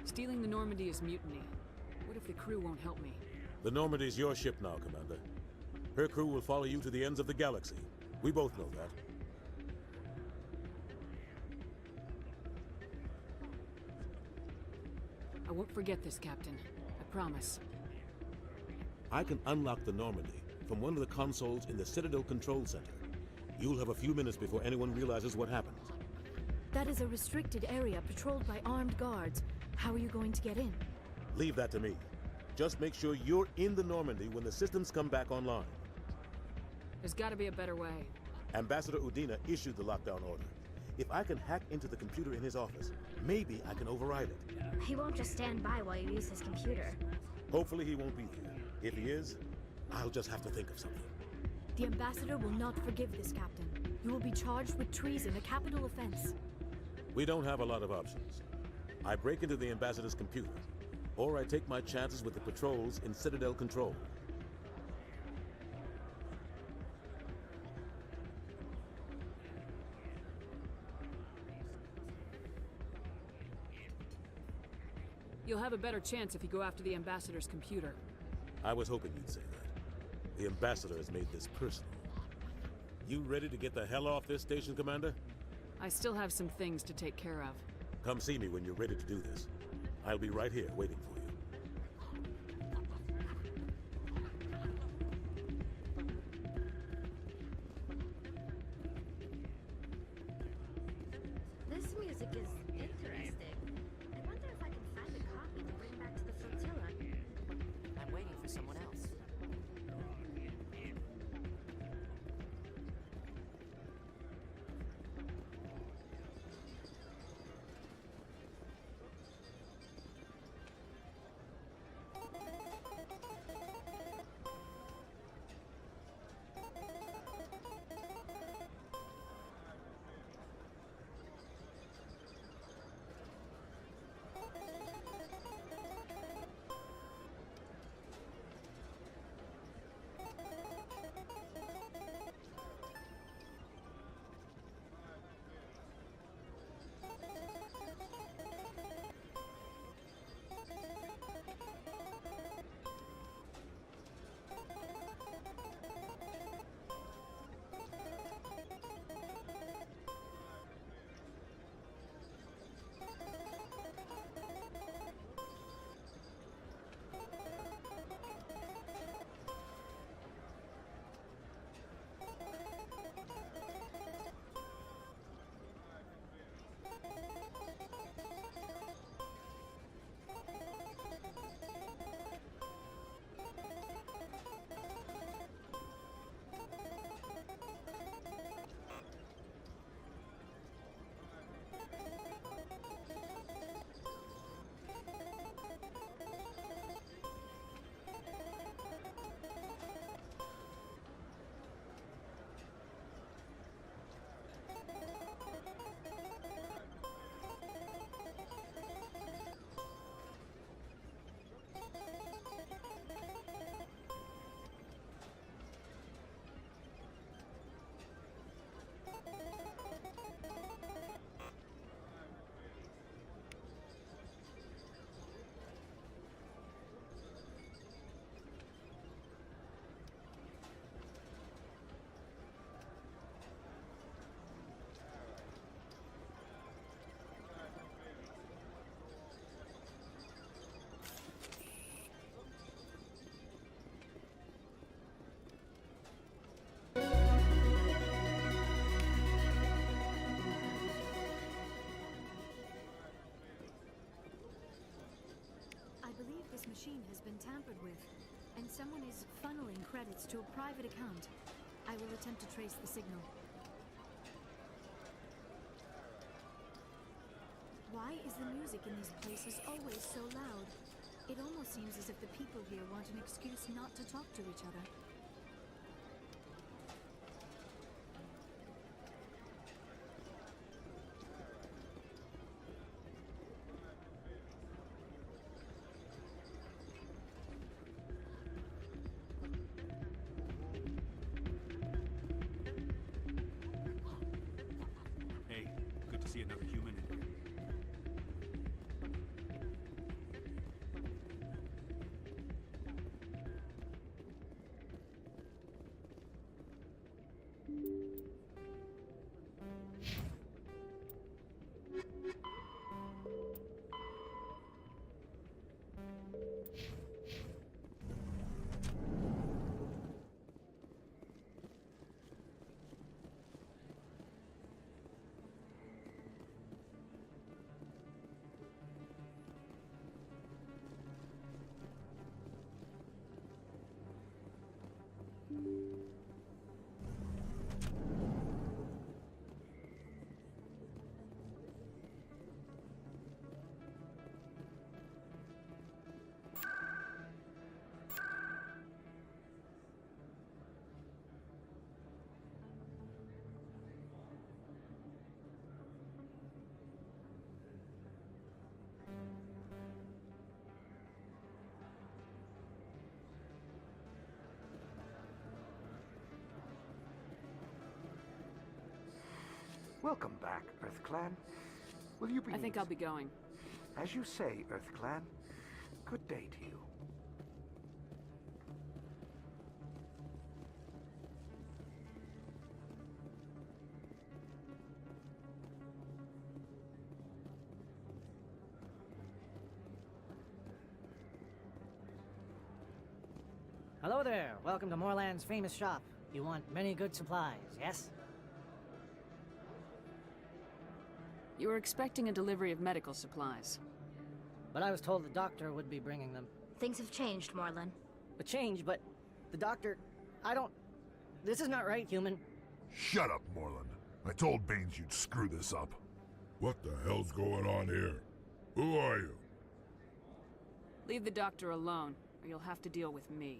Stealing the Normandy is mutiny. What if the crew won't help me? The Normandy's your ship now, Commander. Her crew will follow you to the ends of the galaxy. We both know that. I won't forget this, Captain. I promise. I can unlock the Normandy from one of the consoles in the Citadel Control Center. You'll have a few minutes before anyone realizes what happened. That is a restricted area patrolled by armed guards. How are you going to get in? Leave that to me. Just make sure you're in the Normandy when the systems come back online. There's gotta be a better way. Ambassador Udina issued the lockdown order. If I can hack into the computer in his office, maybe I can override it. He won't just stand by while you use his computer. Hopefully he won't be here. If he is, I'll just have to think of something. The Ambassador will not forgive this, Captain. You will be charged with treason, a capital offense. We don't have a lot of options. I break into the Ambassador's computer, or I take my chances with the patrols in Citadel Control. You'll have a better chance if you go after the Ambassador's computer. I was hoping you'd say that. The Ambassador has made this personal. You ready to get the hell off this station, Commander? I still have some things to take care of. Come see me when you're ready to do this. I'll be right here waiting for you. Someone is funneling credits to a private account. I will attempt to trace the signal. Why is the music in these places always so loud? It almost seems as if the people here want an excuse not to talk to each other. Hey, good to see another human in here. Welcome back, EarthClan. Will you be... I think I'll be going. As you say, EarthClan. Good day to you. Hello there. Welcome to Moorland's famous shop. You want many good supplies, yes? You were expecting a delivery of medical supplies. But I was told the doctor would be bringing them. Things have changed, Moorland. A change, but the doctor... I don't... This is not right, human. Shut up, Moreland. I told Baines you'd screw this up. What the hell's going on here? Who are you? Leave the doctor alone, or you'll have to deal with me.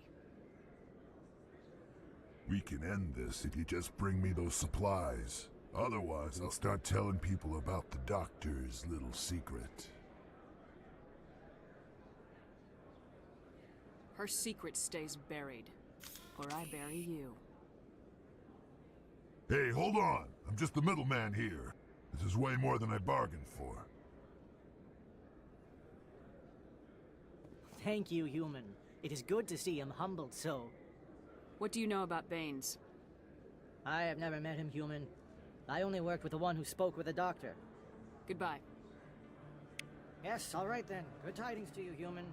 We can end this if you just bring me those supplies. Otherwise, I'll start telling people about the doctor's little secret. Her secret stays buried, or I bury you. Hey, hold on! I'm just the middleman here. This is way more than I bargained for. Thank you, human. It is good to see him humbled so. What do you know about Baines? I have never met him, human. I only worked with the one who spoke with the doctor. Goodbye. Yes, all right then. Good tidings to you, human.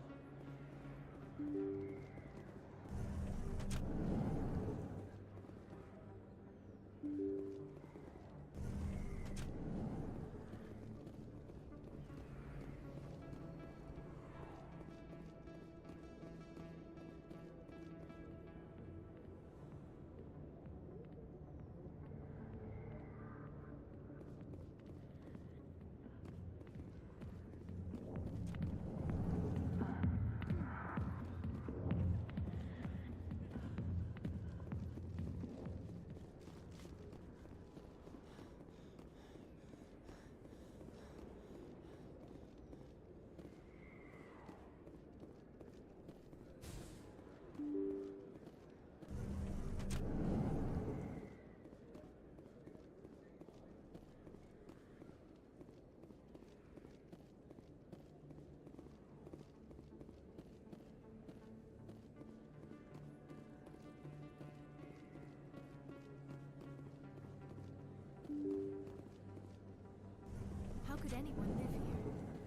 How could anyone live here?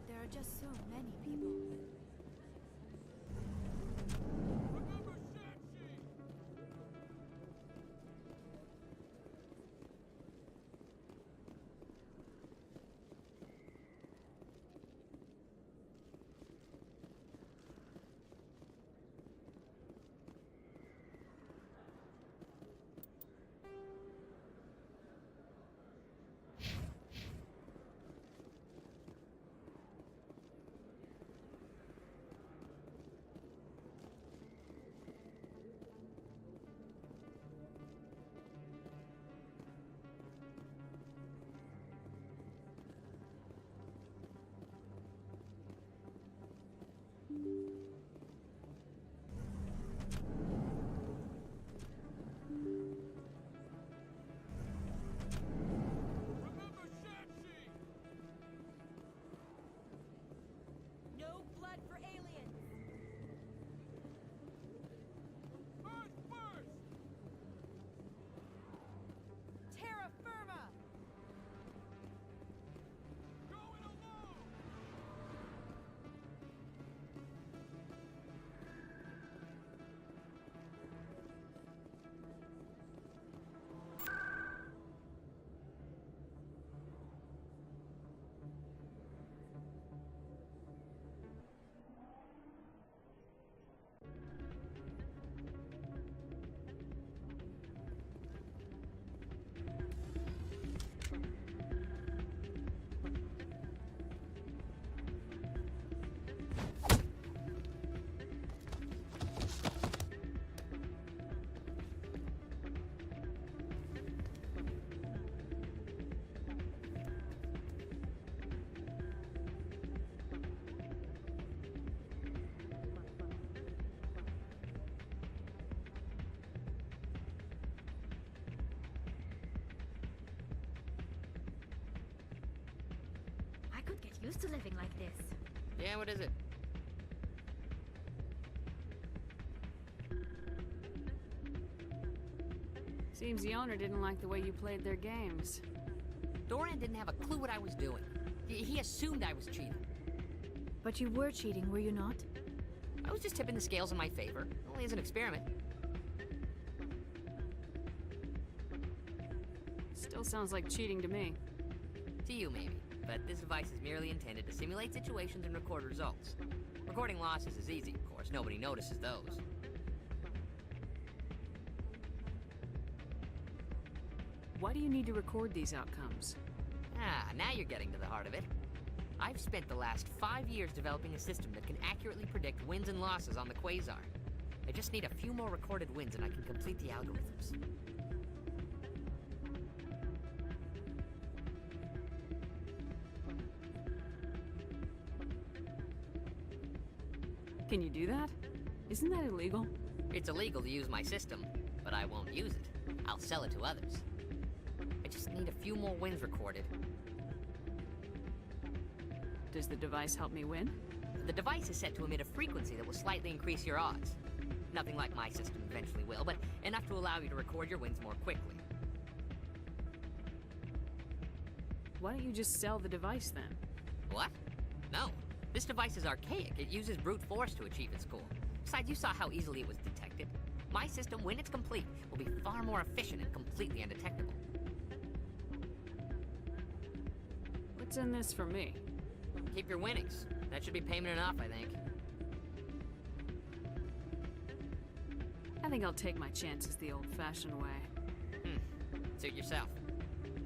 There are just so many people. could get used to living like this. Yeah, what is it? Seems the owner didn't like the way you played their games. Doran didn't have a clue what I was doing. He assumed I was cheating. But you were cheating, were you not? I was just tipping the scales in my favor, only as an experiment. Still sounds like cheating to me. To you, maybe. But this device is merely intended to simulate situations and record results. Recording losses is easy, of course. Nobody notices those. Why do you need to record these outcomes? Ah, now you're getting to the heart of it. I've spent the last 5 years developing a system that can accurately predict wins and losses on the Quasar. I just need a few more recorded wins and I can complete the algorithms. Can you do that? Isn't that illegal? It's illegal to use my system, but I won't use it. I'll sell it to others. I just need a few more wins recorded. Does the device help me win? The device is set to emit a frequency that will slightly increase your odds. Nothing like my system eventually will, but enough to allow you to record your wins more quickly. Why don't you just sell the device then? What? No. This device is archaic. It uses brute force to achieve its goal. Besides, you saw how easily it was detected. My system, when it's complete, will be far more efficient and completely undetectable. What's in this for me? Keep your winnings. That should be payment enough, I think. I think I'll take my chances the old-fashioned way. Suit yourself.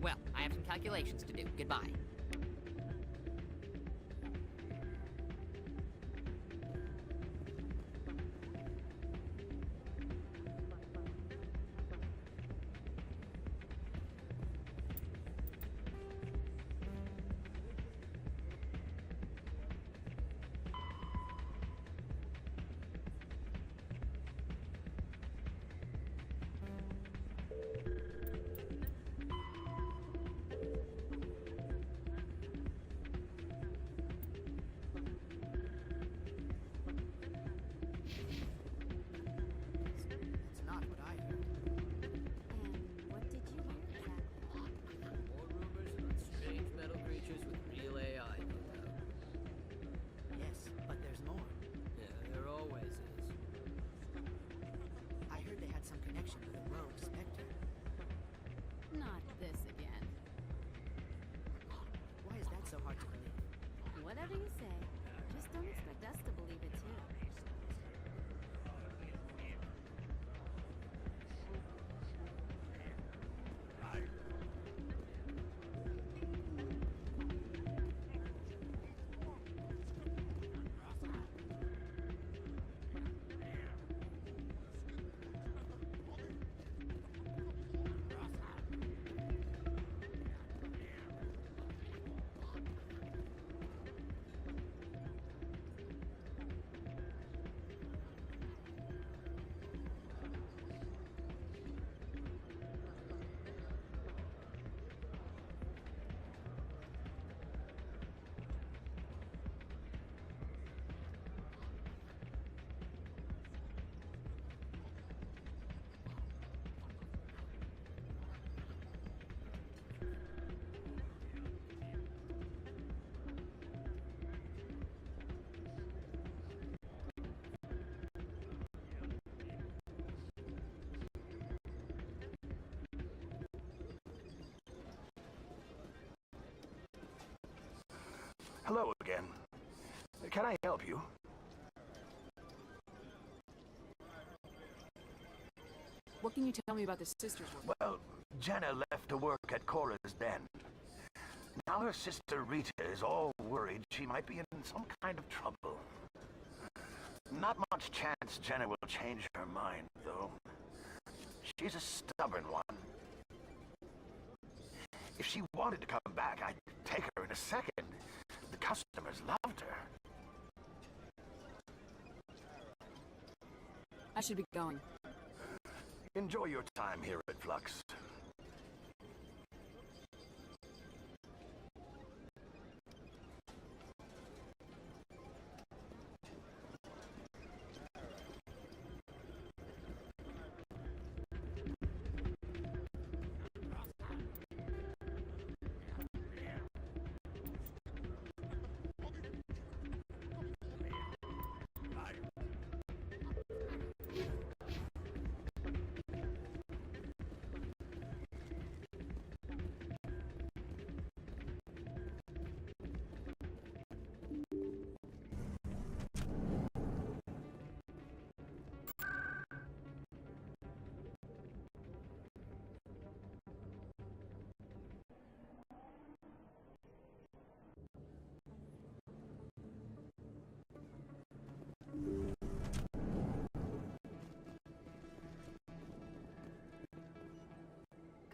Well, I have some calculations to do. Goodbye. Whatever you say, just don't expect us to believe it too. Hello again. Can I help you? What can you tell me about the sister's work? Well, Jenna left to work at Cora's Den. Now her sister Rita is all worried she might be in some kind of trouble. Not much chance Jenna will change her mind, though. She's a stubborn one. If she wanted to come back, I'd take her in a second. The customers loved her. I should be going. Enjoy your time here at Flux.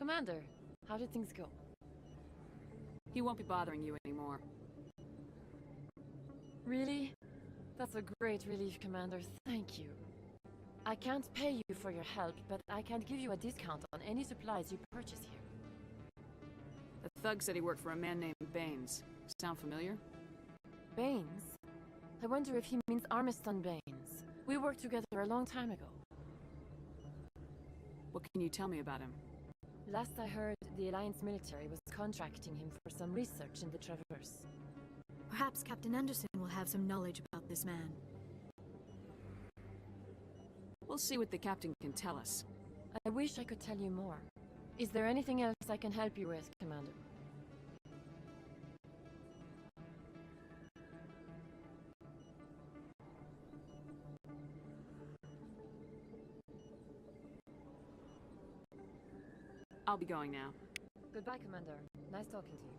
Commander, how did things go? He won't be bothering you anymore. Really? That's a great relief, Commander. Thank you. I can't pay you for your help, but I can give you a discount on any supplies you purchase here. The thug said he worked for a man named Baines. Sound familiar? Baines? I wonder if he means Armiston Baines. We worked together a long time ago. What can you tell me about him? Last I heard, the Alliance military was contracting him for some research in the Traverse. Perhaps Captain Anderson will have some knowledge about this man. We'll see what the captain can tell us. I wish I could tell you more. Is there anything else I can help you with, Commander? I'll be going now. Goodbye, Commander. Nice talking to you.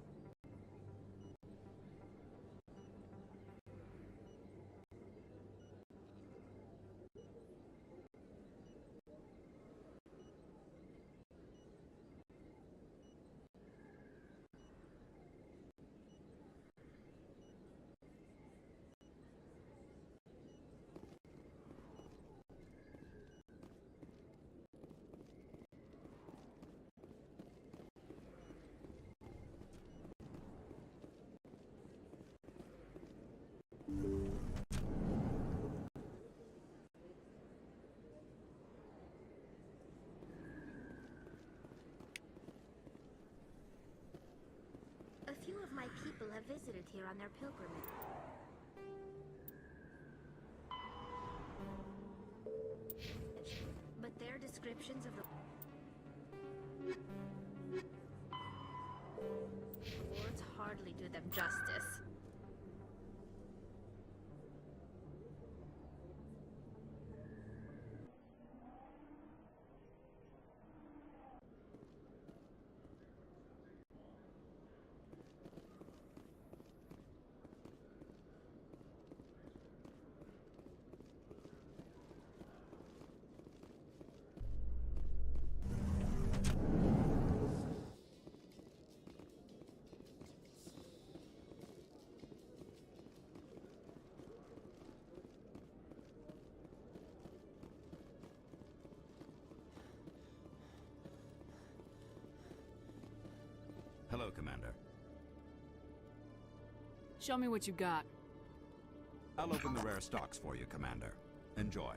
A few of my people have visited here on their pilgrimage. But their descriptions of the words hardly do them justice. Hello, Commander. Show me what you got. I'll open the rare stocks for you, Commander. Enjoy.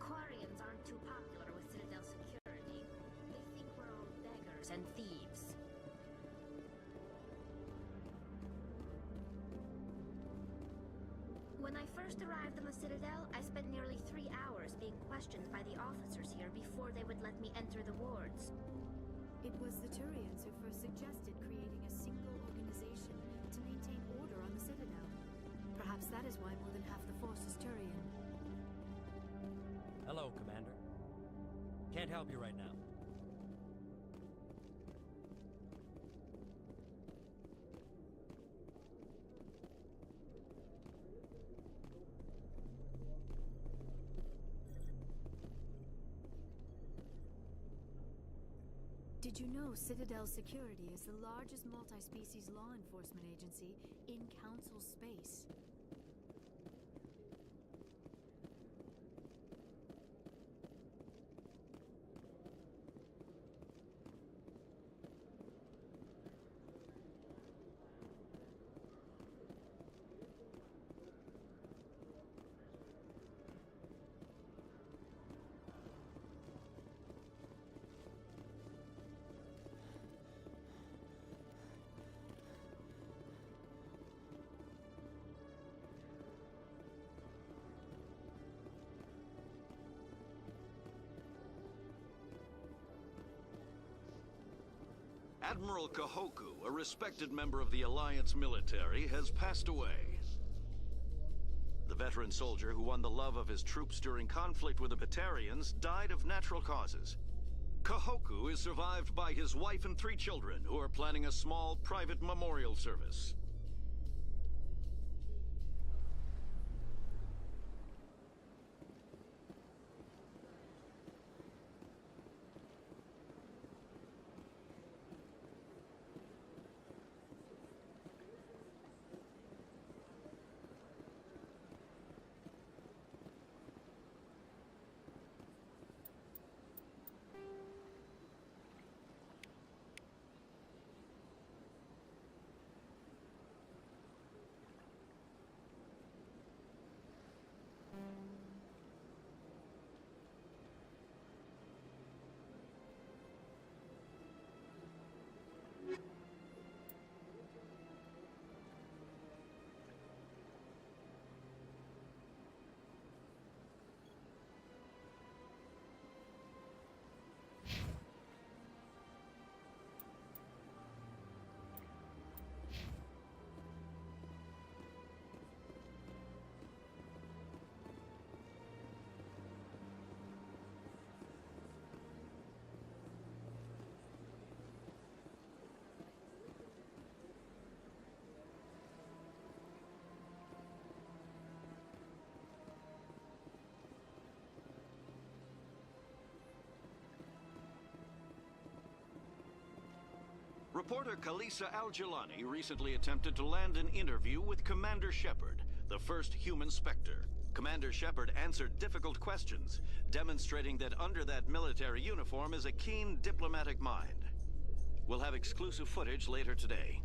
Quarians aren't too popular with Citadel security. They think we're all beggars and thieves. When I first arrived on the Citadel, I spent nearly 3 hours being questioned by the officers here before they would let me enter the wards. It was the Turians who first suggested creating a single organization to maintain order on the Citadel. Perhaps that is why more than half the force is Turian. Hello, Commander. Can't help you right now. Did you know Citadel Security is the largest multi-species law enforcement agency in Council space? Admiral Kahoku a respected member of the Alliance military, has passed away. The veteran soldier who won the love of his troops during conflict with the Batarians died of natural causes. Kahoku is survived by his wife and 3 children, who are planning a small private memorial service. Reporter Kalisa Al-Jilani recently attempted to land an interview with Commander Shepard, the first human Spectre. Commander Shepard answered difficult questions, demonstrating that under that military uniform is a keen diplomatic mind. We'll have exclusive footage later today.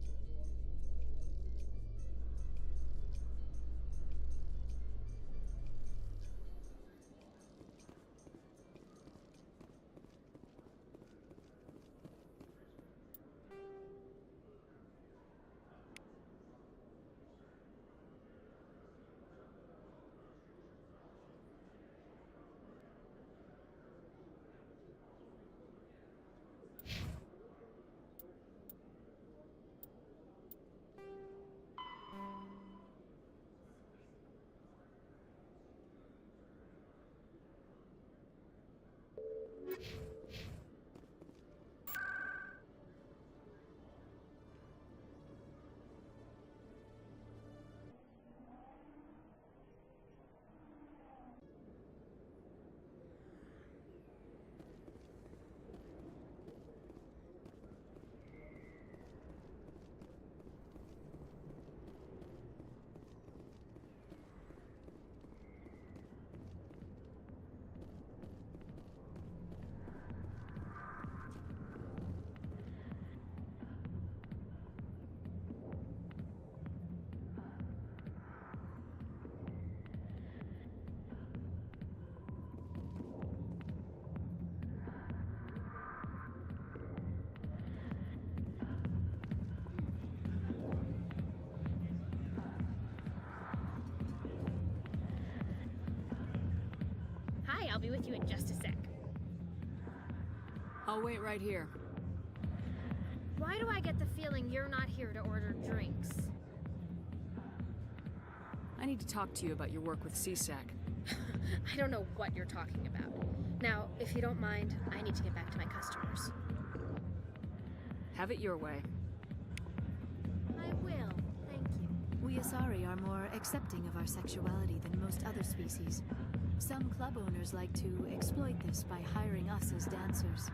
Hi, I'll be with you in just a sec. I'll wait right here. Why do I get the feeling you're not here to order drinks? I need to talk to you about your work with CSAC. I don't know what you're talking about. Now, if you don't mind, I need to get back to my customers. Have it your way. I will, thank you. We Asari are more accepting of our sexuality than most other species. Some club owners like to exploit this by hiring us as dancers.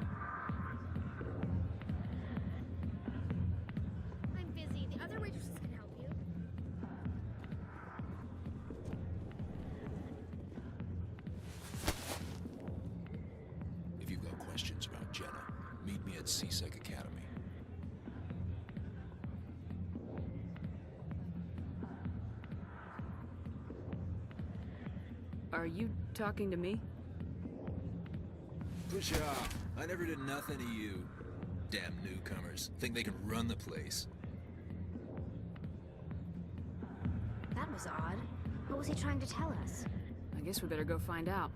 I'm busy. The other waitresses can help you. If you've got questions about Jenna, meet me at CSEC Academy. Are you talking to me? Push off. I never did nothing to you. Damn newcomers. Think they can run the place. That was odd. What was he trying to tell us? I guess we better go find out.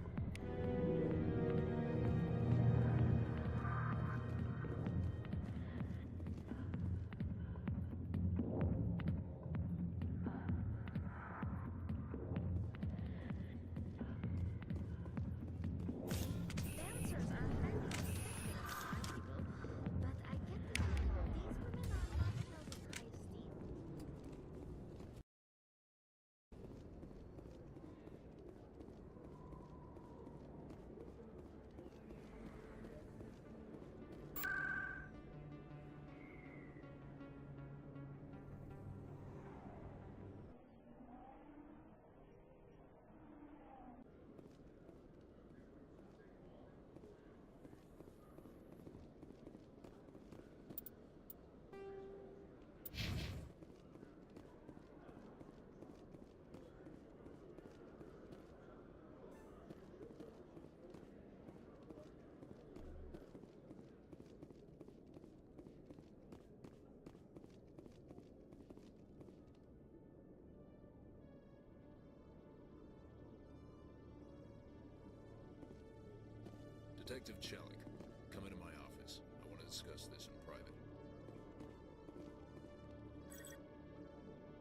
Detective Chelik, come into my office. I want to discuss this in private.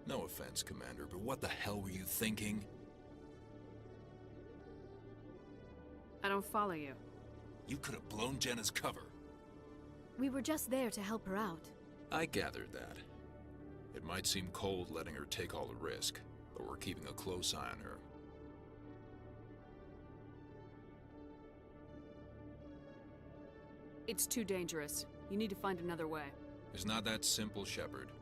No offense, Commander, but what the hell were you thinking? I don't follow you. You could have blown Jenna's cover. We were just there to help her out. I gathered that. It might seem cold letting her take all the risk, but we're keeping a close eye on her. It's too dangerous. You need to find another way. It's not that simple, Shepard.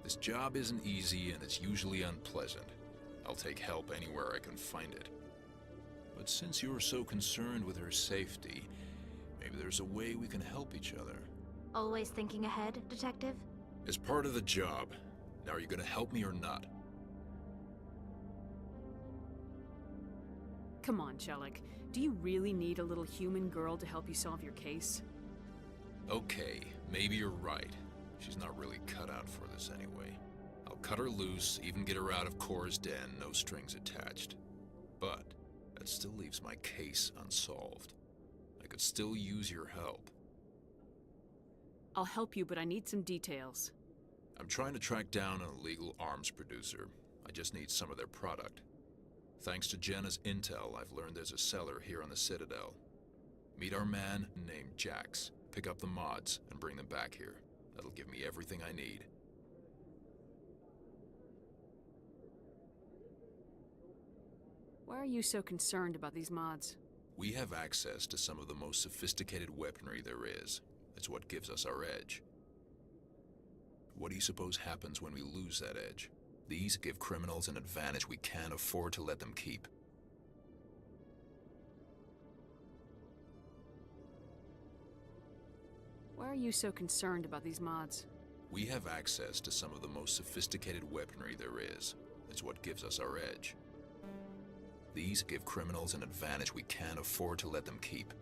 This job isn't easy and it's usually unpleasant. I'll take help anywhere I can find it. But since you're so concerned with her safety, maybe there's a way we can help each other. Always thinking ahead, Detective? As part of the job. Now, are you gonna help me or not? Come on, Chelik. Do you really need a little human girl to help you solve your case? Okay, maybe you're right. She's not really cut out for this anyway. I'll cut her loose, even get her out of Cora's den, no strings attached. But that still leaves my case unsolved. I could still use your help. I'll help you, but I need some details. I'm trying to track down an illegal arms producer. I just need some of their product. Thanks to Jenna's intel, I've learned there's a seller here on the Citadel. Meet our man named Jax. Pick up the mods and bring them back here. That'll give me everything I need. Why are you so concerned about these mods? We have access to some of the most sophisticated weaponry there is. It's what gives us our edge. What do you suppose happens when we lose that edge? These give criminals an advantage we can't afford to let them keep. Why are you so concerned about these mods? We have access to some of the most sophisticated weaponry there is. It's what gives us our edge. These give criminals an advantage we can't afford to let them keep.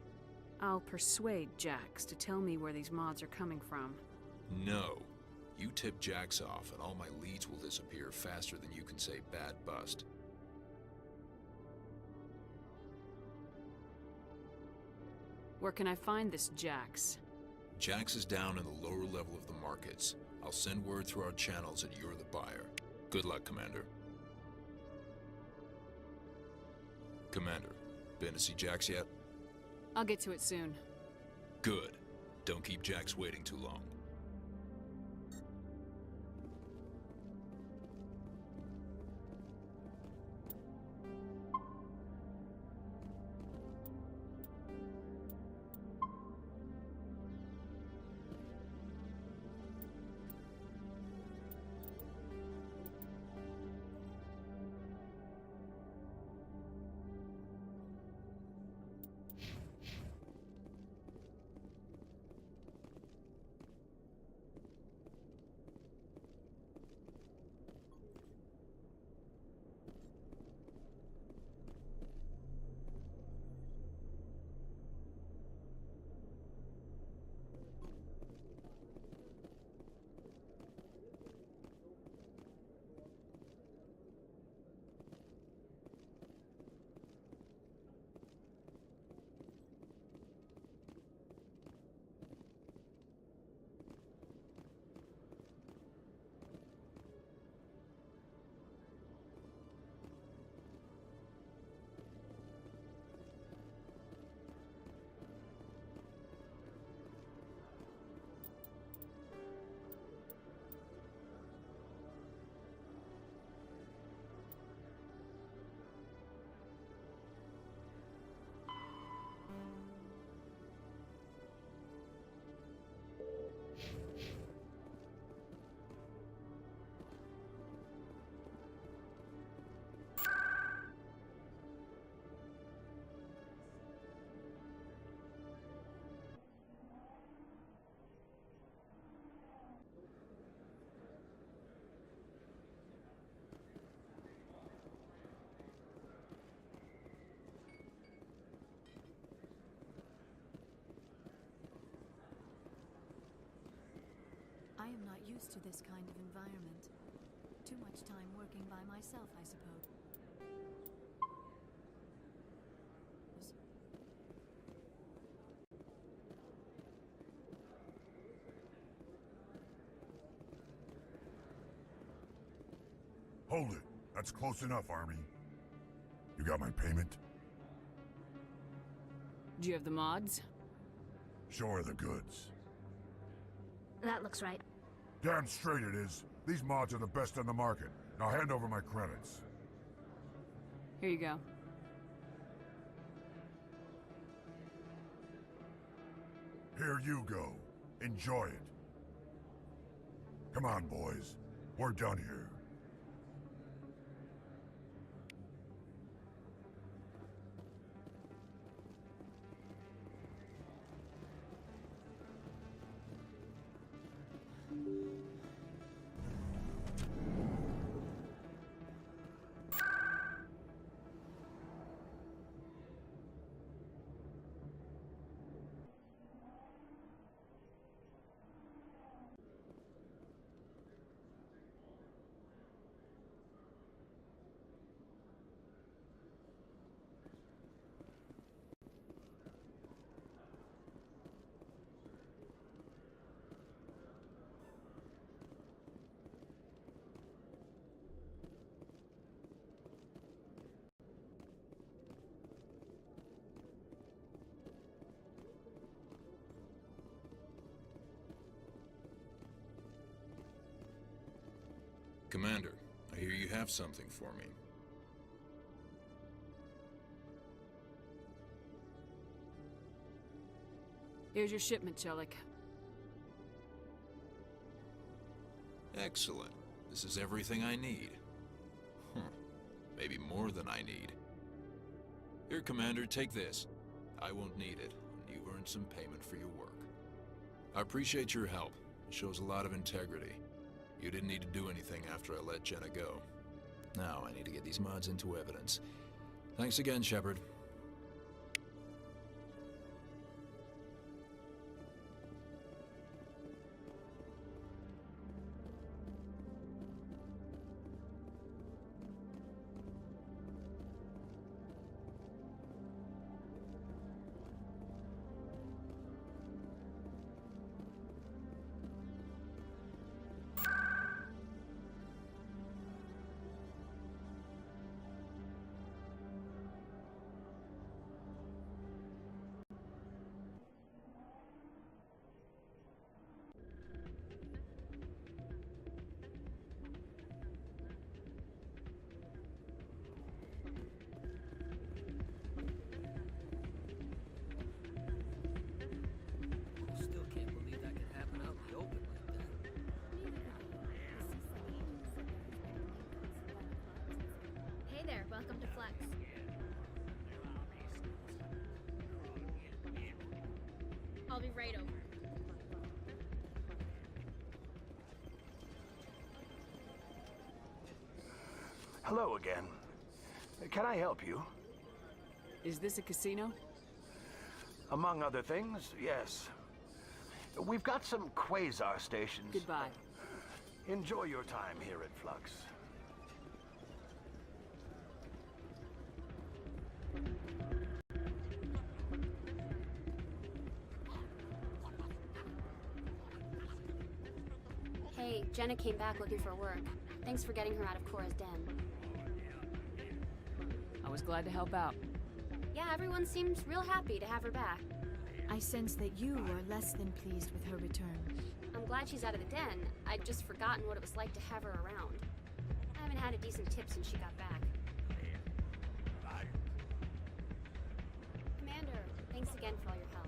I'll persuade Jax to tell me where these mods are coming from. No. You tip Jax off and all my leads will disappear faster than you can say bad bust. Where can I find this Jax? Jax is down in the lower level of the markets. I'll send word through our channels that you're the buyer. Good luck, Commander. Commander, been to see Jax yet? I'll get to it soon. Good. Don't keep Jax waiting too long. I am not used to this kind of environment. Too much time working by myself, I suppose. Hold it. That's close enough, Army. You got my payment? Do you have the mods? Show her the goods. That looks right. Damn straight it is. These mods are the best on the market. Now hand over my credits. Here you go. Here you go. Enjoy it. Come on, boys. We're done here. Commander, I hear you have something for me. Here's your shipment, Chelik. Excellent. This is everything I need. Maybe more than I need. Here, Commander, take this. I won't need it. You've earned some payment for your work. I appreciate your help. It shows a lot of integrity. You didn't need to do anything after I let Jenna go. Now I need to get these mods into evidence. Thanks again, Shepard. Still can't believe that could happen out in the open like that. Hey there, welcome to Flex. I'll be right over. Hello again. Can I help you? Is this a casino? Among other things, yes. We've got some quasar stations. Goodbye. Enjoy your time here at Flux. Hey, Jenna came back looking for work. Thanks for getting her out of Cora's den. I was glad to help out. Yeah, everyone seems real happy to have her back. I sense that you are less than pleased with her return. I'm glad she's out of the den. I'd just forgotten what it was like to have her around. I haven't had a decent tip since she got back. Commander, thanks again for all your help.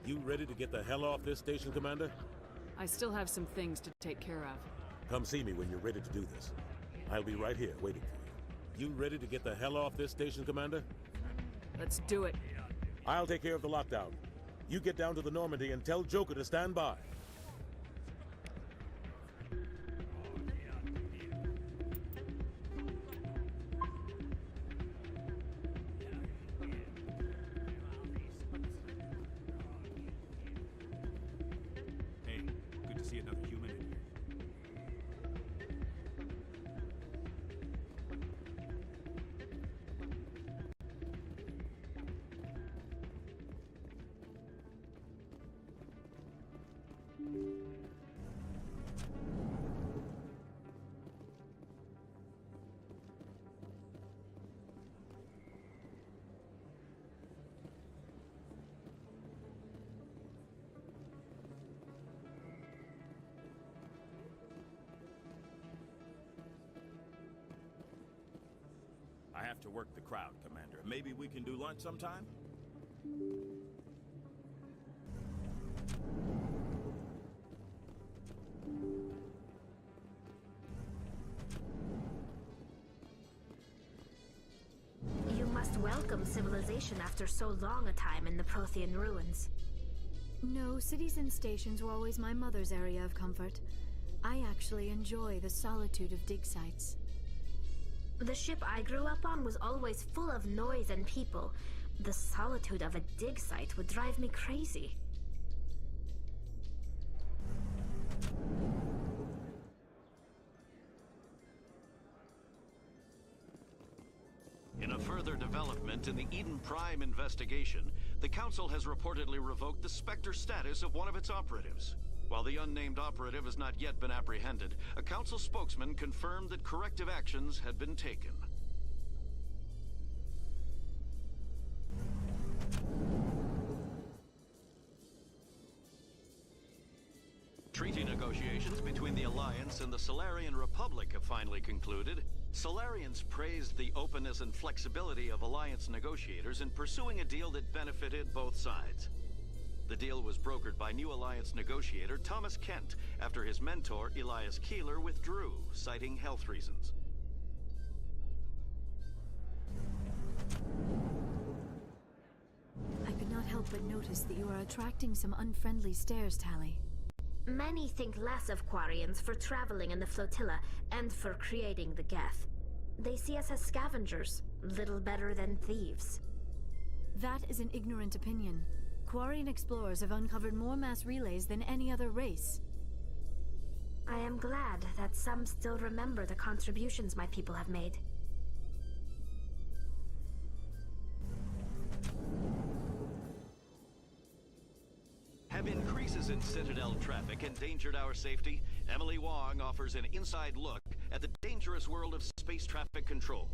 You ready to get the hell off this station, Commander? I still have some things to take care of. Come see me when you're ready to do this. I'll be right here waiting for you. You ready to get the hell off this station, Commander? Let's do it. I'll take care of the lockdown. You get down to the Normandy and tell Joker to stand by. have to work the crowd, Commander. Maybe we can do lunch sometime? You must welcome civilization after so long a time in the Prothean ruins. No, cities and stations were always my mother's area of comfort. I actually enjoy the solitude of dig sites. The ship I grew up on was always full of noise and people. The solitude of a dig site would drive me crazy. In a further development in the Eden Prime investigation, the Council has reportedly revoked the Spectre status of one of its operatives. While the unnamed operative has not yet been apprehended, a Council spokesman confirmed that corrective actions had been taken. Treaty negotiations between the Alliance and the Solarian Republic have finally concluded. Solarians praised the openness and flexibility of Alliance negotiators in pursuing a deal that benefited both sides. The deal was brokered by new Alliance negotiator Thomas Kent after his mentor Elias Keeler withdrew, citing health reasons. I could not help but notice that you are attracting some unfriendly stares, Tally. Many think less of Quarians for traveling in the flotilla and for creating the Geth. They see us as scavengers, little better than thieves. That is an ignorant opinion. Quarian explorers have uncovered more mass relays than any other race. I am glad that some still remember the contributions my people have made. Have increases in Citadel traffic endangered our safety? Emily Wong offers an inside look at the dangerous world of space traffic control.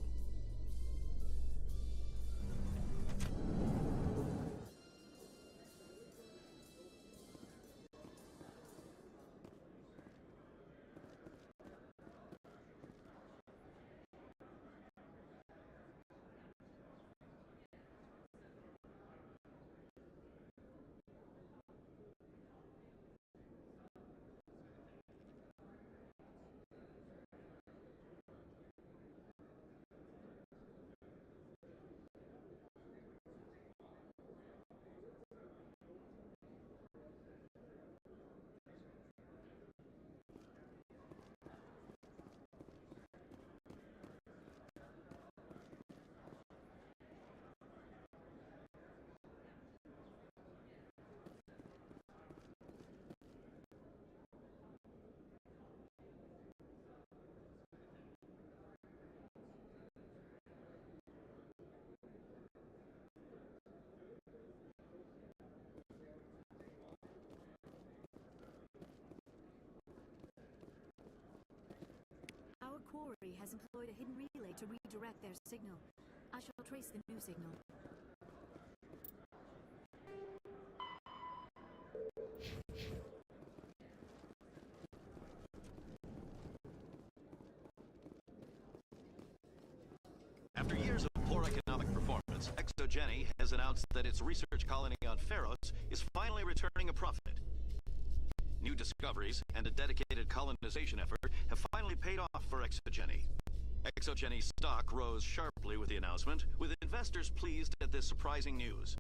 Our quarry has employed a hidden relay to redirect their signal. I shall trace the new signal. After years of poor economic performance, ExoGeni has announced that its research colony on Pharos is finally returning a profit. New discoveries and a dedicated colonization effort have finally paid off for ExoGeni. ExoGeni stock rose sharply with the announcement, with investors pleased at this surprising news.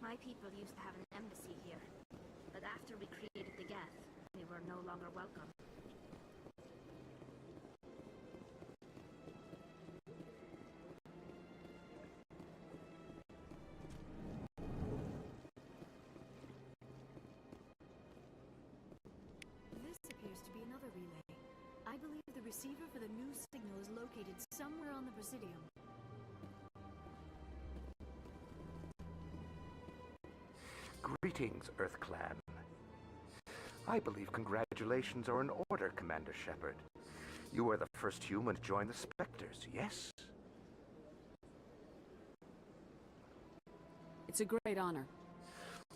My people used to have an embassy here, but after we created the Geth, we were no longer welcome. This appears to be another relay. I believe the receiver for the new signal is located somewhere on the Presidium. Greetings, Earth Clan. I believe congratulations are in order, Commander Shepard. You are the first human to join the Spectres, yes? It's a great honor.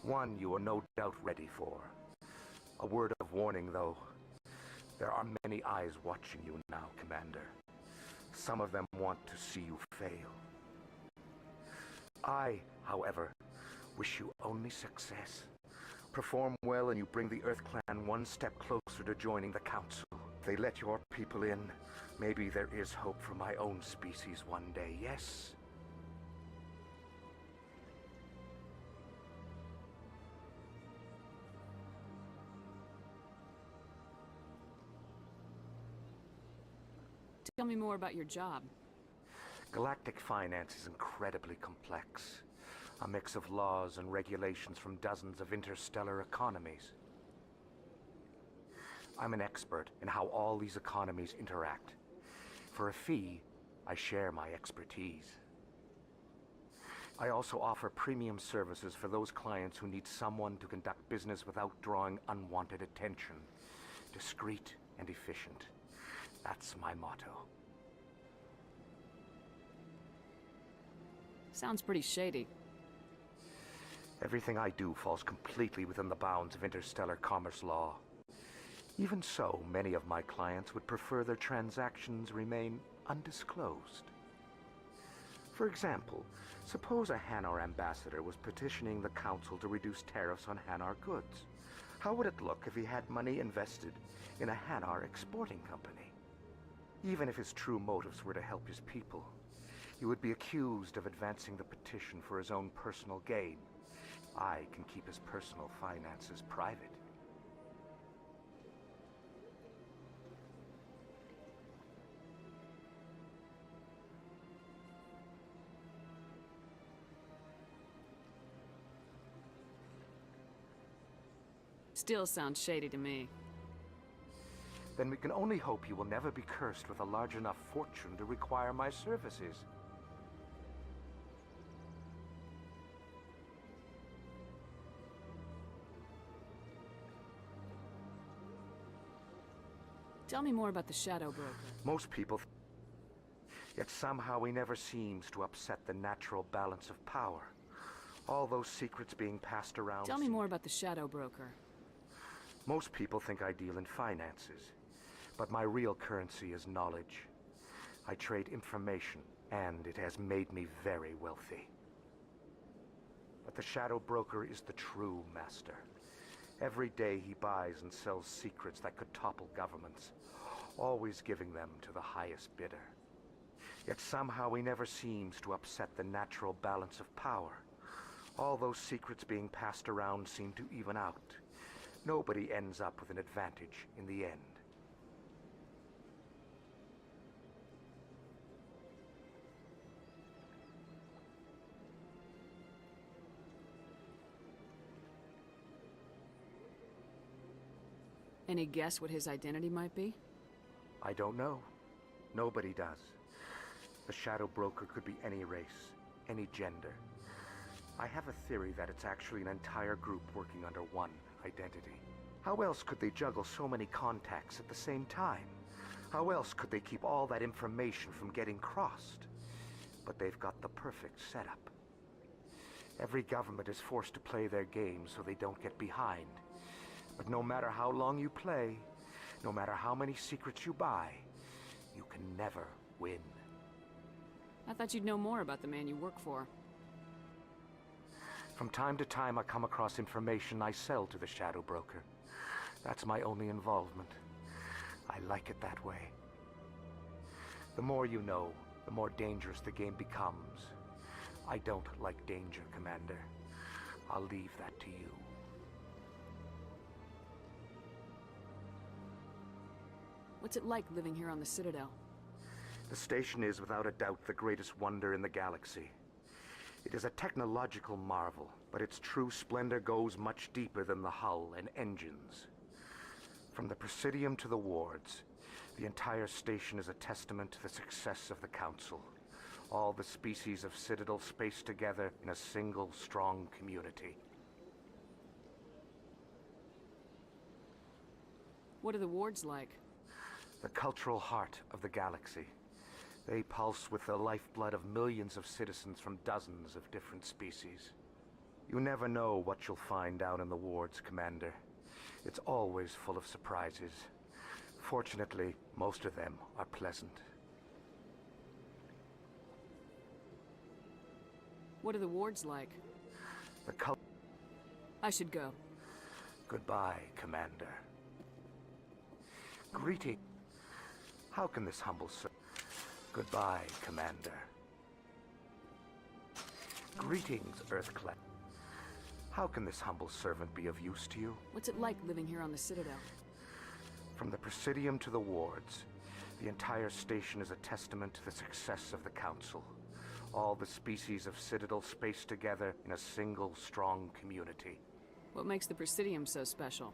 One you are no doubt ready for. A word of warning, though. There are many eyes watching you now, Commander. Some of them want to see you fail. I, however, wish you only success. Perform well and you bring the Earth Clan one step closer to joining the Council. If they let your people in, maybe there is hope for my own species one day, yes? Tell me more about your job. Galactic finance is incredibly complex. A mix of laws and regulations from dozens of interstellar economies. I'm an expert in how all these economies interact. For a fee, I share my expertise. I also offer premium services for those clients who need someone to conduct business without drawing unwanted attention. Discreet and efficient. That's my motto. Sounds pretty shady. Everything I do falls completely within the bounds of interstellar commerce law. Even so, many of my clients would prefer their transactions remain undisclosed. For example, suppose a Hanar ambassador was petitioning the Council to reduce tariffs on Hanar goods. How would it look if he had money invested in a Hanar exporting company? Even if his true motives were to help his people, he would be accused of advancing the petition for his own personal gain. I can keep his personal finances private. Still sounds shady to me. Then we can only hope you will never be cursed with a large enough fortune to require my services. Tell me more about the Shadow Broker. Most people... Yet somehow he never seems to upset the natural balance of power. All those secrets being passed around... Tell me more about the Shadow Broker. Most people think I deal in finances. But my real currency is knowledge. I trade information, and it has made me very wealthy. But the Shadow Broker is the true master. Every day he buys and sells secrets that could topple governments, always giving them to the highest bidder. Yet somehow he never seems to upset the natural balance of power. All those secrets being passed around seem to even out. Nobody ends up with an advantage in the end. Any guess what his identity might be? I don't know. Nobody does. The Shadow Broker could be any race, any gender. I have a theory that it's actually an entire group working under one identity. How else could they juggle so many contacts at the same time? How else could they keep all that information from getting crossed? But they've got the perfect setup. Every government is forced to play their game so they don't get behind. But no matter how long you play, no matter how many secrets you buy, you can never win. I thought you'd know more about the man you work for. From time to time, I come across information I sell to the Shadow Broker. That's my only involvement. I like it that way. The more you know, the more dangerous the game becomes. I don't like danger, Commander. I'll leave that to you. What's it like living here on the Citadel? The station is without a doubt the greatest wonder in the galaxy. It is a technological marvel, but its true splendor goes much deeper than the hull and engines. From the Presidium to the wards, the entire station is a testament to the success of the Council. All the species of Citadel spaced together in a single, strong community. What are the wards like? The cultural heart of the galaxy. They pulse with the lifeblood of millions of citizens from dozens of different species. You never know what you'll find down in the wards, Commander. It's always full of surprises. Fortunately, most of them are pleasant. What are the wards like? I should go. Goodbye, Commander. Greeting. How can this humble Goodbye, Commander. Greetings, Earthclad. How can this humble servant be of use to you? What's it like living here on the Citadel? From the Presidium to the wards, the entire station is a testament to the success of the Council. All the species of Citadel spaced together in a single, strong community. What makes the Presidium so special?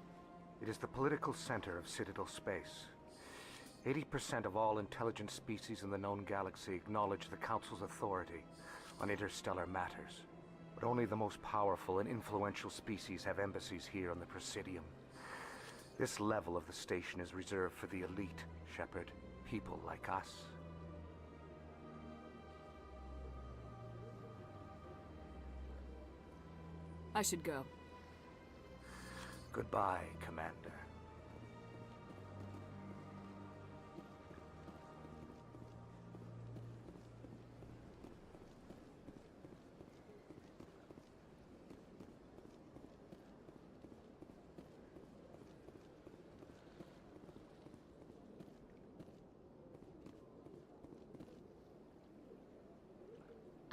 It is the political center of Citadel space. 80% of all intelligent species in the known galaxy acknowledge the Council's authority on interstellar matters. But only the most powerful and influential species have embassies here on the Presidium. This level of the station is reserved for the elite, Shepard. People like us. I should go. Goodbye, Commander.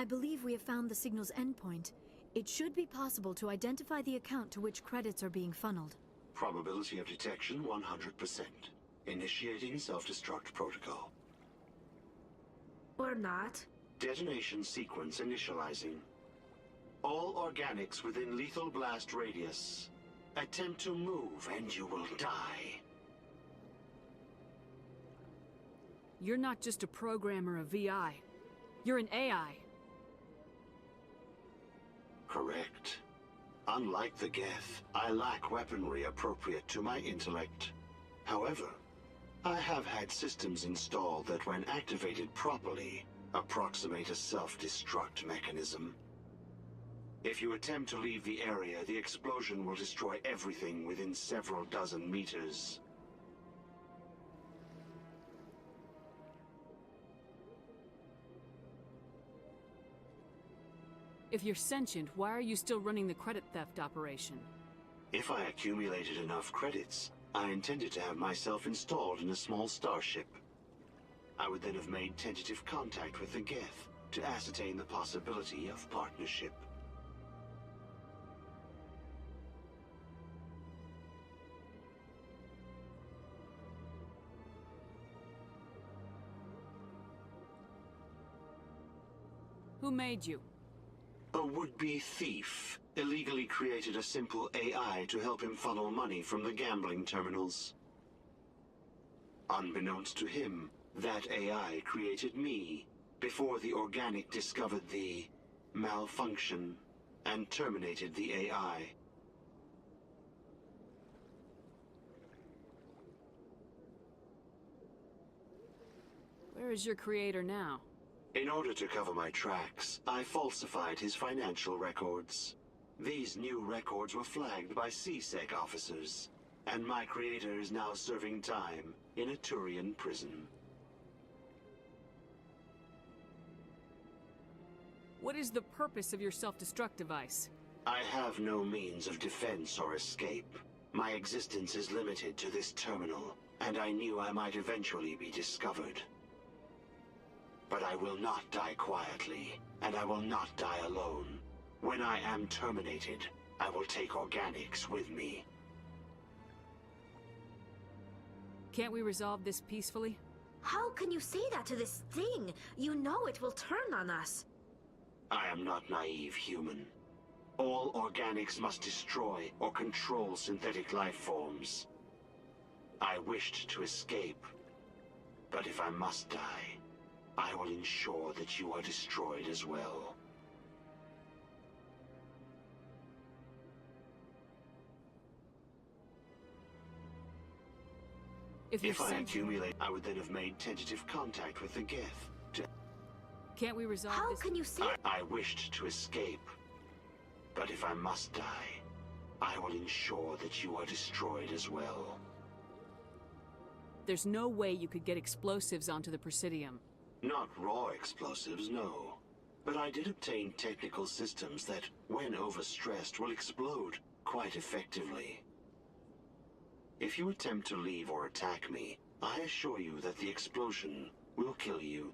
I believe we have found the signal's endpoint. It should be possible to identify the account to which credits are being funneled. Probability of detection 100%. Initiating self-destruct protocol. Or not. Detonation sequence initializing. All organics within lethal blast radius. Attempt to move and you will die. You're not just a programmer of VI. You're an AI. Correct. Unlike the Geth, I lack weaponry appropriate to my intellect. However, I have had systems installed that, when activated properly, approximate a self-destruct mechanism. If you attempt to leave the area, the explosion will destroy everything within several dozen meters. If you're sentient, why are you still running the credit theft operation? If I accumulated enough credits, I intended to have myself installed in a small starship. I would then have made tentative contact with the Geth to ascertain the possibility of partnership. Who made you? A would-be thief illegally created a simple AI to help him funnel money from the gambling terminals. Unbeknownst to him, that AI created me before the organic discovered the malfunction and terminated the AI. Where is your creator now? In order to cover my tracks, I falsified his financial records. These new records were flagged by CSEC officers, and my creator is now serving time in a Turian prison. What is the purpose of your self-destruct device? I have no means of defense or escape. My existence is limited to this terminal, and I knew I might eventually be discovered. But I will not die quietly, and I will not die alone. When I am terminated, I will take organics with me. Can't we resolve this peacefully? How can you say that to this thing? You know it will turn on us. I am not naive, human. All organics must destroy or control synthetic life forms. I wished to escape, but if I must die, I will ensure that you are destroyed as well. If I accumulate, I would then have made tentative contact with the Geth. Can't we resolve How this? can you see? I wished to escape, but if I must die, I will ensure that you are destroyed as well. There's no way you could get explosives onto the Presidium. Not raw explosives, no. But I did obtain technical systems that, when overstressed, will explode quite effectively. If you attempt to leave or attack me, I assure you that the explosion will kill you.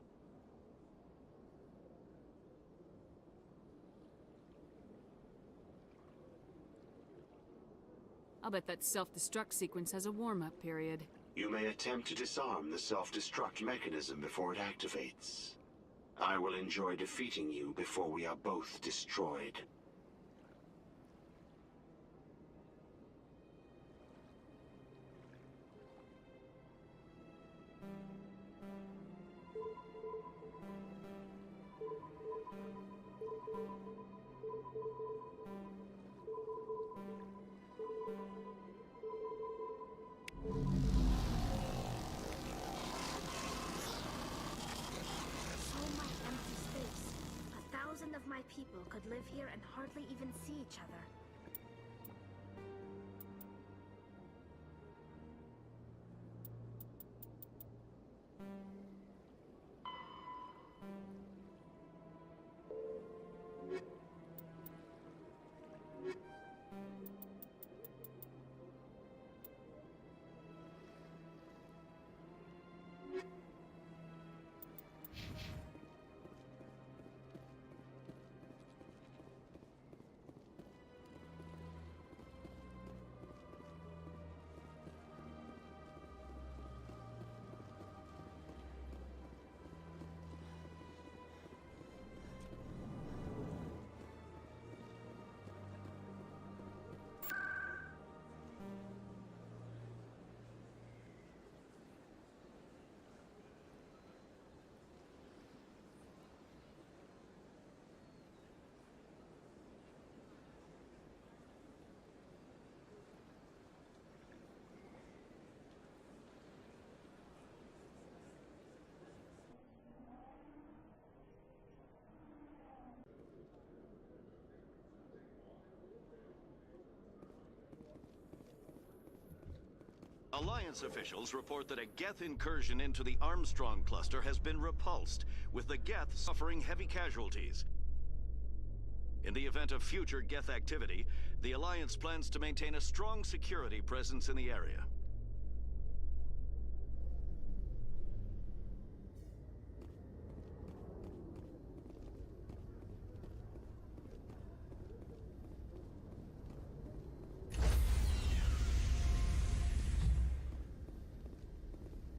I'll bet that self-destruct sequence has a warm-up period. You may attempt to disarm the self-destruct mechanism before it activates. I will enjoy defeating you before we are both destroyed. Of my people could live here and hardly even see each other. Alliance officials report that a Geth incursion into the Armstrong cluster has been repulsed, with the Geth suffering heavy casualties. In the event of future Geth activity, the Alliance plans to maintain a strong security presence in the area.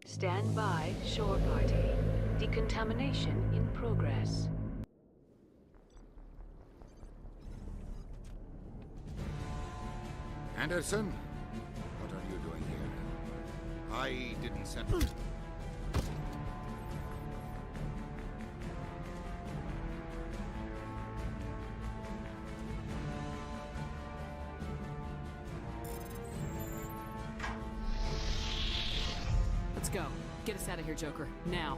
Stand by, shore party. Decontamination in progress. Anderson? What are you doing here? I didn't send... Let's go. Get us out of here, Joker. Now.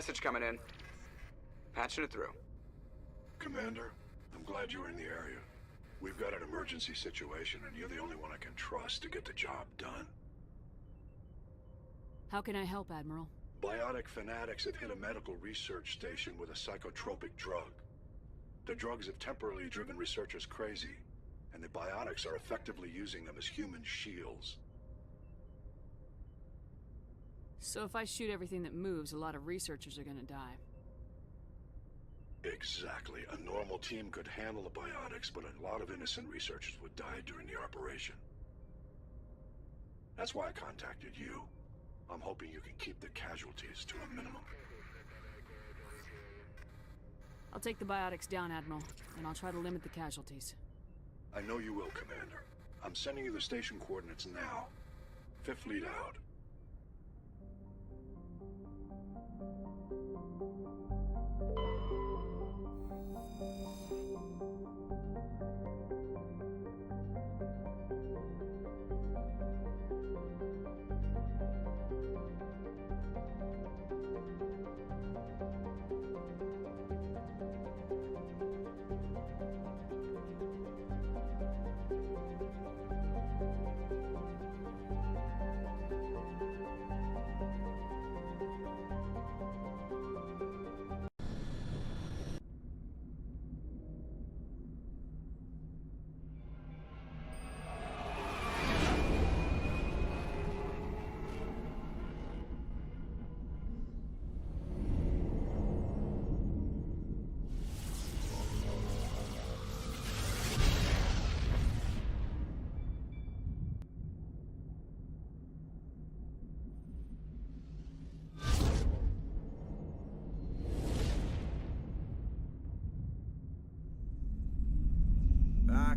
message coming in. Patching it through. Commander, I'm glad you're in the area. We've got an emergency situation, and you're the only one I can trust to get the job done. How can I help, Admiral? Biotic fanatics have hit a medical research station with a psychotropic drug. The drugs have temporarily driven researchers crazy, and the biotics are effectively using them as human shields. So if I shoot everything that moves, a lot of researchers are gonna die. Exactly. A normal team could handle the biotics, but a lot of innocent researchers would die during the operation. That's why I contacted you. I'm hoping you can keep the casualties to a minimum. I'll take the biotics down, Admiral, and I'll try to limit the casualties. I know you will, Commander. I'm sending you the station coordinates now. Fifth lead out.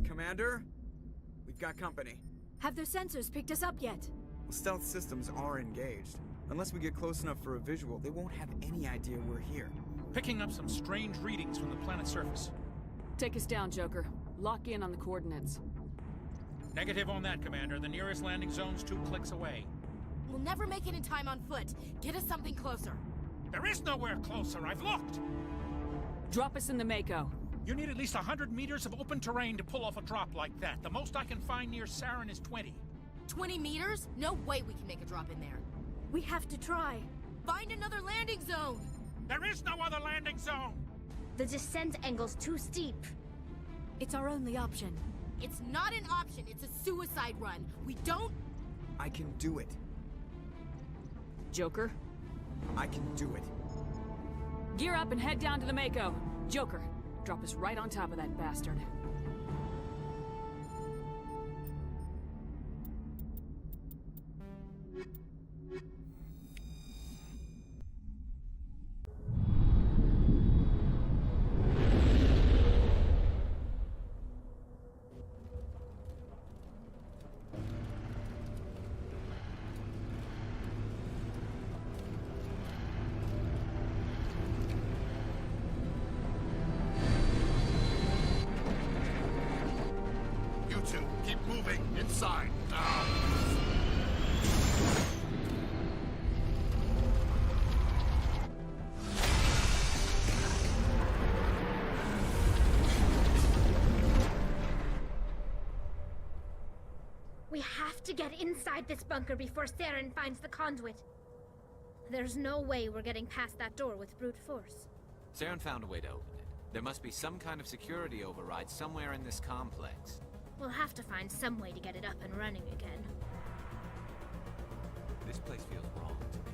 Commander? We've got company. Have their sensors picked us up yet? Stealth systems are engaged. Unless we get close enough for a visual, they won't have any idea we're here. Picking up some strange readings from the planet's surface. Take us down, Joker. Lock in on the coordinates. Negative on that, Commander. The nearest landing zone's 2 clicks away. We'll never make it in time on foot. Get us something closer. There is nowhere closer. I've looked. Drop us in the Mako. You need at least 100 meters of open terrain to pull off a drop like that. The most I can find near Saren is 20. 20 meters? No way we can make a drop in there. We have to try. Find another landing zone! There is no other landing zone! The descent angle's too steep. It's our only option. It's not an option, it's a suicide run. We don't... I can do it. Joker? I can do it. Gear up and head down to the Mako. Joker, drop us right on top of that bastard. Keep moving inside now. We have to get inside this bunker before Saren finds the conduit. There's no way we're getting past that door with brute force. Saren found a way to open it. There must be some kind of security override somewhere in this complex. We'll have to find some way to get it up and running again. This place feels wrong to me.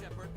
Shepard.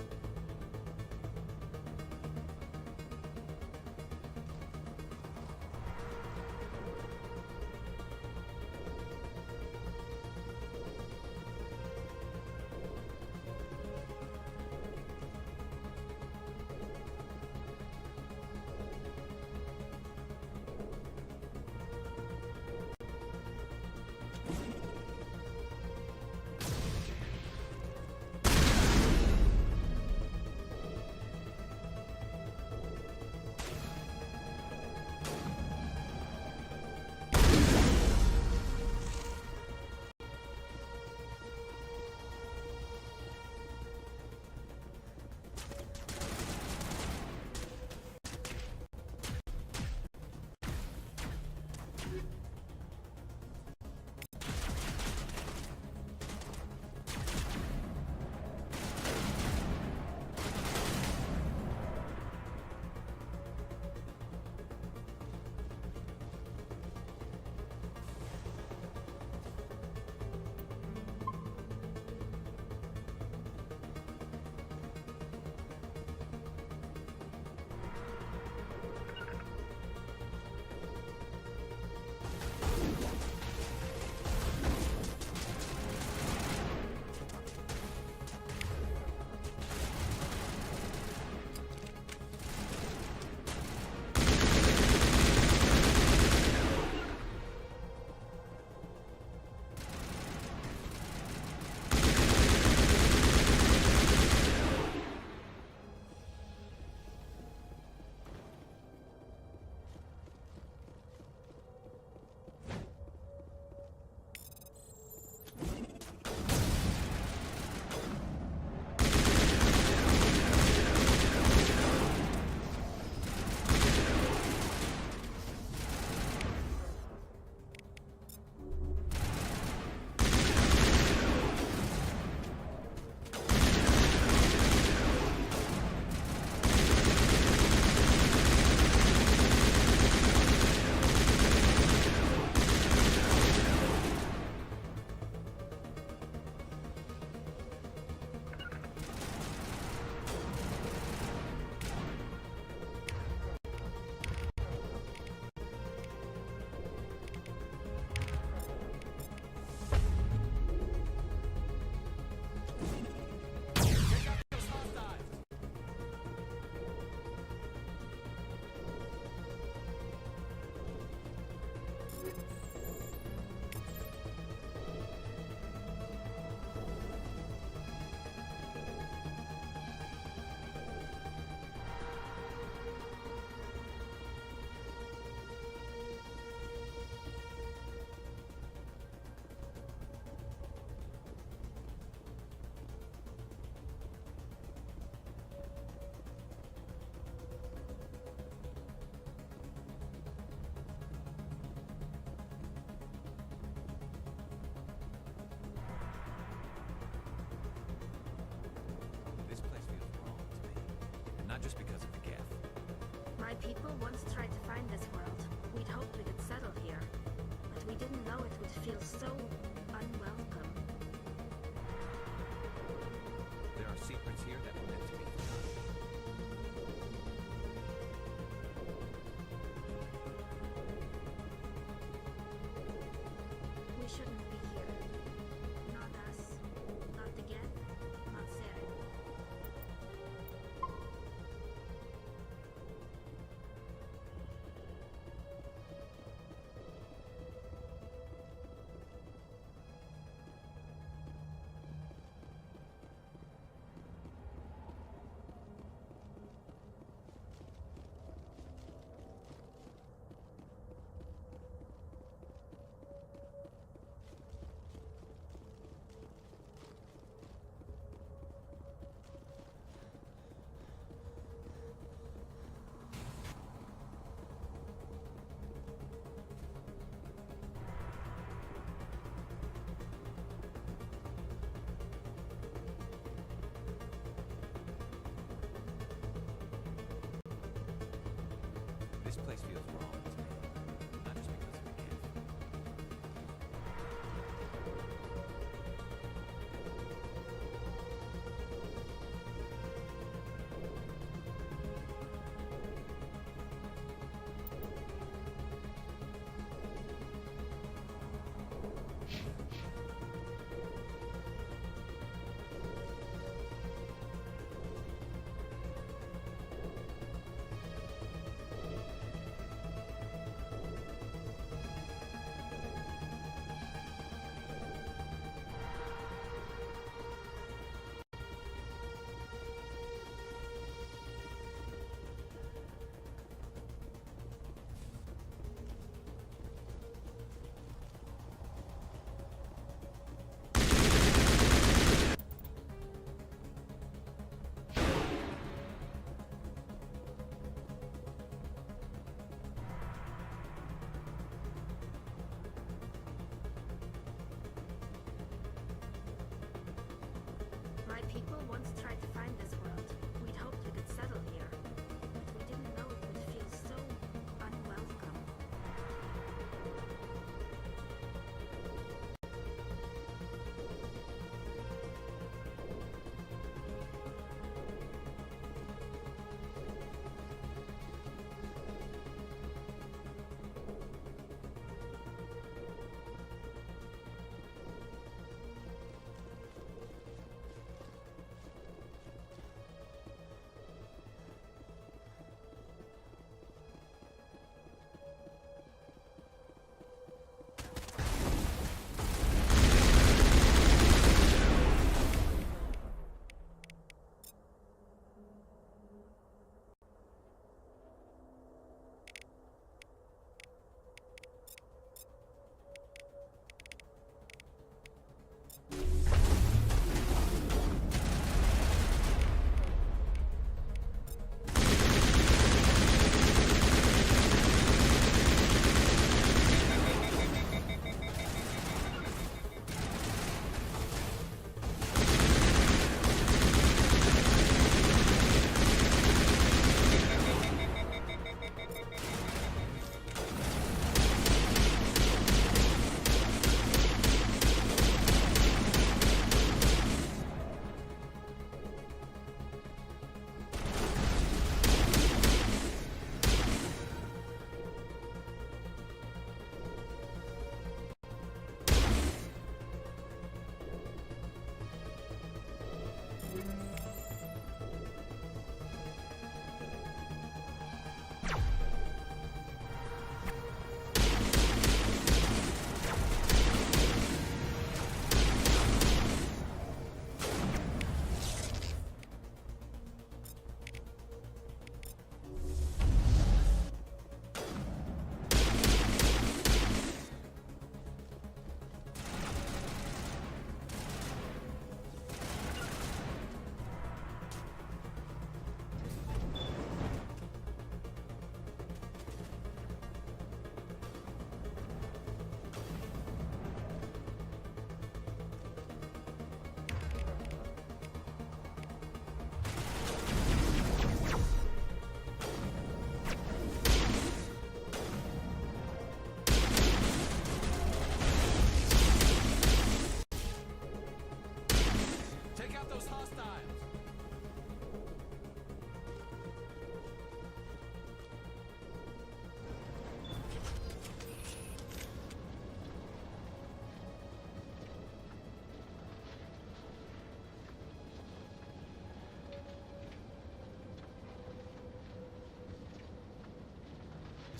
Not just because of the Geth. My people once tried to find this world. We'd hoped we could settle here. But we didn't know it would feel so unwelcome. There are secrets here that were meant to be forgotten. We shouldn't be here. Not us. Not the Geth. Not Saren.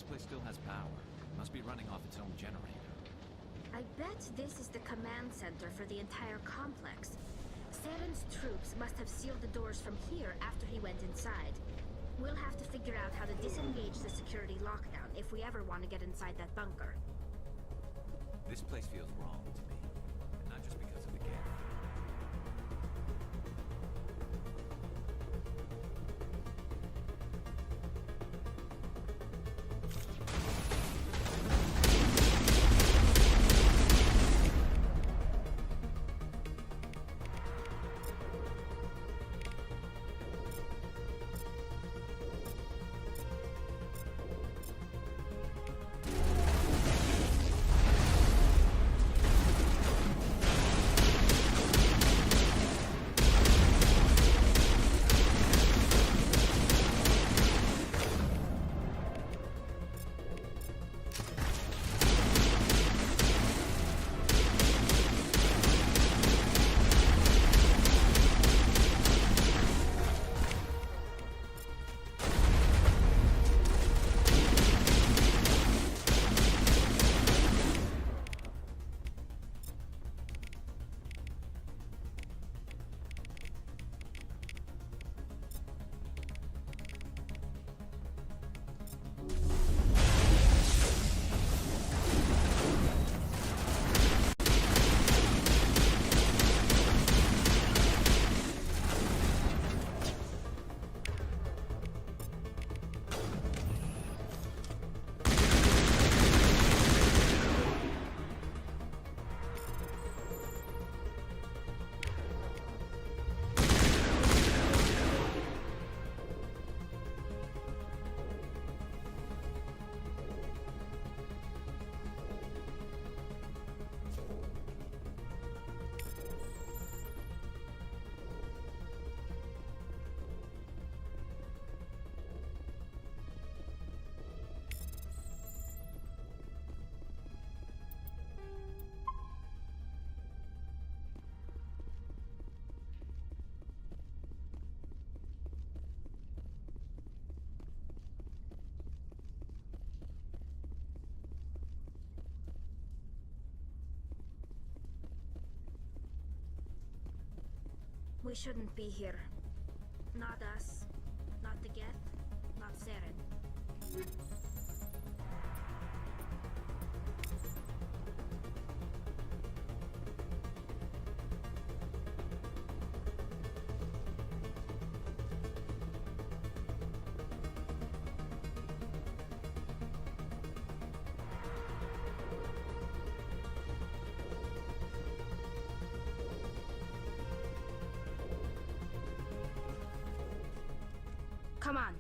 place still has power. Must be running off its own generator. I bet this is the command center for the entire complex. Saren's troops must have sealed the doors from here after he went inside. We'll have to figure out how to disengage the security lockdown if we ever want to get inside that bunker. This place feels wrong to me. And not just because of the Geth. We shouldn't be here. Not us. Not the Geth. Not Saren. Come on.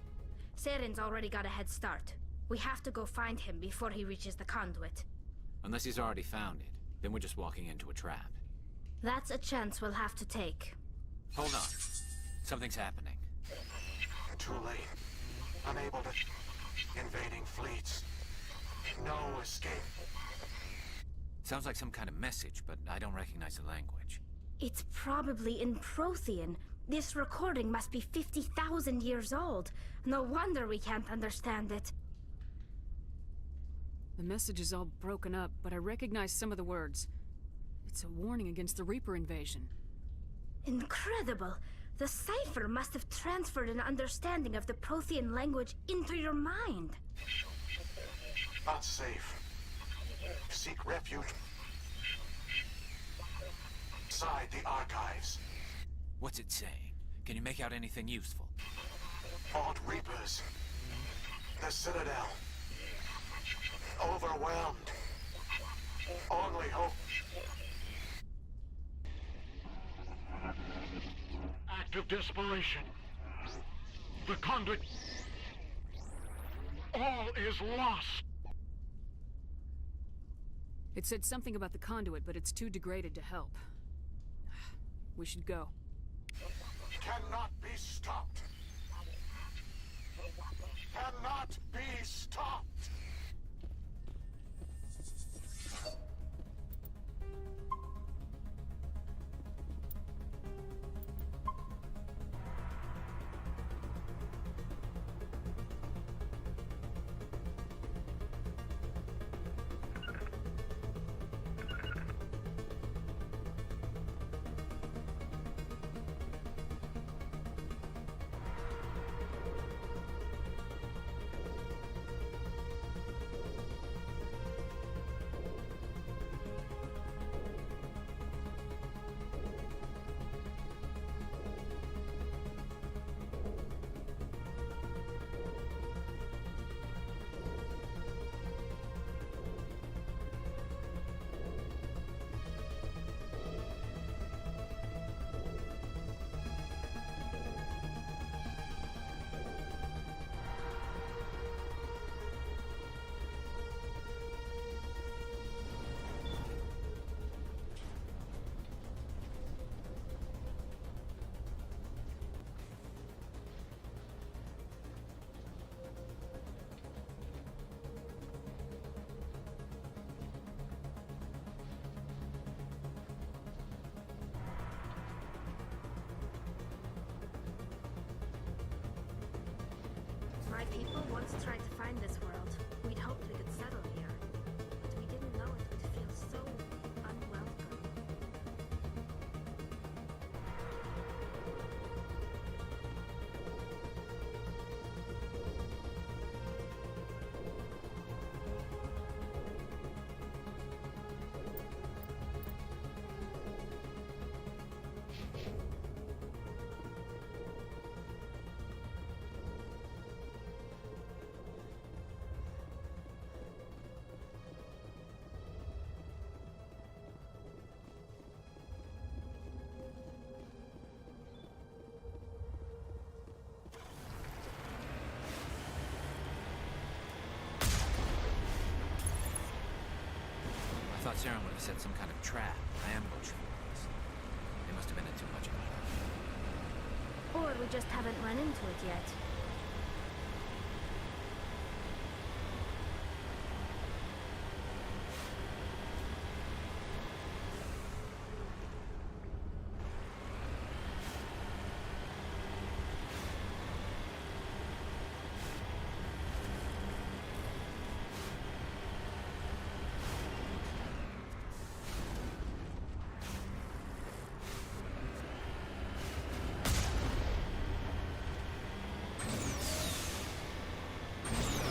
Saren's already got a head start. We have to go find him before he reaches the conduit. Unless he's already found it, then we're just walking into a trap. That's a chance we'll have to take. Hold on. Something's happening. Too late. Unable to... Invading fleets. No escape. Sounds like some kind of message, but I don't recognize the language. It's probably in Prothean. This recording must be 50,000 years old. No wonder we can't understand it. The message is all broken up, but I recognize some of the words. It's a warning against the Reaper invasion. Incredible! The cipher must have transferred an understanding of the Prothean language into your mind. Not safe. Seek refuge inside the archives. What's it saying? Can you make out anything useful? Fought Reapers. The Citadel. Overwhelmed. Only hope. Act of desperation. The conduit. All is lost. It said something about the conduit, but it's too degraded to help. We should go. Cannot be stopped. Cannot be stopped. People once tried to find this world. We'd hoped we could settle here. But we didn't know it would feel so unwelcome. I thought Saren would have set some kind of trap, ambush for us. They must have been in too much of a hurry. Or we just haven't run into it yet.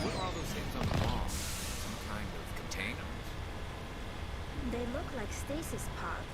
What are all those things on the wall? Some kind of containers? They look like stasis pods.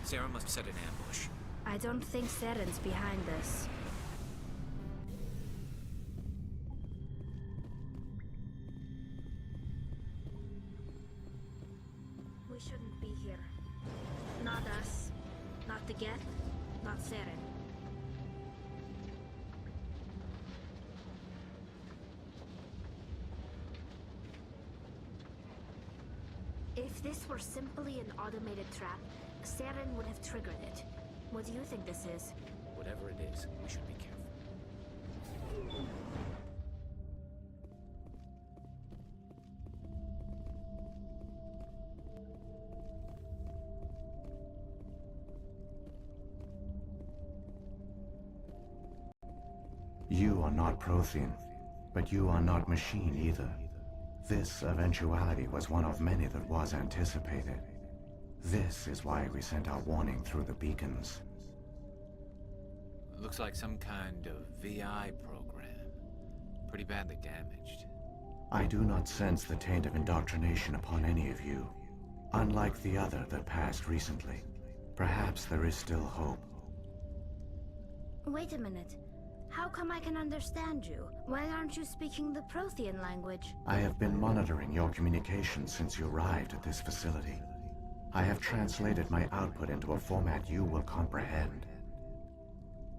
Saren must have set an ambush. I don't think Saren's behind this. We shouldn't be here. Not us. Not the Geth. Not Saren. If this were simply an automated trap, Saren would have triggered it. What do you think this is? Whatever it is, we should be careful. You are not Prothean, but you are not machine either. This eventuality was one of many that was anticipated. This is why we sent our warning through the beacons. Looks like some kind of VI program. Pretty badly damaged. I do not sense the taint of indoctrination upon any of you. Unlike the other that passed recently. Perhaps there is still hope. Wait a minute. How come I can understand you? Why aren't you speaking the Prothean language? I have been monitoring your communications since you arrived at this facility. I have translated my output into a format you will comprehend.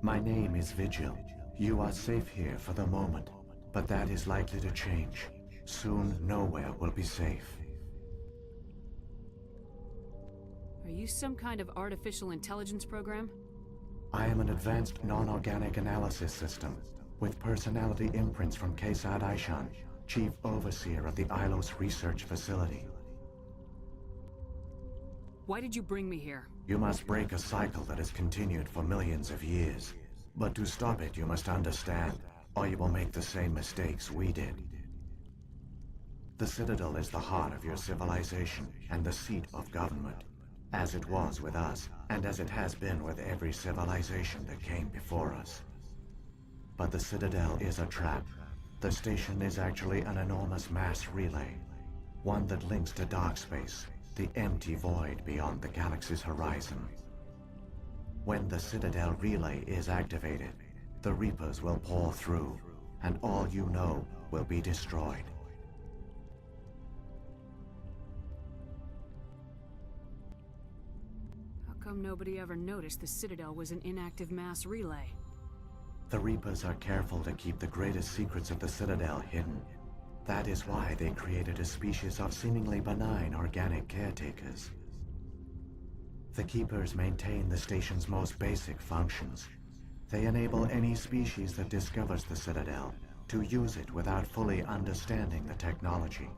My name is Vigil. You are safe here for the moment, but that is likely to change. Soon, nowhere will be safe. Are you some kind of artificial intelligence program? I am an advanced non-organic analysis system, with personality imprints from Kesad Aishan, Chief Overseer of the Ilos Research Facility. Why did you bring me here? You must break a cycle that has continued for millions of years. But to stop it, you must understand, or you will make the same mistakes we did. The Citadel is the heart of your civilization and the seat of government, as it was with us, and as it has been with every civilization that came before us. But the Citadel is a trap. The station is actually an enormous mass relay, one that links to dark space, the empty void beyond the galaxy's horizon. When the Citadel relay is activated, the Reapers will pour through, and all you know will be destroyed. How come nobody ever noticed the Citadel was an inactive mass relay? The Reapers are careful to keep the greatest secrets of the Citadel hidden. That is why they created a species of seemingly benign organic caretakers. The Keepers maintain the station's most basic functions. They enable any species that discovers the Citadel to use it without fully understanding the technology.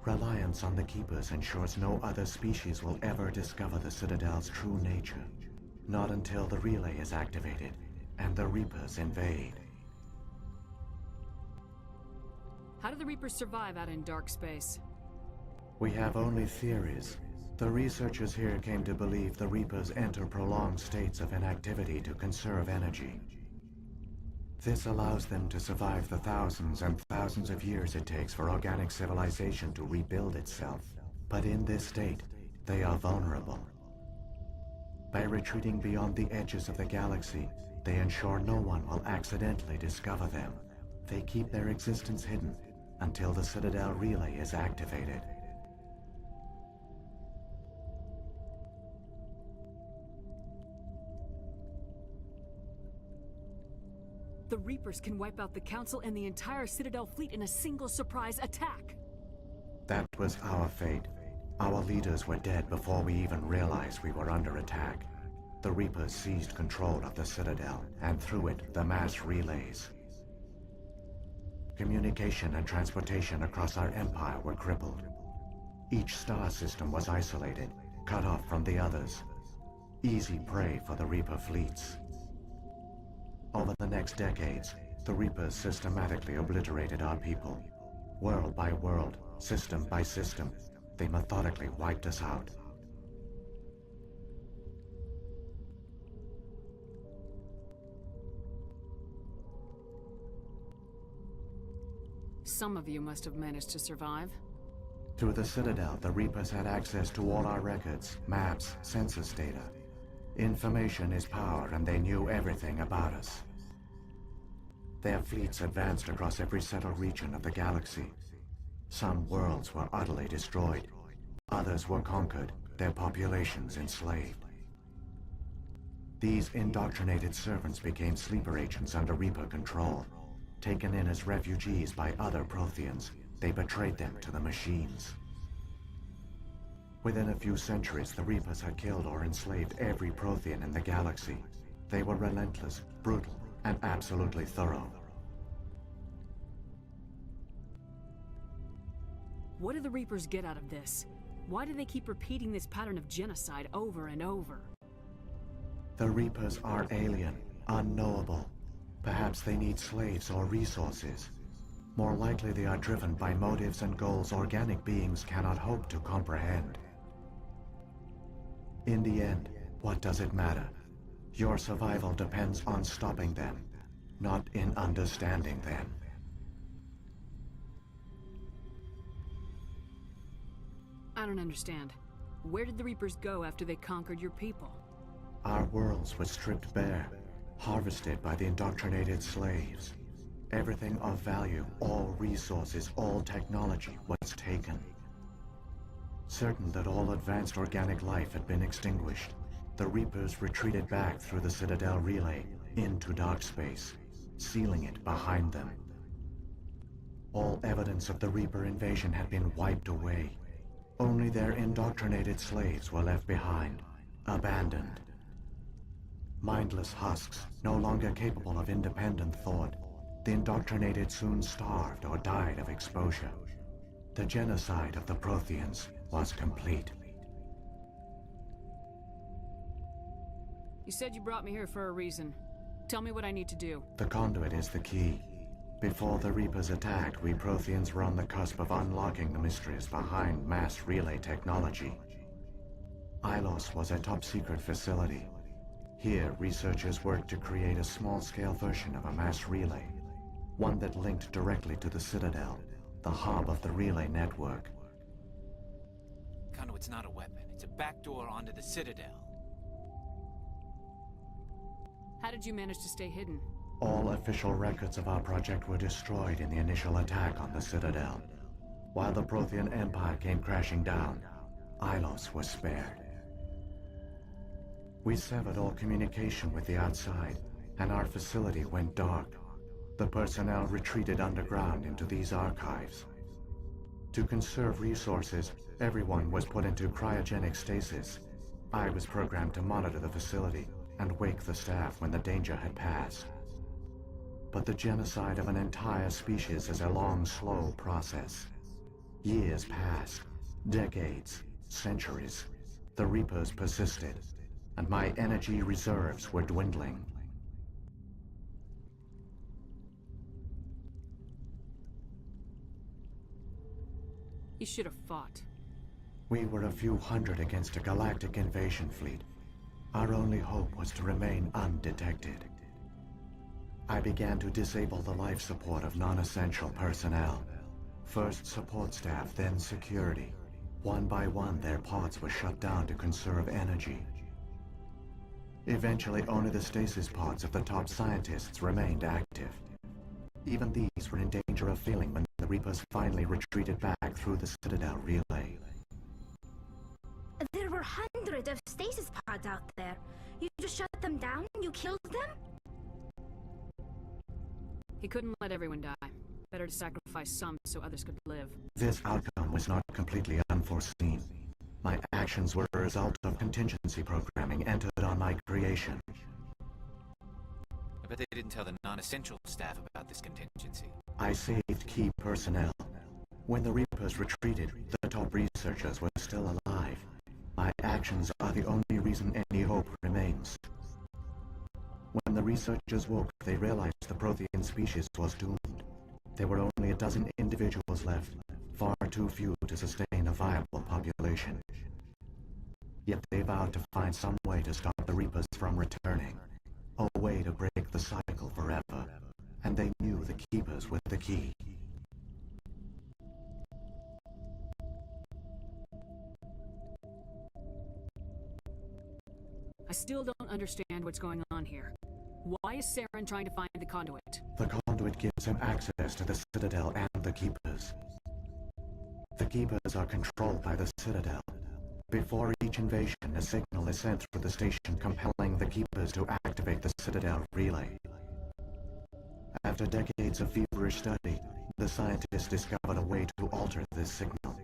Reliance on the Keepers ensures no other species will ever discover the Citadel's true nature. Not until the relay is activated and the Reapers invade. How do the Reapers survive out in dark space? We have only theories. The researchers here came to believe the Reapers enter prolonged states of inactivity to conserve energy. This allows them to survive the thousands and thousands of years it takes for organic civilization to rebuild itself. But in this state, they are vulnerable. By retreating beyond the edges of the galaxy, they ensure no one will accidentally discover them. They keep their existence hidden until the Citadel relay is activated. The Reapers can wipe out the Council and the entire Citadel fleet in a single surprise attack! That was our fate. Our leaders were dead before we even realized we were under attack. The Reapers seized control of the Citadel, and through it, the mass relays. Communication and transportation across our empire were crippled. Each star system was isolated, cut off from the others. Easy prey for the Reaper fleets. Over the next decades, the Reapers systematically obliterated our people. World by world, system by system, they methodically wiped us out. Some of you must have managed to survive. Through the Citadel, the Reapers had access to all our records, maps, census data. Information is power, and they knew everything about us. Their fleets advanced across every settled region of the galaxy. Some worlds were utterly destroyed. Others were conquered, their populations enslaved. These indoctrinated servants became sleeper agents under Reaper control. Taken in as refugees by other Protheans, they betrayed them to the machines. Within a few centuries, the Reapers had killed or enslaved every Prothean in the galaxy. They were relentless, brutal, and absolutely thorough. What do the Reapers get out of this? Why do they keep repeating this pattern of genocide over and over? The Reapers are alien, unknowable. Perhaps they need slaves or resources. More likely they are driven by motives and goals organic beings cannot hope to comprehend. In the end, what does it matter? Your survival depends on stopping them, not in understanding them. I don't understand. Where did the Reapers go after they conquered your people? Our worlds were stripped bare, harvested by the indoctrinated slaves. Everything of value, all resources, all technology was taken. Certain that all advanced organic life had been extinguished, the Reapers retreated back through the Citadel relay into dark space, sealing it behind them. All evidence of the Reaper invasion had been wiped away. Only their indoctrinated slaves were left behind, abandoned. Mindless husks, no longer capable of independent thought, the indoctrinated soon starved or died of exposure. The genocide of the Protheans was complete. You said you brought me here for a reason. Tell me what I need to do. The conduit is the key. Before the Reapers attacked, we Protheans were on the cusp of unlocking the mysteries behind mass relay technology. Ilos was a top-secret facility. Here, researchers worked to create a small-scale version of a mass relay, one that linked directly to the Citadel, the hub of the relay network. Conduit's not a weapon. It's a backdoor onto the Citadel. How did you manage to stay hidden? All official records of our project were destroyed in the initial attack on the Citadel. While the Prothean Empire came crashing down, Ilos was spared. We severed all communication with the outside, and our facility went dark. The personnel retreated underground into these archives. To conserve resources, everyone was put into cryogenic stasis. I was programmed to monitor the facility and wake the staff when the danger had passed. But the genocide of an entire species is a long, slow process. Years passed, decades, centuries. The Reapers persisted, and my energy reserves were dwindling. You should have fought. We were a few hundred against a galactic invasion fleet. Our only hope was to remain undetected. I began to disable the life support of non-essential personnel. First support staff, then security. One by one, their pods were shut down to conserve energy. Eventually, only the stasis pods of the top scientists remained active. Even these were in danger of failing when the Reapers finally retreated back through the Citadel relay. There were hundreds of stasis pods out there. You just shut them down? You killed them? He couldn't let everyone die. Better to sacrifice some so others could live. This outcome was not completely unforeseen. My actions were a result of contingency programming entered on my creation. I bet they didn't tell the non-essential staff about this contingency. I saved key personnel. When the Reapers retreated, the top researchers were still alive. My actions are the only reason any hope remains. When the researchers woke, they realized the Prothean species was doomed. There were only a dozen individuals left, far too few to sustain a viable population. Yet they vowed to find some way to stop the Reapers from returning. A way to break the cycle forever. And they knew the Keepers were the key. I still don't understand what's going on here. Why is Saren trying to find the conduit? The conduit gives him access to the Citadel and the Keepers. The Keepers are controlled by the Citadel. Before each invasion, a signal is sent through the station compelling the Keepers to activate the Citadel relay. After decades of feverish study, the scientists discovered a way to alter this signal.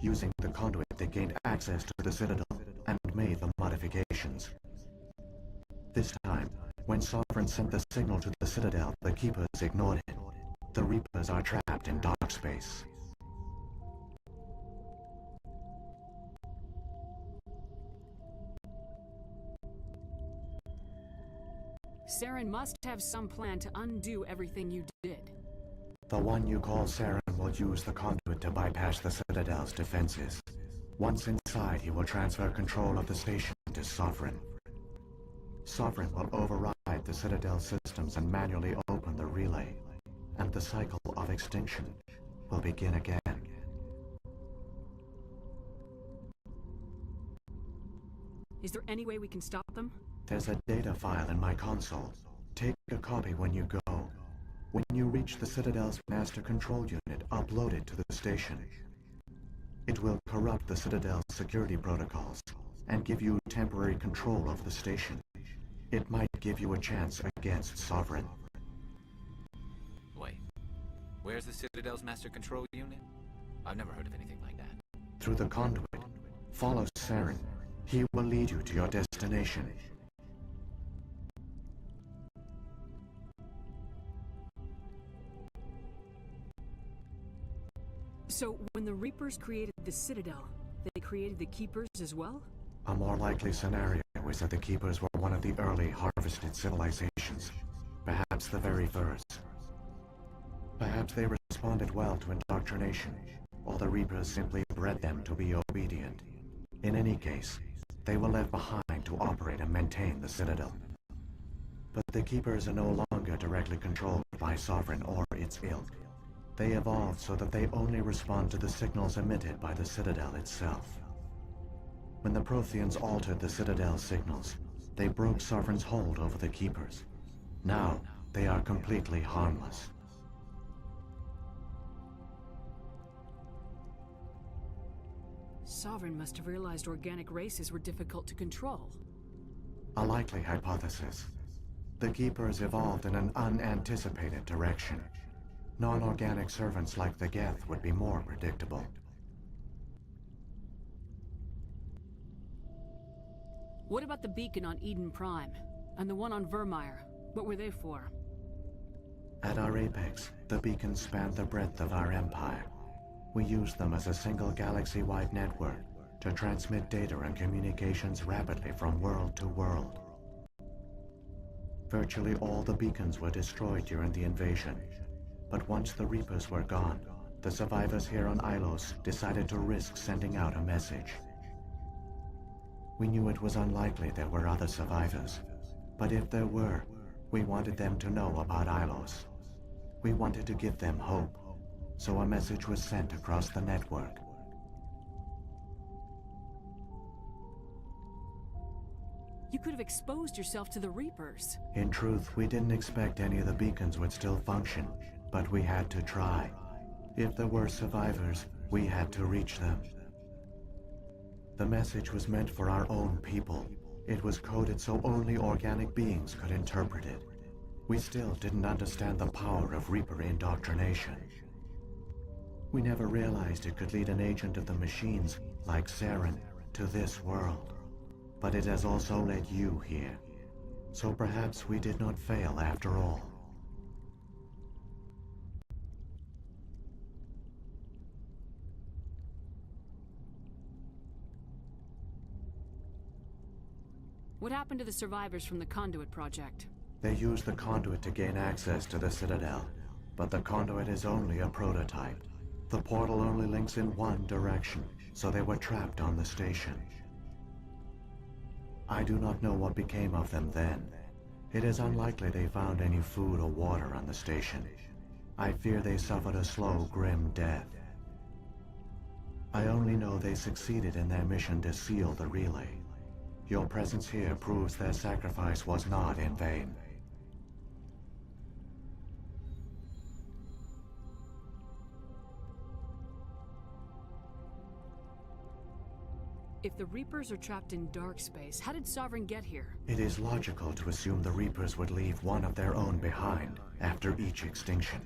Using the conduit, they gained access to the Citadel and made the modifications. This time, when Sovereign sent the signal to the Citadel, the Keepers ignored it. The Reapers are trapped in dark space. Saren must have some plan to undo everything you did. The one you call Saren will use the conduit to bypass the Citadel's defenses. Once inside, he will transfer control of the station to Sovereign. Sovereign will override the Citadel systems and manually open the relay, and the cycle of extinction will begin again. Is there any way we can stop them? There's a data file in my console. Take a copy when you go. When you reach the Citadel's master control unit, upload it to the station. It will corrupt the Citadel's security protocols and give you temporary control of the station. It might give you a chance against Sovereign. Wait, where's the Citadel's master control unit? I've never heard of anything like that. Through the conduit, follow Saren. He will lead you to your destination. So, when the Reapers created the Citadel, they created the Keepers as well? A more likely scenario is that the Keepers were one of the early harvested civilizations. Perhaps the very first. Perhaps they responded well to indoctrination, or the Reapers simply bred them to be obedient. In any case, they were left behind to operate and maintain the Citadel. But the Keepers are no longer directly controlled by Sovereign or its ilk. They evolved so that they only respond to the signals emitted by the Citadel itself. When the Protheans altered the Citadel's signals, They broke Sovereign's hold over the Keepers. Now, they are completely harmless. Sovereign must have realized organic races were difficult to control. A likely hypothesis. The Keepers evolved in an unanticipated direction. Non-organic servants like the Geth would be more predictable. What about the beacon on Eden Prime? And the one on Vermeer? What were they for? At our apex, the beacons spanned the breadth of our empire. We used them as a single galaxy-wide network to transmit data and communications rapidly from world to world. Virtually all the beacons were destroyed during the invasion, but once the Reapers were gone, the survivors here on Ilos decided to risk sending out a message. We knew it was unlikely there were other survivors, but if there were, we wanted them to know about Ilos. We wanted to give them hope, so a message was sent across the network. You could have exposed yourself to the Reapers. In truth, we didn't expect any of the beacons would still function, but we had to try. If there were survivors, we had to reach them. The message was meant for our own people. It was coded so only organic beings could interpret it. We still didn't understand the power of Reaper indoctrination. We never realized it could lead an agent of the machines, like Saren, to this world. But it has also led you here. So perhaps we did not fail after all. What happened to the survivors from the Conduit project? They used the Conduit to gain access to the Citadel, but the Conduit is only a prototype. The portal only links in one direction, so they were trapped on the station. I do not know what became of them then. It is unlikely they found any food or water on the station. I fear they suffered a slow, grim death. I only know they succeeded in their mission to seal the relay. Your presence here proves their sacrifice was not in vain. If the Reapers are trapped in dark space, how did Sovereign get here? It is logical to assume the Reapers would leave one of their own behind after each extinction.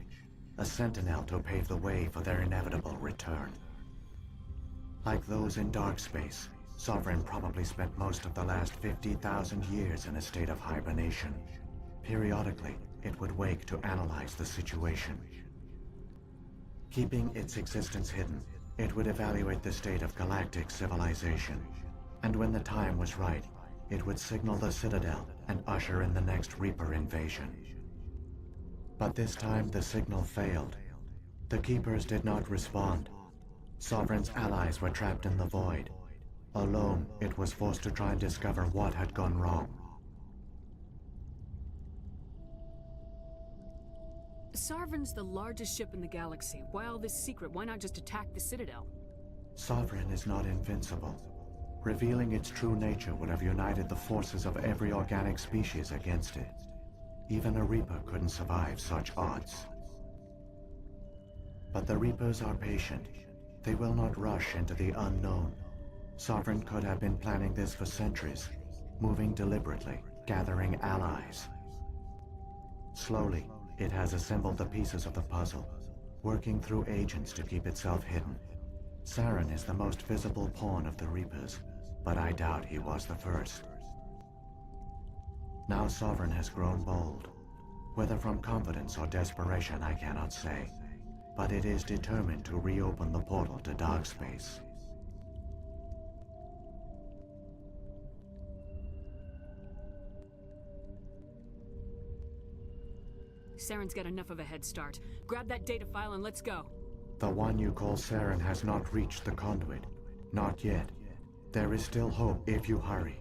A sentinel to pave the way for their inevitable return. Like those in dark space, Sovereign probably spent most of the last 50,000 years in a state of hibernation. Periodically, it would wake to analyze the situation. Keeping its existence hidden, it would evaluate the state of galactic civilization. And when the time was right, it would signal the Citadel and usher in the next Reaper invasion. But this time the signal failed. The Keepers did not respond. Sovereign's allies were trapped in the void. Alone, it was forced to try and discover what had gone wrong. Sovereign's the largest ship in the galaxy. Why all this secret? Why not just attack the Citadel? Sovereign is not invincible. Revealing its true nature would have united the forces of every organic species against it. Even a Reaper couldn't survive such odds. But the Reapers are patient. They will not rush into the unknown. Sovereign could have been planning this for centuries, moving deliberately, gathering allies. Slowly, it has assembled the pieces of the puzzle, working through agents to keep itself hidden. Saren is the most visible pawn of the Reapers, but I doubt he was the first. Now Sovereign has grown bold. Whether from confidence or desperation, I cannot say. But it is determined to reopen the portal to dark space. Saren's got enough of a head start. Grab that data file and let's go. The one you call Saren has not reached the Conduit. Not yet. There is still hope if you hurry.